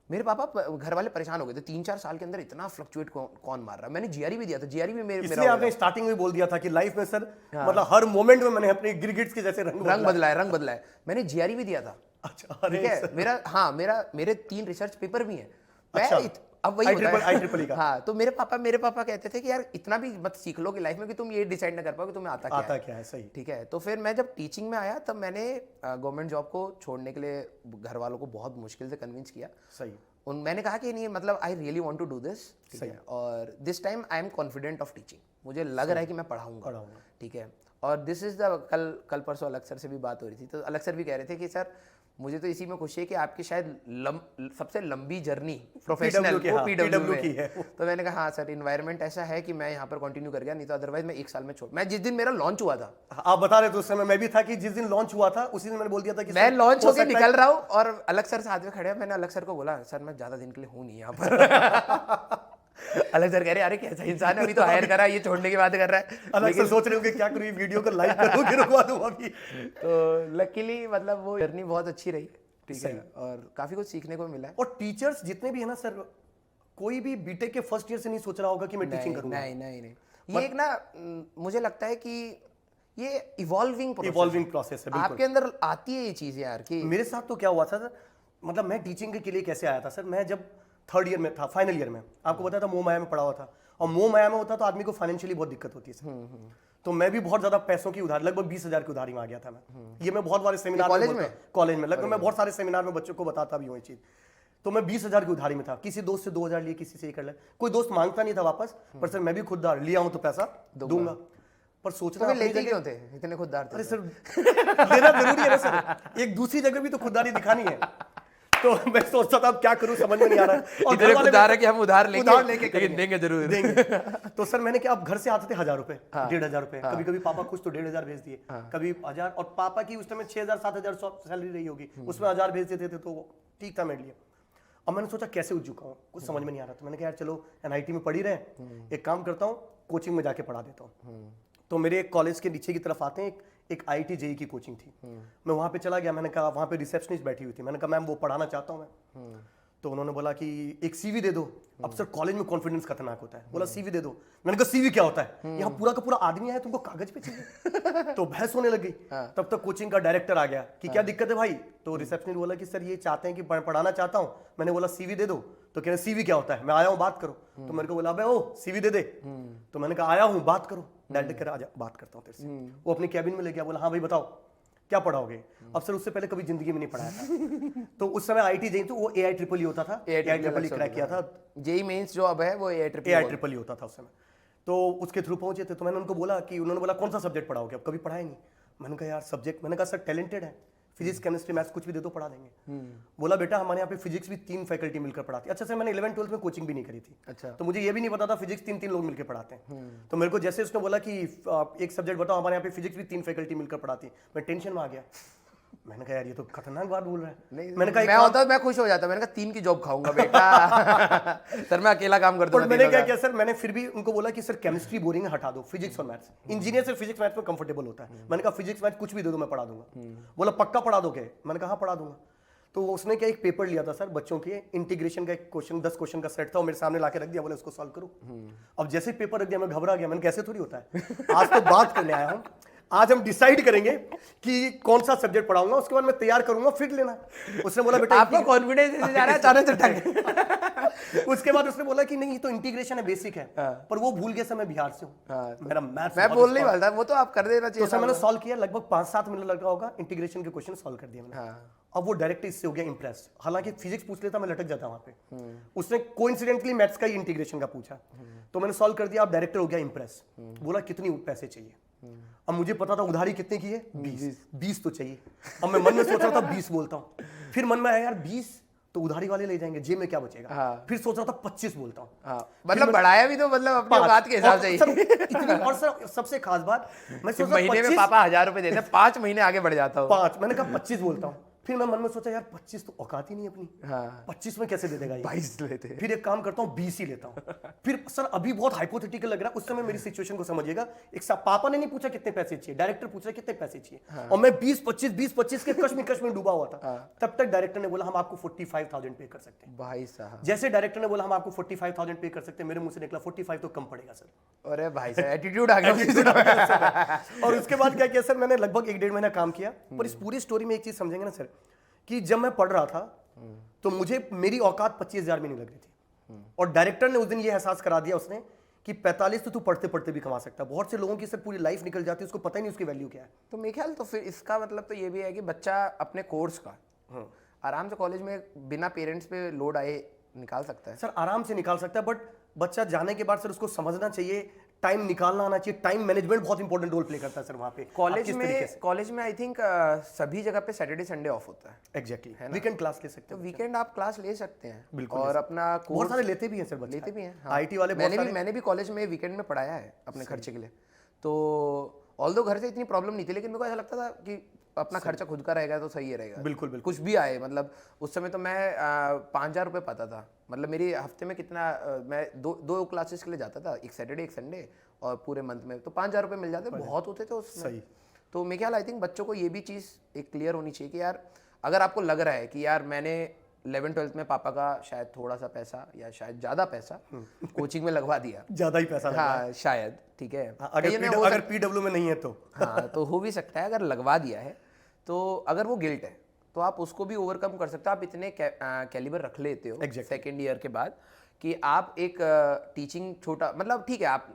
मेरे पापा घर वाले परेशान हो गए थे, 3-4 साल के अंदर इतना फ्लक्चुएट कौन मार रहा है। मैंने जीआरई भी दिया था, जीआरई भी इसलिए आपने स्टार्टिंग में बोल दिया था कि लाइफ में सर मतलब हर मोमेंट में मैंने अपने गिरगिट्स के जैसे रंग बदला है। मैंने जीआरई भी दिया था, अच्छा, ठीक है। मेरे 3 रिसर्च पेपर भी हैं। अब वही होता है। हाँ, तो मेरे पापा कहते थे कि यार इतना भी मत सीख लो कि लाइफ में कि तुम ये डिसाइड ना कर पाओ कि तुम्हें आता क्या है, सही, ठीक है। तो फिर मैं जब टीचिंग में आया तब मैंने गवर्नमेंट जॉब को छोड़ने के लिए घर वालों को बहुत मुश्किल से कन्विंस किया, सही। मैंने कहा कि नहीं, मतलब I really want to do this, ठीक है, और this time I am confident of teaching, मुझे लग रहा है कि मैं पढ़ाऊंगा, ठीक है। और दिस इज द कल परसों अलग सर से भी बात हो रही थी, तो अलग सर भी कह रहे थे कि सर मुझे तो इसी में खुशी है कि आपकी शायद सबसे लंबी जर्नी प्रोफेशनल पीडब्ल्यू की है। तो मैंने कहा हाँ सर, इन्वायरमेंट ऐसा है कि मैं यहाँ पर कंटिन्यू कर गया, नहीं तो अदरवाइज मैं 1 साल में छोड़। मैं जिस दिन मेरा लॉन्च हुआ था, आप बता रहे थे उस समय मैं भी था कि जिस दिन लॉन्च हुआ था उसी दिन मैंने बोल दिया था कि मैं लॉन्च होकर निकल रहा हूँ और अलग सर साथ में खड़े हैं। मैंने अलग सर को बोला सर मैं ज्यादा दिन के लिए हूँ नहीं यहाँ पर। अलग सर कह रहे अरे कैसा इंसान है, अभी तो हायर करा, ये छोड़ने की बात कर रहा है। अलग सर सोच रहे होंगे क्या करूँ, वीडियो को लाइक करूँ कि रुकवा दूँ अभी। तो लकीली मतलब वो जर्नी बहुत अच्छी रही, ठीक है, और काफी कुछ सीखने को मिला है। और टीचर्स जितने भी है ना सर, कोई भी बीटेक के फर्स्ट ईयर से नहीं सोच रहा होगा कि मैं टीचिंग करूंगा। नहीं, ये एक ना मुझे लगता है कि ये इवॉल्विंग प्रोसेस है, आपके अंदर आती है ये चीज यार। कि मेरे साथ तो क्या हुआ था सर, मतलब मैं टीचिंग के लिए कैसे आया था सर, मैं जब 3rd ईयर में था, फाइनल ईयर में, आपको बताया था मोह माया में पढ़ा हुआ था, और मोह माया में होता तो आदमी को फाइनेंशियली बहुत दिक्कत होती है सर। तो मैं भी बहुत ज्यादा पैसों की उधार, लगभग 20,000 की उधारी में आ गया था मैं। ये मैं बहुत सारे सेमिनार कॉलेज में लगभग मैं बहुत सारे सेमिनार में बच्चों को बताता भी हूँ ये चीज। तो मैं 20,000 की उधारी में था, किसी दोस्त से 2,000 लिए, किसी से ये कर ले, कोई दोस्त मांगता नहीं था वापस, पर सर मैं भी खुददार लिया हूं तो पैसा दूंगा। पर सोचना लेते क्यों थे, इतने खुददार थे? अरे सर लेना जरूरी है ना सर, एक दूसरी जगह भी तो खुददारी दिखानी है। तो मैं सोचता था अब क्या करूं, समझ में नहीं आ रहा है। और इतने खुददार है कि हम उधार लेके लेकिन देंगे जरूर देंगे। तो सर मैंने क्या, अब घर से आते थे 1,000 रुपए, 1,500 रुपए, कभी कभी पापा कुछ तो 1,500 भेज दिए, कभी 1,000, और पापा की उस टाइम 6,000-7,000 सैलरी रही होगी, उसमें 1,000 भेज देते थे, तो ठीक था मेरे लिए। अब मैंने सोचा कैसे उठ चुका हूँ, कुछ समझ में नहीं आ रहा था। मैंने कहा यार चलो NIT में पढ़ी रहे, एक काम करता हूँ कोचिंग में जाके पढ़ा देता हूँ। तो मेरे कॉलेज के नीचे की तरफ आते हैं एक IIT JEE की कोचिंग थी, मैं वहाँ पे चला गया। मैंने कहा, वहाँ पे रिसेप्शनिस्ट बैठी हुई थी, मैंने कहा मैम वो पढ़ाना चाहता हूँ मैं। तो उन्होंने बोला कि एक CV दे दो। अब सर कॉलेज में कॉन्फिडेंस खतरनाक होता है, बोला CV दे दो। मैंने कहा CV क्या होता है, यहाँ पूरा का पूरा आदमी है, तुमको कागज पे चाहिए। तो बहस होने लगी। तब तक कोचिंग का डायरेक्टर आ गया कि क्या दिक्कत है भाई। तो रिसेप्शनिस्ट बोला कि सर ये चाहते हैं कि पढ़ाना चाहता हूँ। मैंने बोला CV दे दो। तो कह रहे CV क्या होता है, मैं आया हूँ बात करो। तो मेरे को बोला भाई ओ CV दे दे। तो मैंने कहा आया हूँ बात करो। डायरेक्टर कह रहा आजा बात करता हूँ तेरे से। वो अपने कैबिन में ले गया, बोला हाँ भाई बताओ क्या पढ़ाओगे। अब सर उससे पहले कभी जिंदगी में नहीं पढ़ाया था। तो उस समय IIT JEE तो वो AI होता था, AI क्रैक किया था। JEE मेंस जो अब है वो AI होता था उस समय। तो उसके थ्रू पहुंचे थे। तो मैंने उनको बोला कि, उन्होंने बोला कौन सा सब्जेक्ट पढ़ाओगे, अब कभी पढ़ाया नहीं। मैंने कहा यार सब्जेक्ट, मैंने कहा सर टैलेंटेड है, फिजिक्स केमिस्ट्री मैथ्स कुछ भी दे दो पढ़ा देंगे। बोला बेटा हमारे यहाँ पे फिजिक्स भी 3 फैकल्टी मिलकर पढ़ाती है। अच्छा सर मैंने 11th-12th में कोचिंग भी नहीं करी थी। अच्छा। तो मुझे ये भी नहीं पता था फिजिक्स 3 लोग मिलकर पढ़ाते हैं। तो मेरे को जैसे उसने बोला कि एक सब्जेक्ट बताओ, हमारे यहाँ पे फिजिक्स भी 3 फैकल्टी मिलकर पढ़ाती है, मैं टेंशन में आ गया। मैंने कहा यार ये तो खतरनाक बात बोल रहा है। मैंने कहा मैं होता मैं खुश हो जाता, मैंने कहा 3 की जॉब खाऊंगा बेटा। सर मैं अकेला काम करता हूं। मैंने क्या किया सर, मैंने फिर भी उनको बोला कि सर केमिस्ट्री बोरिंग है, हटा दो, फिजिक्स और मैथ्स। इंजीनियर से फिजिक्स मैथ्स में कंफर्टेबल होता है। मैंने कहा फिजिक्स मैथ्स कुछ भी दे दो मैं पढ़ा दूंगा। बोला पक्का पढ़ा दोगे, मैंने कहा हाँ पढ़ा दूंगा। तो उसने क्या एक पेपर लिया था सर बच्चों के इंटीग्रेशन का, एक क्वेश्चन 10 क्वेश्चन का सेट था, और मेरे सामने लाके रख दिया, बोले उसको सॉल्व करो। अब जैसे ही पेपर रख दिया मैं घबरा गया, मैंने कैसे थोड़ी होता है, आज तो बात करने आया हूँ, आज हम डिसाइड करेंगे कि कौन सा सब्जेक्ट पढ़ाऊंगा, उसके बाद मैं तैयार करूंगा फिर लेना। उसने बोला बेटा आपको कॉन्फिडेंस जा रहा है अचानक से टक। उसके बाद उसने बोला कि नहीं ये तो इंटीग्रेशन है, बेसिक है, पर वो भूल गया सर मैं बिहार से हूँ, मेरा मैथ्स मैं बोल नहीं वाला, वो तो आप कर देना तो चाहिए। सर मैंने सॉल्व किया, लगभग 5-7 मिनट लगा होगा, इंटीग्रेशन के क्वेश्चन सॉल्व कर दिए मैंने। हाँ। अब वो डायरेक्ट इससे हो गया इंप्रेस, हालांकि फिजिक्स पूछ लेता मैं लटक जाता वहां पे, उसने कोइंसिडेंटली मैथ्स का ही इंटीग्रेशन का पूछा, तो मैंने सॉल्व कर दिया। अब डायरेक्टर हो गया इंप्रेस, बोला कितनी पैसे चाहिए। अब मुझे पता था उधारी कितने की है, 20 तो चाहिए। अब मैं मन में सोच रहा था 20 बोलता हूँ, फिर मन में आया यार 20 तो उधारी वाले ले जाएंगे, जेब में क्या बचेगा। हाँ। फिर सोच रहा था 25 बोलता हूँ। हाँ, मतलब बढ़ाया भी तो मतलब अपनी औकात के हिसाब से ही। और सर सबसे खास बात, मैं सोच रहा महीने में पापा 1000 रुपए देते हैं, 5 महीने आगे बढ़ जाता हूँ। 5, मैंने कहा 25 बोलता हूँ। फिर मैं मन में सोचा यार 25 तो औकात ही नहीं अपनी, हाँ। 25 में कैसे दे देगा ये। 22 लेते हैं। फिर एक काम करता हूँ 20 ही लेता हूँ। फिर सर अभी बहुत हाइपोथेटिकल लग रहा है, उस समय मेरी सिचुएशन को समझिएगा। एक पापा ने नहीं पूछा कितने पैसे चाहिए, डायरेक्टर पूछ रहा कितने पैसे चाहिए, और मैं 20-25 के कश्मीर में डूबा हुआ था। तब तक डायरेक्टर ने बोला हम आपको 45,000 पे कर सकते हैं। भाई साहब, जैसे डायरेक्टर ने बोला हम आपको 45,000 पे कर सकते हैं, मेरे मुंह से निकला 45 तो कम पड़ेगा सर। अरे भाई साहब एटीट्यूड आ गया। और उसके बाद क्या किया सर, मैंने लगभग 1-1.5 महीना काम किया। पर इस पूरी स्टोरी में एक चीज समझेंगे ना सर, कि जब मैं पढ़ रहा था तो मुझे मेरी औकात 25,000 में नहीं लग रही थी, और डायरेक्टर ने उस दिन ये एहसास करा दिया उसने कि 45 तो तू पढ़ते पढ़ते भी कमा सकता है। बहुत से लोगों की सर पूरी लाइफ निकल जाती है, उसको पता ही नहीं उसकी वैल्यू क्या है। तो मेरे ख्याल तो फिर इसका मतलब तो ये भी है कि बच्चा अपने कोर्स का आराम से कॉलेज में बिना पेरेंट्स पे लोड आए निकाल सकता है। सर आराम से निकाल सकता है, बट बच्चा जाने के बाद सर उसको समझना चाहिए, टाइम निकालना आना चाहिए। टाइम मैनेजमेंट बहुत इंपॉर्टेंट रोल प्ले करता है सर वहाँ पे। कॉलेज में आई थिंक सभी जगह पे सैटरडे संडे ऑफ होता है। एग्जैक्टली, वीकेंड क्लास ले सकते तो हैं। वीकेंड आप क्लास ले सकते हैं। बिल्कुल, और अपना बहुत सारे लेते भी हैं सर बच्चे, लेते भी हैं। आईटी वाले बहुत सारे। मैंने भी कॉलेज में वीकेंड में पढ़ाया है अपने खर्चे के लिए। तो ऑल्दो घर से इतनी प्रॉब्लम नहीं थी, लेकिन मेरे को ऐसा लगता था कि अपना खर्चा खुद का रहेगा तो सही रहेगा। बिल्कुल बिल्कुल। कुछ भी आए, मतलब उस समय तो मैं 5,000 रुपये पाता था। मतलब मेरी हफ्ते में कितना, मैं दो क्लासेस के लिए जाता था, एक सैटरडे एक संडे, और पूरे मंथ में तो 5,000 रुपये मिल जाते, बहुत होते थे उसमें। सही। तो मेरे ख्याल आई थिंक बच्चों को ये भी चीज़ एक क्लियर होनी चाहिए कि यार अगर आपको लग रहा है कि यार मैंने 11th-12th में पापा का शायद थोड़ा सा पैसा या शायद ज़्यादा पैसा कोचिंग में लगवा दिया, ज़्यादा ही पैसा लगा। हाँ शायद, ठीक है, अगर पीडब्ल्यू में नहीं है तो हाँ तो हो भी सकता है। अगर लगवा दिया है तो अगर वो गिल्ट है तो आप उसको भी ओवरकम कर सकते हो। आप इतने कैलिबर रख लेते हो सेकेंड ईयर के बाद कि आप एक टीचिंग छोटा, मतलब ठीक है आप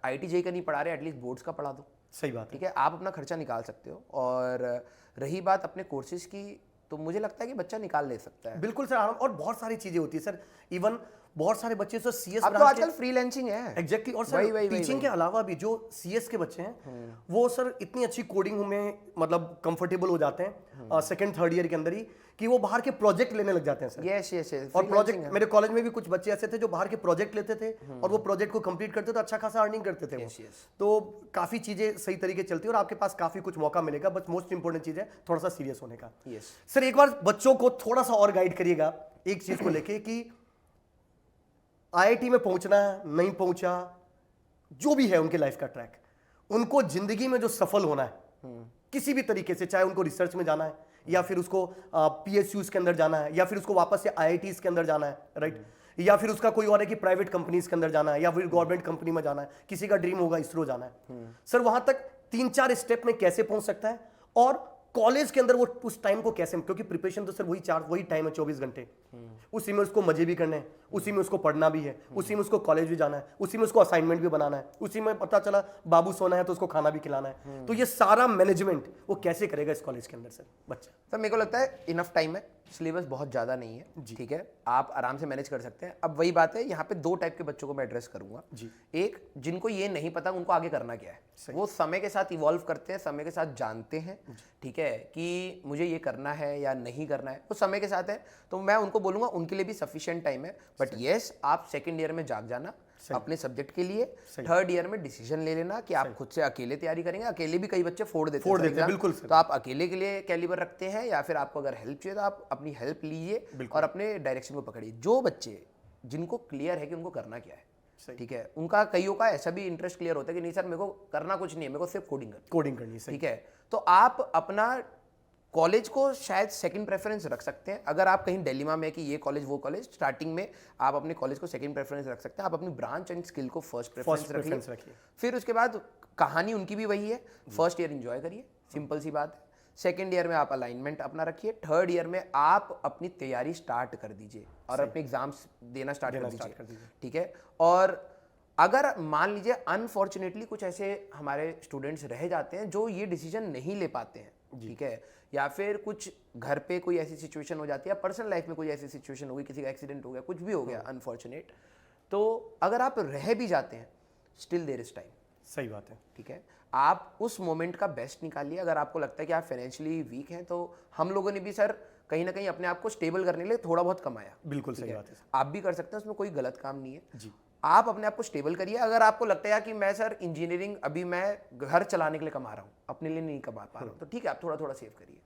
IIT-JEE का नहीं पढ़ा रहे, एटलीस्ट बोर्ड्स का पढ़ा दो। सही बात है। ठीक है, आप अपना खर्चा निकाल सकते हो। और रही बात अपने कोर्सेज की, तो मुझे लगता है कि बच्चा निकाल ले सकता है। बिल्कुल सर, आराम। और बहुत सारी चीजें होती है सर, इवन बहुत सारे बच्चे सर सीएस अब तो आजकल फ्रीलांसिंग है। एग्जैक्टली। और सर टीचिंग के अलावा भी जो सीएस के बच्चे हैं वो सर इतनी अच्छी कोडिंग में मतलब कंफर्टेबल हो जाते हैं सेकंड थर्ड ईयर के अंदर ही, कि वो बाहर के प्रोजेक्ट लेने लग जाते हैं सर। यस। और प्रोजेक्ट, मेरे कॉलेज में भी कुछ बच्चे ऐसे थे जो बाहर के प्रोजेक्ट लेते थे और वो प्रोजेक्ट को कंप्लीट करते थे, अच्छा खासा अर्निंग करते थे। तो काफी चीजें सही तरीके चलती है और आपके पास काफी कुछ मौका मिलेगा। बस मोस्ट इंपोर्टेंट चीज है थोड़ा सा सीरियस होने का। सर एक बार बच्चों को थोड़ा सा और गाइड करिएगा एक चीज को लेके कि IIT में पहुंचना नहीं पहुंचा, जो भी है उनके लाइफ का ट्रैक, उनको जिंदगी में जो सफल होना है किसी भी तरीके से, चाहे उनको रिसर्च में जाना है या फिर उसको PSUs के अंदर जाना है या फिर उसको वापस से IITs के अंदर जाना है, राइट, या फिर उसका कोई और है कि प्राइवेट कंपनीज के अंदर जाना है या फिर गवर्नमेंट कंपनी में जाना है, किसी का ड्रीम होगा इसरो जाना है। सर वहां तक 3-4 स्टेप में कैसे पहुंच सकता है और कॉलेज के अंदर वो उस टाइम को कैसे, क्योंकि प्रिपरेशन तो सर वही टाइम है 24 घंटे, उसी में उसको मजे भी करने हैं, उसी में उसको पढ़ना भी है, उसी में उसको कॉलेज भी जाना है, उसी में उसको असाइनमेंट भी बनाना है, उसी में पता चला बाबू सोना है तो उसको खाना भी खिलाना है। तो ये सारा मैनेजमेंट वो कैसे करेगा इस कॉलेज के अंदर सर बच्चा? सर मेरे को लगता है इनफ टाइम है, सिलेबस बहुत ज़्यादा नहीं है, ठीक है, आप आराम से मैनेज कर सकते हैं। अब वही बात है, यहाँ पे 2 टाइप के बच्चों को मैं एड्रेस करूंगा जी। एक, जिनको ये नहीं पता उनको आगे करना क्या है, वो समय के साथ इवॉल्व करते हैं, समय के साथ जानते हैं, ठीक है, कि मुझे ये करना है या नहीं करना है, वो समय के साथ है। तो मैं उनको बोलूंगा उनके लिए भी सफिशिएंट टाइम है। बट येस, आप सेकेंड ईयर में जाग जाना अपने सब्जेक्ट के लिए, थर्ड ईयर में डिसीजन ले लेना कि आप खुद से अकेले तैयारी करेंगे। अकेले भी कई बच्चे फोड़ देते हैं, बिल्कुल। तो आप अकेले के लिए कैलिबर रखते हैं या फिर आपको अगर हेल्प चाहिए तो आप अपनी हेल्प लीजिए और अपने डायरेक्शन को पकड़िए। जो बच्चे जिनको क्लियर है कि उनको करना क्या है, ठीक है, उनका कईयों का ऐसा भी इंटरेस्ट क्लियर होता है कि नहीं सर मेरे को करना कुछ नहीं है, मेरे को सिर्फ कोडिंग करनी है, सही। ठीक है, तो आप अपना कॉलेज को शायद सेकंड प्रेफरेंस रख सकते हैं। अगर आप कहीं डिलेमा में कि ये कॉलेज वो कॉलेज, स्टार्टिंग में आप अपने कॉलेज को सेकंड प्रेफरेंस रख सकते हैं। आप अपनी ब्रांच एंड स्किल को फर्स्ट प्रेफरेंस रखिए। फिर उसके बाद कहानी उनकी भी वही है, फर्स्ट ईयर एंजॉय करिए, सिंपल सी बात है। सेकेंड ईयर में आप अलाइनमेंट अपना रखिए, थर्ड ईयर में आप अपनी तैयारी स्टार्ट कर दीजिए और अपने एग्जाम्स देना स्टार्ट कर दीजिए, ठीक है। और अगर मान लीजिए अनफॉर्चुनेटली कुछ ऐसे हमारे स्टूडेंट्स रह जाते हैं जो ये डिसीजन नहीं ले पाते हैं, ठीक है, या फिर कुछ घर पे कोई ऐसी सिचुएशन हो जाती है, पर्सनल लाइफ में कोई ऐसी सिचुएशन हो गई, किसी का एक्सीडेंट हो गया, कुछ भी हो गया अनफॉर्चुनेट, तो अगर आप रह भी जाते हैं स्टिल देयर इज टाइम। सही बात है। ठीक है, आप उस मोमेंट का बेस्ट निकालिए। अगर आपको लगता है कि आप फाइनेंशियली वीक हैं, तो हम लोगों ने भी सर कहीं ना कहीं अपने आप को स्टेबल करने के लिए थोड़ा बहुत कमाया। बिल्कुल सही बात है। आप भी कर सकते हैं, उसमें कोई गलत काम नहीं है जी। आप अपने आप को स्टेबल करिए। अगर आपको लगता है कि मैं सर इंजीनियरिंग अभी मैं घर चलाने के लिए कमा रहा हूँ, अपने लिए नहीं कमा पा रहा हूँ, तो ठीक है, आप थोड़ा थोड़ा सेव करिए।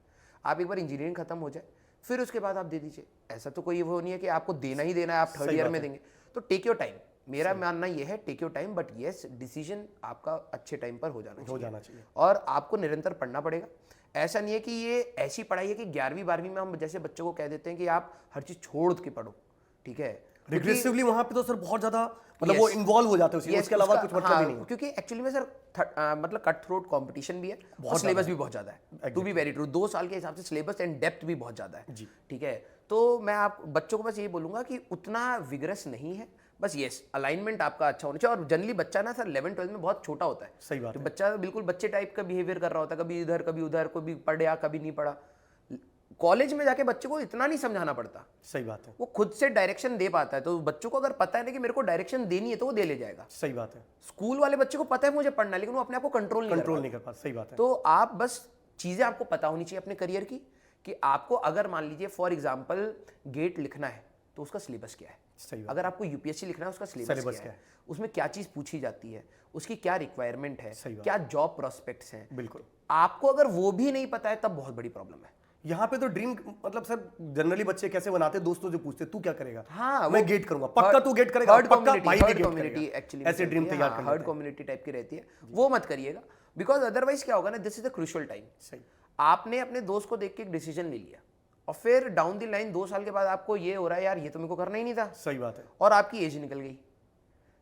आप एक बार इंजीनियरिंग खत्म हो जाए, फिर उसके बाद आप दे दीजिए। ऐसा तो कोई वो नहीं है कि आपको देना ही देना है, आप थर्ड ईयर में देंगे। तो टेक योर टाइम, मेरा मानना यह है, take your time, but yes decision आपका अच्छे टाइम पर हो जाना चाहिए। और आपको निरंतर पढ़ना पड़ेगा। ऐसा नहीं है कि ये ऐसी पढ़ाई है कि 11वीं 12वीं में हम जैसे बच्चों को कह देते हैं कि आप हर चीज छोड़ के पढ़ो, ठीक है। रिग्रेसिवली वहां पे तो सर बहुत ज्यादा मतलब वो इन्वॉल्व हो जाते हैं, उसके अलावा कुछ मतलब ही नहीं है। क्योंकि एक्चुअली में सर मतलब कट थ्रोट कंपटीशन भी है और सिलेबस भी बहुत ज्यादा है। टू बी वेरी ट्रू, 2 साल के हिसाब से सिलेबस एंड डेप्थ भी बहुत ज्यादा है, ठीक है। तो मैं आप बच्चों को बस ये बोलूंगा कि उतना विग्रस नहीं है, बस यस अलाइनमेंट आपका अच्छा होना चाहिए। और जनरली बच्चा ना सर 11th 12th में बहुत छोटा होता है। सही बात तो है। बच्चा बिल्कुल बच्चे टाइप का बिहेवियर कर रहा होता है, कभी इधर कभी उधर, कभी पढ़ा कभी नहीं पढ़ा। कॉलेज में जाके बच्चे को इतना नहीं समझाना पड़ता, सही बात है। वो खुद से डायरेक्शन दे पाता है। तो बच्चों को अगर पता है ना कि मेरे को डायरेक्शन देनी है, तो वो दे ले जाएगा। सही बात है। स्कूल वाले बच्चे को पता है मुझे पढ़ना है, लेकिन वो अपने आप को कंट्रोल नहीं कर पाता। सही बात है। तो आप बस चीजें आपको पता होनी चाहिए अपने करियर की, कि आपको अगर मान लीजिए फॉर एग्जाम्पल गेट लिखना है तो उसका सिलेबस क्या है। सही बात। अगर आपको यूपीएससी लिखना है उसका सिलेबस क्या है, उसमें क्या चीज पूछी जाती है, उसकी क्या रिक्वायरमेंट है, क्या जॉब प्रोस्पेक्ट्स हैं। बिल्कुल। आपको अगर वो भी नहीं पता है तब बहुत बड़ी प्रॉब्लम है। यहाँ पे तो ड्रीम मतलब सर जनरली बच्चे कैसे बनाते हैं, दोस्तों से पूछते तू क्या करेगा। हाँ, मैं गेट करूंगा, पक्का तू गेट करेगा, पक्का भाई भी गेट करेगा। एक्चुअली ऐसे ड्रीम तैयार करना, हर्ड कम्युनिटी टाइप की रहती है, वो मत करिएगा। बिकॉज अदरवाइज क्या होगा ना, this is the crucial time. सही। आपने अपने दोस्त को देख के एक डिसीजन ले लिया और फिर डाउन द लाइन 2 साल के बाद आपको ये हो रहा है यार ये तो मेरे को करना ही नहीं था। सही बात है। और आपकी एज निकल गई,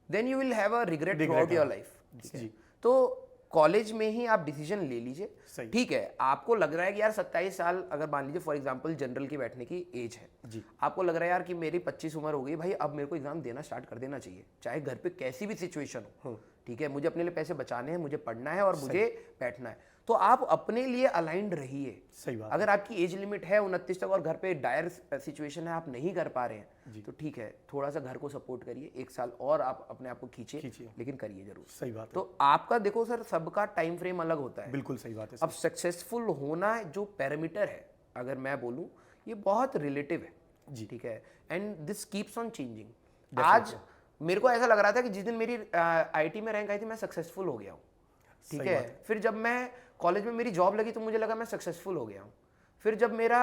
then you will have a regret throughout your life. तो कॉलेज में ही आप डिसीजन ले लीजिए। ठीक है, आपको लग रहा है कि यार 27 साल अगर मान लीजिए फॉर एग्जांपल जनरल की बैठने की एज है जी, आपको लग रहा है यार कि मेरी 25 उम्र हो गई, भाई अब मेरे को एग्जाम देना स्टार्ट कर देना चाहिए, चाहे घर पे कैसी भी सिचुएशन हो, ठीक है, मुझे अपने लिए पैसे बचाने हैं, मुझे पढ़ना है और मुझे बैठना है। तो आप अपने लिए अलाइंड रहिए। सही बात। अगर आपकी एज लिमिट है 29 तक और घर पे डायर सिचुएशन है, आप नहीं कर पा रहे हैं, तो ठीक है, थोड़ा सा घर को सपोर्ट करिए, 1 साल और आप अपने आप को खींचिए, लेकिन करिए जरूर। सही बात है। तो आपका देखो सर सबका टाइम फ्रेम अलग होता है। बिल्कुल सही बात है। अब सक्सेसफुल होना जो पैरामीटर है, अगर मैं बोलूं, ये बहुत रिलेटिव है जी, ठीक है, and this keeps on changing. आज मेरे को ऐसा लग रहा था कि जिस दिन मेरी आईटी में रैंक आई थी मैं सक्सेसफुल हो गया हूँ, ठीक है। फिर जब मैं कॉलेज में मेरी जॉब लगी तो मुझे लगा मैं सक्सेसफुल हो गया हूँ। फिर जब मेरा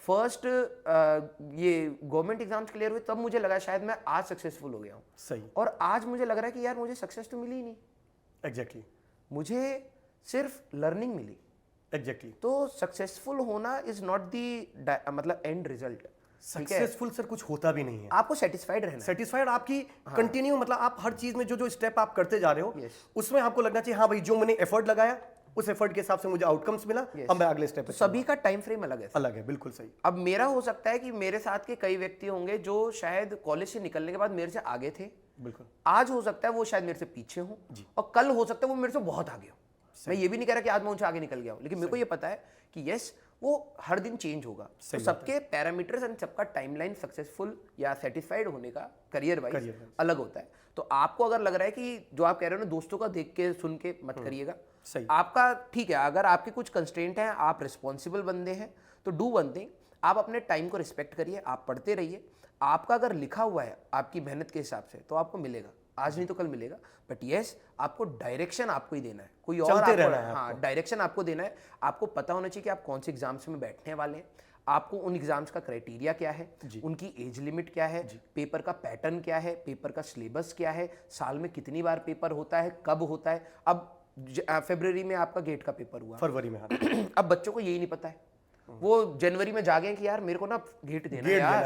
फर्स्ट ये गवर्नमेंट एग्जाम्स क्लियर हुए तब मुझे लगा शायद मैं आज सक्सेसफुल हो गया हूँ। सही। और आज मुझे लग रहा है कि यार मुझे सक्सेस तो मिली ही नहीं। एग्जैक्टली। मुझे सिर्फ लर्निंग मिली। एग्जैक्टली। तो सक्सेसफुल होना इज नॉट दी मतलब एंड रिजल्ट। सक्सेसफुल सर कुछ होता भी नहीं है, आपको सेटिस्फाइड रहना है। सेटिस्फाइड आपकी कंटिन्यू मतलब आप हर चीज में जो स्टेप आप करते जा रहे हो उसमें आपको लगना चाहिए हाँ भाई जो मैंने एफर्ट लगाया उस एफर्ट के हिसाब से मुझे आउटकम्स मिला, अब मैं अगले स्टेप पे। सभी का टाइम फ्रेम अलग है। अलग है, बिल्कुल सही। अब मेरा हो सकता है कि मेरे साथ के कई व्यक्ति होंगे जो शायद कॉलेज से निकलने के बाद मेरे से आगे थे, बिल्कुल। आज हो सकता है वो शायद मेरे से पीछे हो, और कल हो सकता है वो मेरे से बहुत आगे हो। मैं ये भी नहीं कह रहा कि आज मैं उनसे आगे निकल गया हूं, लेकिन मेरे को ये पता है कि यस वो हर दिन चेंज होगा। तो सबके पैरामीटर्स एंड सबका टाइमलाइन सक्सेसफुल या सेटिस्फाइड होने का करियर वाइज अलग होता है। तो आपको अगर लग रहा है कि जो आप कह रहे हो ना दोस्तों का देख के सुन के मत करिएगा, आपका ठीक है, अगर आपके कुछ कंस्ट्रेंट हैं, आप रिस्पॉन्सिबल बंदे हैं, तो डू वन थिंग, आप अपने टाइम को रिस्पेक्ट करिए, आप पढ़ते रहिए। आपका अगर लिखा हुआ है आपकी मेहनत के हिसाब से तो आपको मिलेगा, आज नहीं तो कल मिलेगा। बट यस आपको डायरेक्शन आपको ही देना है, कोई और हाँ डायरेक्शन आपको देना है। आपको पता होना चाहिए कि आप कौन से एग्जाम्स में बैठने वाले हैं, आपको उन एग्जाम्स का क्राइटेरिया क्या है, उनकी एज लिमिट क्या है, पेपर का पैटर्न क्या है, पेपर का सिलेबस क्या है, साल में कितनी बार पेपर होता है, कब होता है। अब फरवरी में आपका गेट का पेपर हुआ, फरवरी में अब बच्चों को यही नहीं पता है वो जनवरी में जागे कि यार मेरे को ना गेट देना है यार,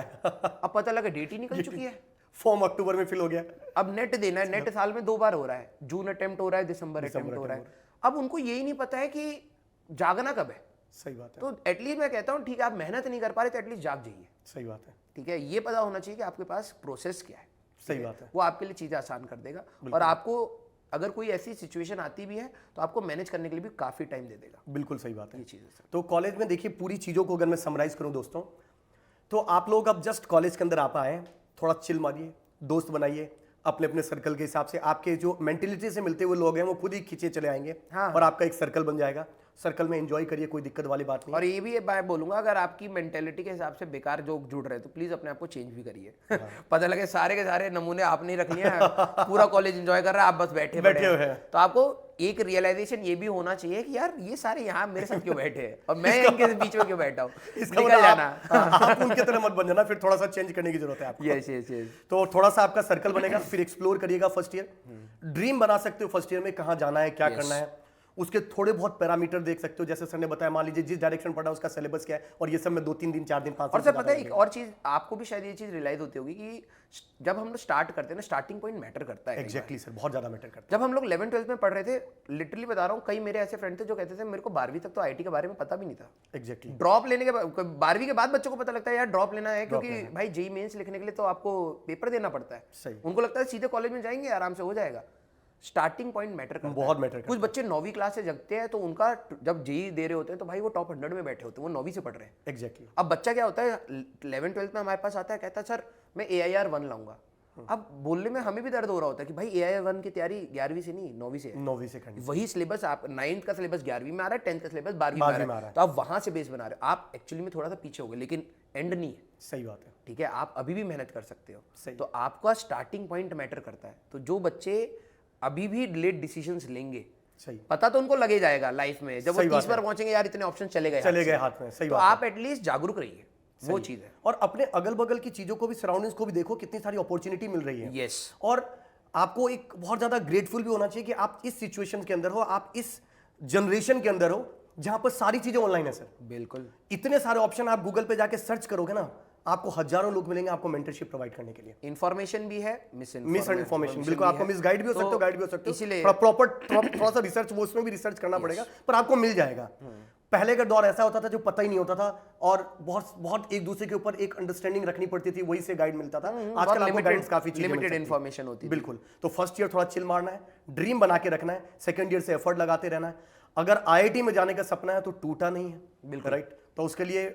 अब पता लगा डेट ही निकल चुकी है, फॉर्म अक्टूबर में फिल हो गया, अब नेट देना है, नेट साल में 2 बार हो रहा है, जून अटेम्प्ट हो रहा है, दिसंबर अटेम्प्ट हो रहा है, अब उनको यही नहीं पता है कि जागना कब है। सही बात है। तो एटलीस्ट मैं कहता हूँ ठीक है, आप मेहनत नहीं कर पा रहे तो एटलीस्ट जाग जाइए। सही बात है। ठीक है, ये पता होना चाहिए कि आपके पास प्रोसेस क्या है। सही बात है। वो आपके लिए चीजें आसान कर देगा, और आपको अगर कोई ऐसी सिचुएशन आती भी है तो आपको मैनेज करने के लिए भी काफी टाइम दे देगा। बिल्कुल सही बात है। ये चीज़ है सर। तो कॉलेज में देखिए पूरी चीज़ों को अगर मैं समराइज करूं दोस्तों, तो आप लोग अब जस्ट कॉलेज के अंदर आप आए, थोड़ा चिल मारिए, दोस्त बनाइए, अपने अपने सर्कल के हिसाब से आपके जो मेंटेलिटी से मिलते हुए लोग हैं वो खुद ही खींचे चले आएंगे, हाँ। और आपका एक सर्कल बन जाएगा। सर्कल में एंजॉय करिए, कोई दिक्कत वाली बात नहीं। और ये भी मैं बोलूंगा, अगर आपकी मेंटेलिटी के हिसाब से बेकार जो जुड़ रहे हैं तो प्लीज अपने आप को चेंज भी करिए। पता लगे सारे के सारे नमूने आपने ही रख लिए हैं, पूरा कॉलेज एंजॉय कर रहा है, आप बस बैठे हुए हैं। तो आपको एक रियलाइजेशन ये भी होना चाहिए कि यार ये सारे यहाँ मेरे साथ क्यों बैठे हैं और मैं इनके बीच में क्यों बैठा हूँ। इसका निकल मतलब जाना। आप उनके तरह मत बन जाना, फिर थोड़ा सा चेंज करने की जरूरत है आपको। Yes yes yes. तो थोड़ा सा आपका सर्कल बनेगा, फिर एक्सप्लोर करिएगा फर्स्ट ईयर, ड्रीम बना सकते हो फर्स्ट ईयर में कहाँ जाना है, क्या करना है, उसके थोड़े बहुत पैरामीटर देख सकते हो। जैसे सर ने बताया, मान लीजिए जिस डायरेक्शन पढ़ा उसका सिलेबस क्या है, और ये सब में 2-3 दिन 4 दिन 5 और सर पता है एक और चीज आपको भी शायद ये चीज रियलाइज होती होगी कि जब हम लोग स्टार्ट करते हैं ना, स्टार्टिंग पॉइंट मैटर करता है। एग्जैक्टली सर, बहुत ज्यादा मैटर करता जब हम लोग 11th-12th में पढ़ रहे थे, लिटरली बता रहा हूँ, कई मेरे ऐसे फ्रेंड थे जो कहते थे मेरे को 12वीं तक तो आईटी के बारे में पता भी नहीं था। है। एग्जैक्टली। ड्रॉप लेने के बाद 12वीं के बाद बच्चों को पता लगता है यार ड्रॉप लेना है, क्योंकि भाई जेईई मेंस लिखने के लिए तो आपको पेपर देना पड़ता है। सही। उनको लगता है सीधे कॉलेज में जाएंगे आराम से हो जाएगा। स्टार्टिंग पॉइंट मैटर करता है, बहुत मैटर करता कुछ बच्चे 9वीं क्लास से जगते हैं तो उनका जब जेईई दे रहे होते हैं तो भाई वो टॉप 100 में बैठे होते हैं, वो 9वीं से पढ़ रहे हैं। है। एग्जैक्टली। अब बच्चा क्या होता है 11th-12th में हमारे पास आता है, कहता है सर मैं AIR 1 लाऊंगा। अब बोलने में हमें भी दर्द हो रहा होता है कि भाई AIR 1 की तैयारी 11वीं से नहीं 9वीं से है। 9वीं से करनी। वही सिलेबस आप 9th का सिलेबस 11वीं में आ रहा है, 10th का सिलेबस 12वीं में आ रहा है, तो आप वहां से बेस बना रहे हो। आप एक्चुअली में थोड़ा सा पीछे हो गए, लेकिन एंड नहीं है। सही बात है। ठीक है, आप अभी भी मेहनत कर सकते हो। सही। तो आपका स्टार्टिंग पॉइंट मैटर करता है। तो जो बच्चे अभी भी डिलेड डिसीजंस लेंगे, सही। पता तो उनको लगे जाएगा लाइफ में, जब वो 30 बार पहुंचेंगे यार इतने ऑप्शन चले गए हाथ में। सही तो बात। आप एटलीस्ट जागरूक रहिए, वो चीज है। और अपने अगल बगल की चीजों को भी, सराउंडिंग्स को भी देखो, कितनी सारी अपॉर्चुनिटी मिल रही है। यस। और आपको एक बहुत ज्यादा ग्रेटफुल भी होना चाहिए कि आप इस सिचुएशन के अंदर हो, आप इस जनरेशन के अंदर हो जहां पर सारी चीजें ऑनलाइन है सर। बिल्कुल। इतने सारे ऑप्शन आप गूगल पे जाके सर्च करोगे ना, आपको हज़ारों लोग मिलेंगे आपको मेंटरशिप प्रोवाइड करने के लिए। इन्फॉर्मेशन भी है, मिस इन्फॉर्मेशन बिल्कुल, आपको मिस गाइड भी हो सकते हो, गाइड भी हो सकते हो। इसीलिए प्रॉपर थोड़ा सा रिसर्च, वो उसमें भी रिसर्च करना पड़ेगा, पर आपको मिल जाएगा। पहले का दौर ऐसा होता था जो पता ही नहीं होता था, और बहुत बहुत एक दूसरे के ऊपर एक अंडरस्टैंडिंग रखनी पड़ती थी, वही से गाइड मिलता था। आजकल आपको गाइडेंस काफी चीजें लिमिटेड इन्फॉर्मेशन होती है। बिल्कुल। तो फर्स्ट ईयर थोड़ा चिल मारना है, ड्रीम बना के रखना है, सेकंड ईयर से एफर्ट लगाते रहना है। अगर IIT में जाने का सपना है तो टूटा नहीं है, बिल्कुल राइट। तो उसके लिए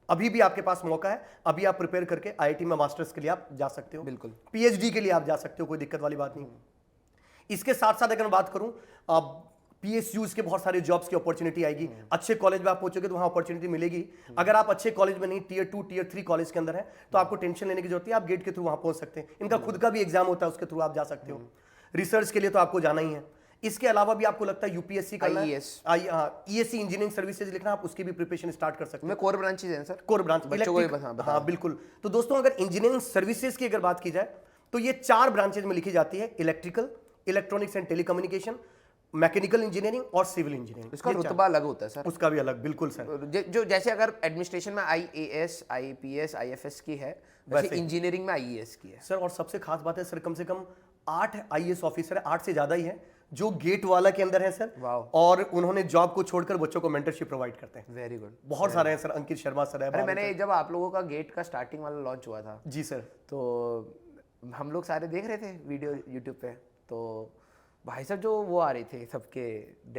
अभी भी आपके पास मौका है, अभी आप प्रिपेयर करके IIT में मास्टर्स के लिए आप जा सकते हो, बिल्कुल। PhD के लिए आप जा सकते हो, कोई दिक्कत वाली बात नहीं। इसके साथ साथ अगर मैं बात करूं, PSUs के बहुत सारे जॉब्स की अपॉर्चुनिटी आएगी। अच्छे कॉलेज में आप पहुंचोगे तो वहां अपॉर्चुनिटी मिलेगी। अगर आप अच्छे कॉलेज में नहीं, Tier 2 Tier 3 कॉलेज के अंदर है, तो आपको टेंशन लेने की जरूरत है, आप गेट के थ्रू वहां पहुंच सकते हैं। इनका खुद का भी एग्जाम होता है, उसके थ्रू आप जा सकते हो। रिसर्च के लिए तो आपको जाना ही है। इसके अलावा भी आपको लगता है UPSC करना है, ESC इंजीनियरिंग सर्विसेज लिखना, आप उसकी भी प्रिपरेशन स्टार्ट कर सकते हैं। कोर ब्रांचेस हैं सर, कोर ब्रांच हाँ बिल्कुल। तो दोस्तों अगर इंजीनियरिंग सर्विसेज की अगर बात की जाए तो ये 4 ब्रांचेज में लिखी जाती है: electrical, electronics and telecommunication, mechanical engineering और सिविल इंजीनियरिंग। इसका रुतबा अलग होता है सर, उसका भी अलग, बिल्कुल सर। जो जैसे अगर एडमिनिस्ट्रेशन में IAS, IPS, IFS की है, वैसे इंजीनियरिंग में IES की है सर। और सबसे खास बात है सर, कम से कम 8 IAS ऑफिसर है, 8 से ज्यादा ही है, जो गेट वाला के अंदर है सर। और उन्होंने जॉब को छोड़कर बच्चों को मेंटरशिप प्रोवाइड करते हैं। Very good. बहुत सारे हैं सर, अंकित शर्मा सर है। अरे मैंने जब आप लोगों का गेट का स्टार्टिंग वाला लॉन्च हुआ था जी सर, तो हम लोग सारे देख रहे थे वीडियो यूट्यूब पे, तो भाई साहब जो वो आ रहे थे सबके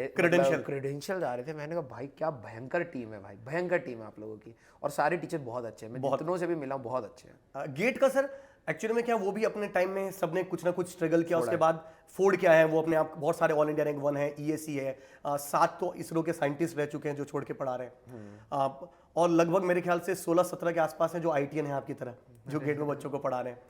क्रेडेंशियल आ रहे थे, मैंने कहा भाई क्या भयंकर टीम है, भाई भयंकर टीम है आप लोगों की, और सारे टीचर बहुत अच्छे हैं, मैं जितनों से भी मिला हूं बहुत अच्छे हैं। गेट का सर एक्चुअली में क्या, वो भी अपने टाइम में सबने कुछ ना कुछ स्ट्रगल किया, उसके बाद फोर्ड क्या है, वो अपने आप बहुत सारे ऑल इंडिया रैंक 1 है, ESC है, 7 तो इसरो के साइंटिस्ट रह चुके हैं जो छोड़ के पढ़ा रहे हैं, और लगभग मेरे ख्याल से 16-17 के आसपास है जो ITN है आपकी तरह, जो गेट में बच्चों को पढ़ा रहे हैं।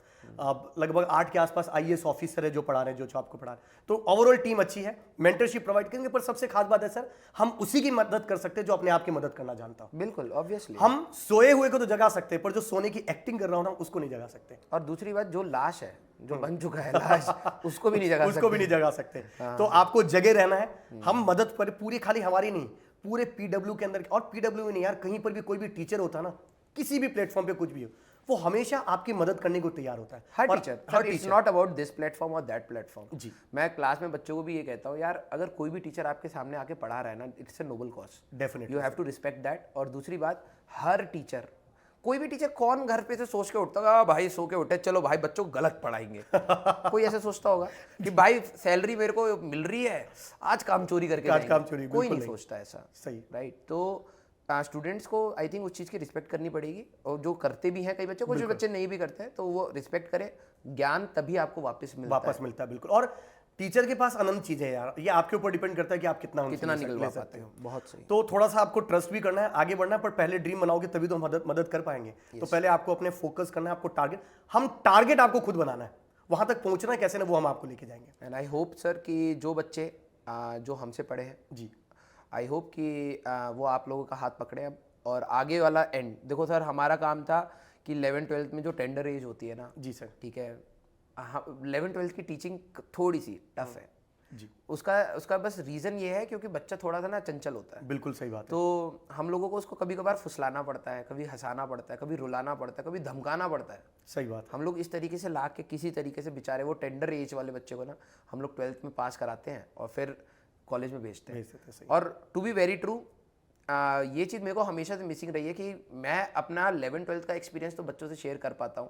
लगभग 8 के आसपास IAS ऑफिसर है जो पढ़ा रहे हैं, जो आपको पढ़ा रहे हैं। तो ओवरऑल टीम अच्छी है, मेंटरशिप प्रोवाइड करेंगे, पर सबसे खास बात है सर, हम उसी की मदद कर सकते हैं जो अपने आप की मदद करना जानता हो। बिल्कुल, ऑब्वियसली। हम सोए हुए को तो जगा सकते हैं, पर जो सोने की एक्टिंग कर रहा हो ना, उसको नहीं जगा सकते। और दूसरी बात, जो लाश है, जो बन चुका है लाश, उसको भी नहीं जगा सकते। उसको भी नहीं जगा सकते। तो आपको जगे रहना है। हम मदद पर पूरी खाली हमारी नहीं, पूरे पीडब्ल्यू के अंदर, और पीडब्ल्यू में नहीं यार, कहीं पर भी कोई भी टीचर होता है ना, किसी भी प्लेटफॉर्म पे कुछ भी हो, वो हमेशा आपकी मदद करने को तैयार होता है। हर और teacher, it's not about this platform और दैट प्लेटफॉर्म। जी। मैं क्लास में बच्चों को भी ये कहता हूँ यार, अगर कोई भी टीचर आपके सामने आके पढ़ा रहा है ना, it's a noble cause, definitely you have to respect that. और दूसरी बात, हर टीचर, कोई भी टीचर कौन घर पे से सोच के उठता होगा भाई सो के उठे चलो भाई बच्चों को गलत पढ़ाएंगे? कोई ऐसा सोचता होगा कि भाई सैलरी मेरे को मिल रही है, आज काम चोरी करके आज काम जाएंगे? चोरी, कोई बिल्कुल नहीं सोचता ऐसा, सही। राइट? तो स्टूडेंट्स को आई थिंक उस चीज़ की रिस्पेक्ट करनी पड़ेगी, और जो करते भी हैं कई बच्चे, कुछ बच्चे नहीं भी करते हैं, तो वो रिस्पेक्ट करें। ज्ञान तभी आपको वापस मिलता है, बिल्कुल। और टीचर के पास अनंत चीजें हैं यार, ये आपके ऊपर डिपेंड करता है कि आप कितना निकलवा पाते हो। बहुत सही। तो थोड़ा सा आपको ट्रस्ट भी करना है, आगे बढ़ना है, पर पहले ड्रीम बनाओगे तभी तो मदद कर पाएंगे। तो पहले आपको अपने फोकस करना है, आपको टारगेट आपको खुद बनाना है, वहां तक पहुंचना है कैसे ना, वो हम आपको लेके जाएंगे। एंड आई होप सर कि जो बच्चे जो हमसे पढ़े हैं जी, आई होप कि वो आप लोगों का हाथ पकड़े अब, और आगे वाला एंड देखो सर, हमारा काम था कि 11th-12th में जो टेंडर एज होती है ना, जी सर, ठीक है, 11th-12th की टीचिंग थोड़ी सी टफ है जी, उसका बस रीज़न ये है क्योंकि बच्चा थोड़ा सा ना चंचल होता है। बिल्कुल सही बात है। तो हम लोगों को उसको कभी कभार फुसलाना पड़ता है, कभी हंसाना पड़ता है, कभी रुलाना पड़ता है, कभी धमकाना पड़ता है। सही बात। हम लोग इस तरीके से ला के किसी तरीके से बेचारे वो टेंडर एज वाले बच्चे को ना हम लोग 12th में पास कराते हैं और फिर कॉलेज में भेजते हैं। और टू बी वेरी ट्रू, ये चीज़ मेरे को हमेशा से मिसिंग रही है कि मैं अपना 11th-12th का एक्सपीरियंस तो बच्चों से शेयर कर पाता हूँ,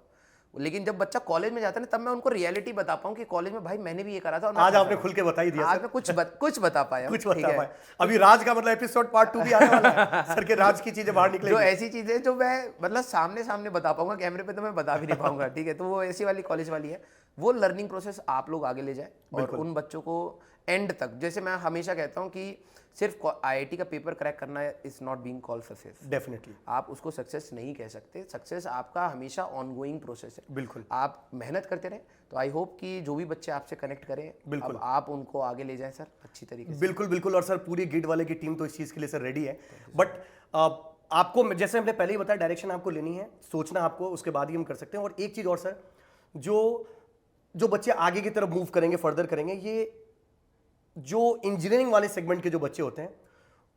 लेकिन जब बच्चा कॉलेज में जाता है ना, तब मैं उनको रियलिटी बता पाऊँ कि कॉलेज में भाई मैंने भी ये करा था। और आज आपने खुल के बता ही दिया। आज मैं कुछ बता पाया, कुछ बता पाया। अभी राज का मतलब एपिसोड पार्ट 2 भी आने वाला है सर के, राज की चीजें बाहर निकलेंगी, जो ऐसी चीजें जो मैं मतलब सामने बता पाऊंगा, कैमरे पे तो मैं बता भी नहीं पाऊंगा। ठीक है, तो वो ऐसी वाली कॉलेज वाली है। वो लर्निंग प्रोसेस आप लोग आगे ले जाए और उन बच्चों को एंड तक, जैसे मैं हमेशा कहता हूँ कि सिर्फ आईआईटी का पेपर क्रैक करना is not being called success. Definitely आप उसको सक्सेस नहीं कह सकते। सक्सेस आपका हमेशा ऑनगोइंग प्रोसेस है। बिल्कुल, आप मेहनत करते रहें। तो आई होप कि जो भी बच्चे आपसे कनेक्ट करें, बिल्कुल, अब आप उनको आगे ले जाएं सर अच्छी तरीके से। बिल्कुल बिल्कुल। और सर पूरी गिड वाले की टीम तो इस चीज के लिए सर रेडी है। बट आपको जैसे हमने पहले ही बताया, डायरेक्शन आपको लेनी है, सोचना आपको, उसके बाद ही हम कर सकते हैं। और एक चीज और सर, जो बच्चे आगे की तरफ मूव करेंगे, फर्दर करेंगे, ये जो इंजीनियरिंग वाले सेगमेंट के जो बच्चे होते हैं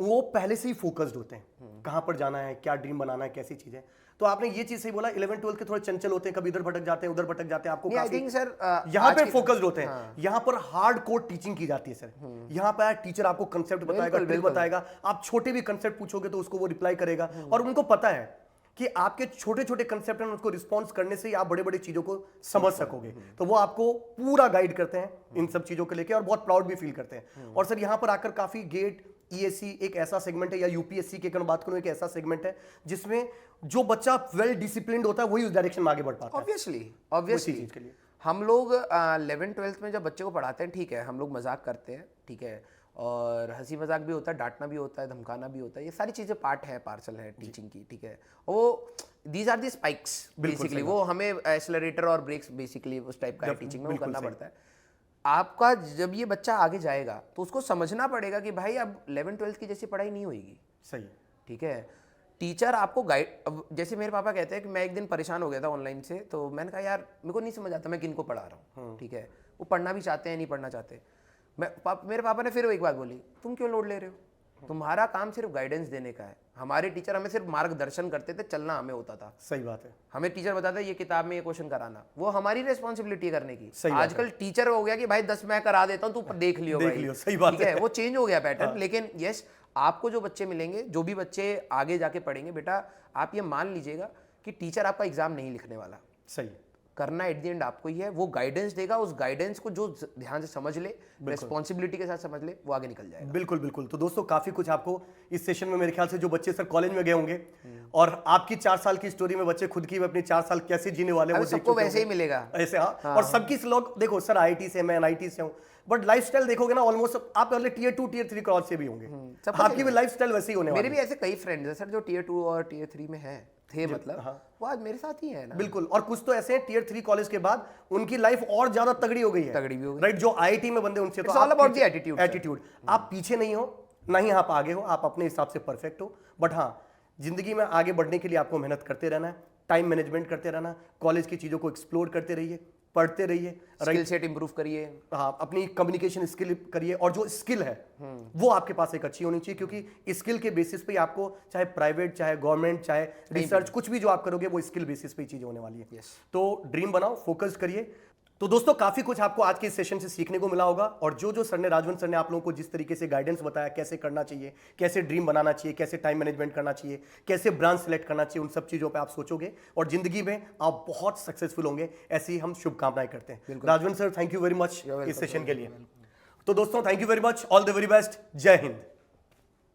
वो पहले से ही फोकस्ड होते हैं, कहां पर जाना है, क्या ड्रीम बनाना है, कैसी चीजें। तो आपने ये चीज सही बोला, 11th-12th के थोड़े चंचल होते हैं, कभी इधर भटक जाते हैं, उधर भटक जाते हैं, आपको काफी सर यहाँ पे फोकस्ड होते हैं। यहाँ पर हार्ड कोर टीचिंग की जाती है सर। यहाँ पर टीचर आपको कंसेप्ट बताएगा, ट्रिक बताएगा, आप छोटे भी कंसेप्ट पूछोगे तो उसको वो रिप्लाई करेगा, और उनको पता है कि आपके छोटे छोटे कंसेप्ट हैं, उसको रिस्पॉन्स करने से ही आप बड़े बड़े चीजों को समझ सकोगे। तो वो आपको पूरा गाइड करते हैं इन सब चीजों को लेके, और बहुत प्राउड भी फील करते हैं। और सर यहाँ पर आकर काफी गेट, ईएससी एक ऐसा सेगमेंट है, या यूपीएससी की अगर बात करूं, एक ऐसा सेगमेंट है जिसमें जो बच्चा वेल डिसिप्लिन्ड होता है वही उस डायरेक्शन में आगे बढ़ पाता है। ऑब्वियसली चीज के लिए हम लोग 11th-12th में जब बच्चे को पढ़ाते हैं, ठीक है, हम लोग मजाक करते हैं, ठीक है, और हंसी मजाक भी होता है, डांटना भी होता है, धमकाना भी होता है, ये सारी चीज़ें पार्ट है, पार्सल है टीचिंग की, ठीक है। वो these are the spikes basically, वो हमें एक्सेलरेटर और ब्रेक्स बेसिकली उस टाइप का टीचिंग में वो करना पड़ता है। आपका जब ये बच्चा आगे जाएगा तो उसको समझना पड़ेगा कि भाई अब 11th-12th की जैसी पढ़ाई नहीं होगी। सही, ठीक है, टीचर आपको गाइड, अब जैसे मेरे पापा कहते हैं कि मैं एक दिन परेशान हो गया था ऑनलाइन से, तो मैंने कहा यार मेरे को नहीं समझ आता मैं किनको पढ़ा रहा हूँ। ठीक है, वो पढ़ना भी चाहते हैं, नहीं पढ़ना चाहते। मेरे पापा ने फिर एक बात बोली, तुम क्यों लोड ले रहे हो, तुम्हारा काम सिर्फ गाइडेंस देने का है। हमारे टीचर हमें सिर्फ मार्गदर्शन करते थे, चलना हमें होता था। सही बात है। हमें टीचर बताता ये किताब में ये क्वेश्चन कराना, वो हमारी रिस्पॉन्सिबिलिटी करने की। सही आजकल टीचर हो गया कि भाई 10 मैं करा देता हूँ, तू देख लियो भाई। सही बात है, वो चेंज हो गया पैटर्न। लेकिन यस, आपको जो बच्चे मिलेंगे, जो भी बच्चे आगे जाके पढ़ेंगे, बेटा आप ये मान लीजिएगा कि टीचर आपका एग्जाम नहीं लिखने वाला। सही, करना एट द एंड आपको ही है। वो गाइडेंस देगा, उस गाइडेंस को जो ध्यान से समझ ले, रिस्पॉन्सिबिलिटी के साथ समझ ले, वो आगे निकल जाएगा। बिल्कुल बिल्कुल। तो दोस्तों काफी कुछ आपको इस सेशन में, मेरे ख्याल से जो बच्चे सर कॉलेज में गए होंगे और आपकी 4 साल की स्टोरी में बच्चे खुद की अपनी 4 साल कैसे जीने वाले हैं, वो सबको वैसे ही मिलेगा ऐसे। हाँ, और सबकी लोग देखो सर, आईआईटी से, मैं एनआईटी से हूँ, बट लाइफस्टाइल देखोगे ना ऑलमोस्ट आप पहले टियर 2 टियर 3 कॉलेज से भी होंगे, आपकी भी लाइफस्टाइल वैसी होने वाली है। मेरे भी ऐसे कई फ्रेंड्स हैं सर जो टियर 2 और टियर 3 में हैं, थे मतलब, वो आज मेरे साथ ही है ना। बिल्कुल। और कुछ तो ऐसे हैं टियर 3 कॉलेज के बाद उनकी लाइफ और ज्यादा तगड़ी हो गई है, तगड़ी भी हो गई, राइट। जो आईआईटी में बंदे उनसे तो ऑल अबाउट द एटीट्यूड। आप पीछे नहीं हो, ना ही आप आगे हो, आप अपने हिसाब से परफेक्ट हो। बट हाँ, जिंदगी में आगे बढ़ने के लिए आपको मेहनत करते रहना है, टाइम मैनेजमेंट करते रहना, कॉलेज की चीजों को एक्सप्लोर करते रहिए, पढ़ते रहिए, स्किल सेट इंप्रूव करिए। हाँ, अपनी कम्युनिकेशन स्किल करिए, और जो स्किल है वो आपके पास एक अच्छी होनी चाहिए, क्योंकि स्किल के बेसिस पे आपको चाहे प्राइवेट, चाहे गवर्नमेंट, चाहे रिसर्च, कुछ भी जो आप करोगे वो स्किल बेसिस पे चीज होने वाली है। तो ड्रीम बनाओ, फोकस करिए। तो दोस्तों, काफी कुछ आपको आज के इस सेशन से सीखने को मिला होगा, और जो सर ने, राजवंत सर ने आप लोगों को जिस तरीके से गाइडेंस बताया, कैसे करना चाहिए, कैसे ड्रीम बनाना चाहिए, कैसे टाइम मैनेजमेंट करना चाहिए, कैसे ब्रांच सेलेक्ट करना चाहिए, उन सब चीजों पे आप सोचोगे और जिंदगी में आप बहुत सक्सेसफुल होंगे, ऐसी हम शुभकामनाएं करते हैं। Rajwant sir, thank you very much इस सेशन के लिए। तो दोस्तों, thank you very much, all the very best, जय हिंद।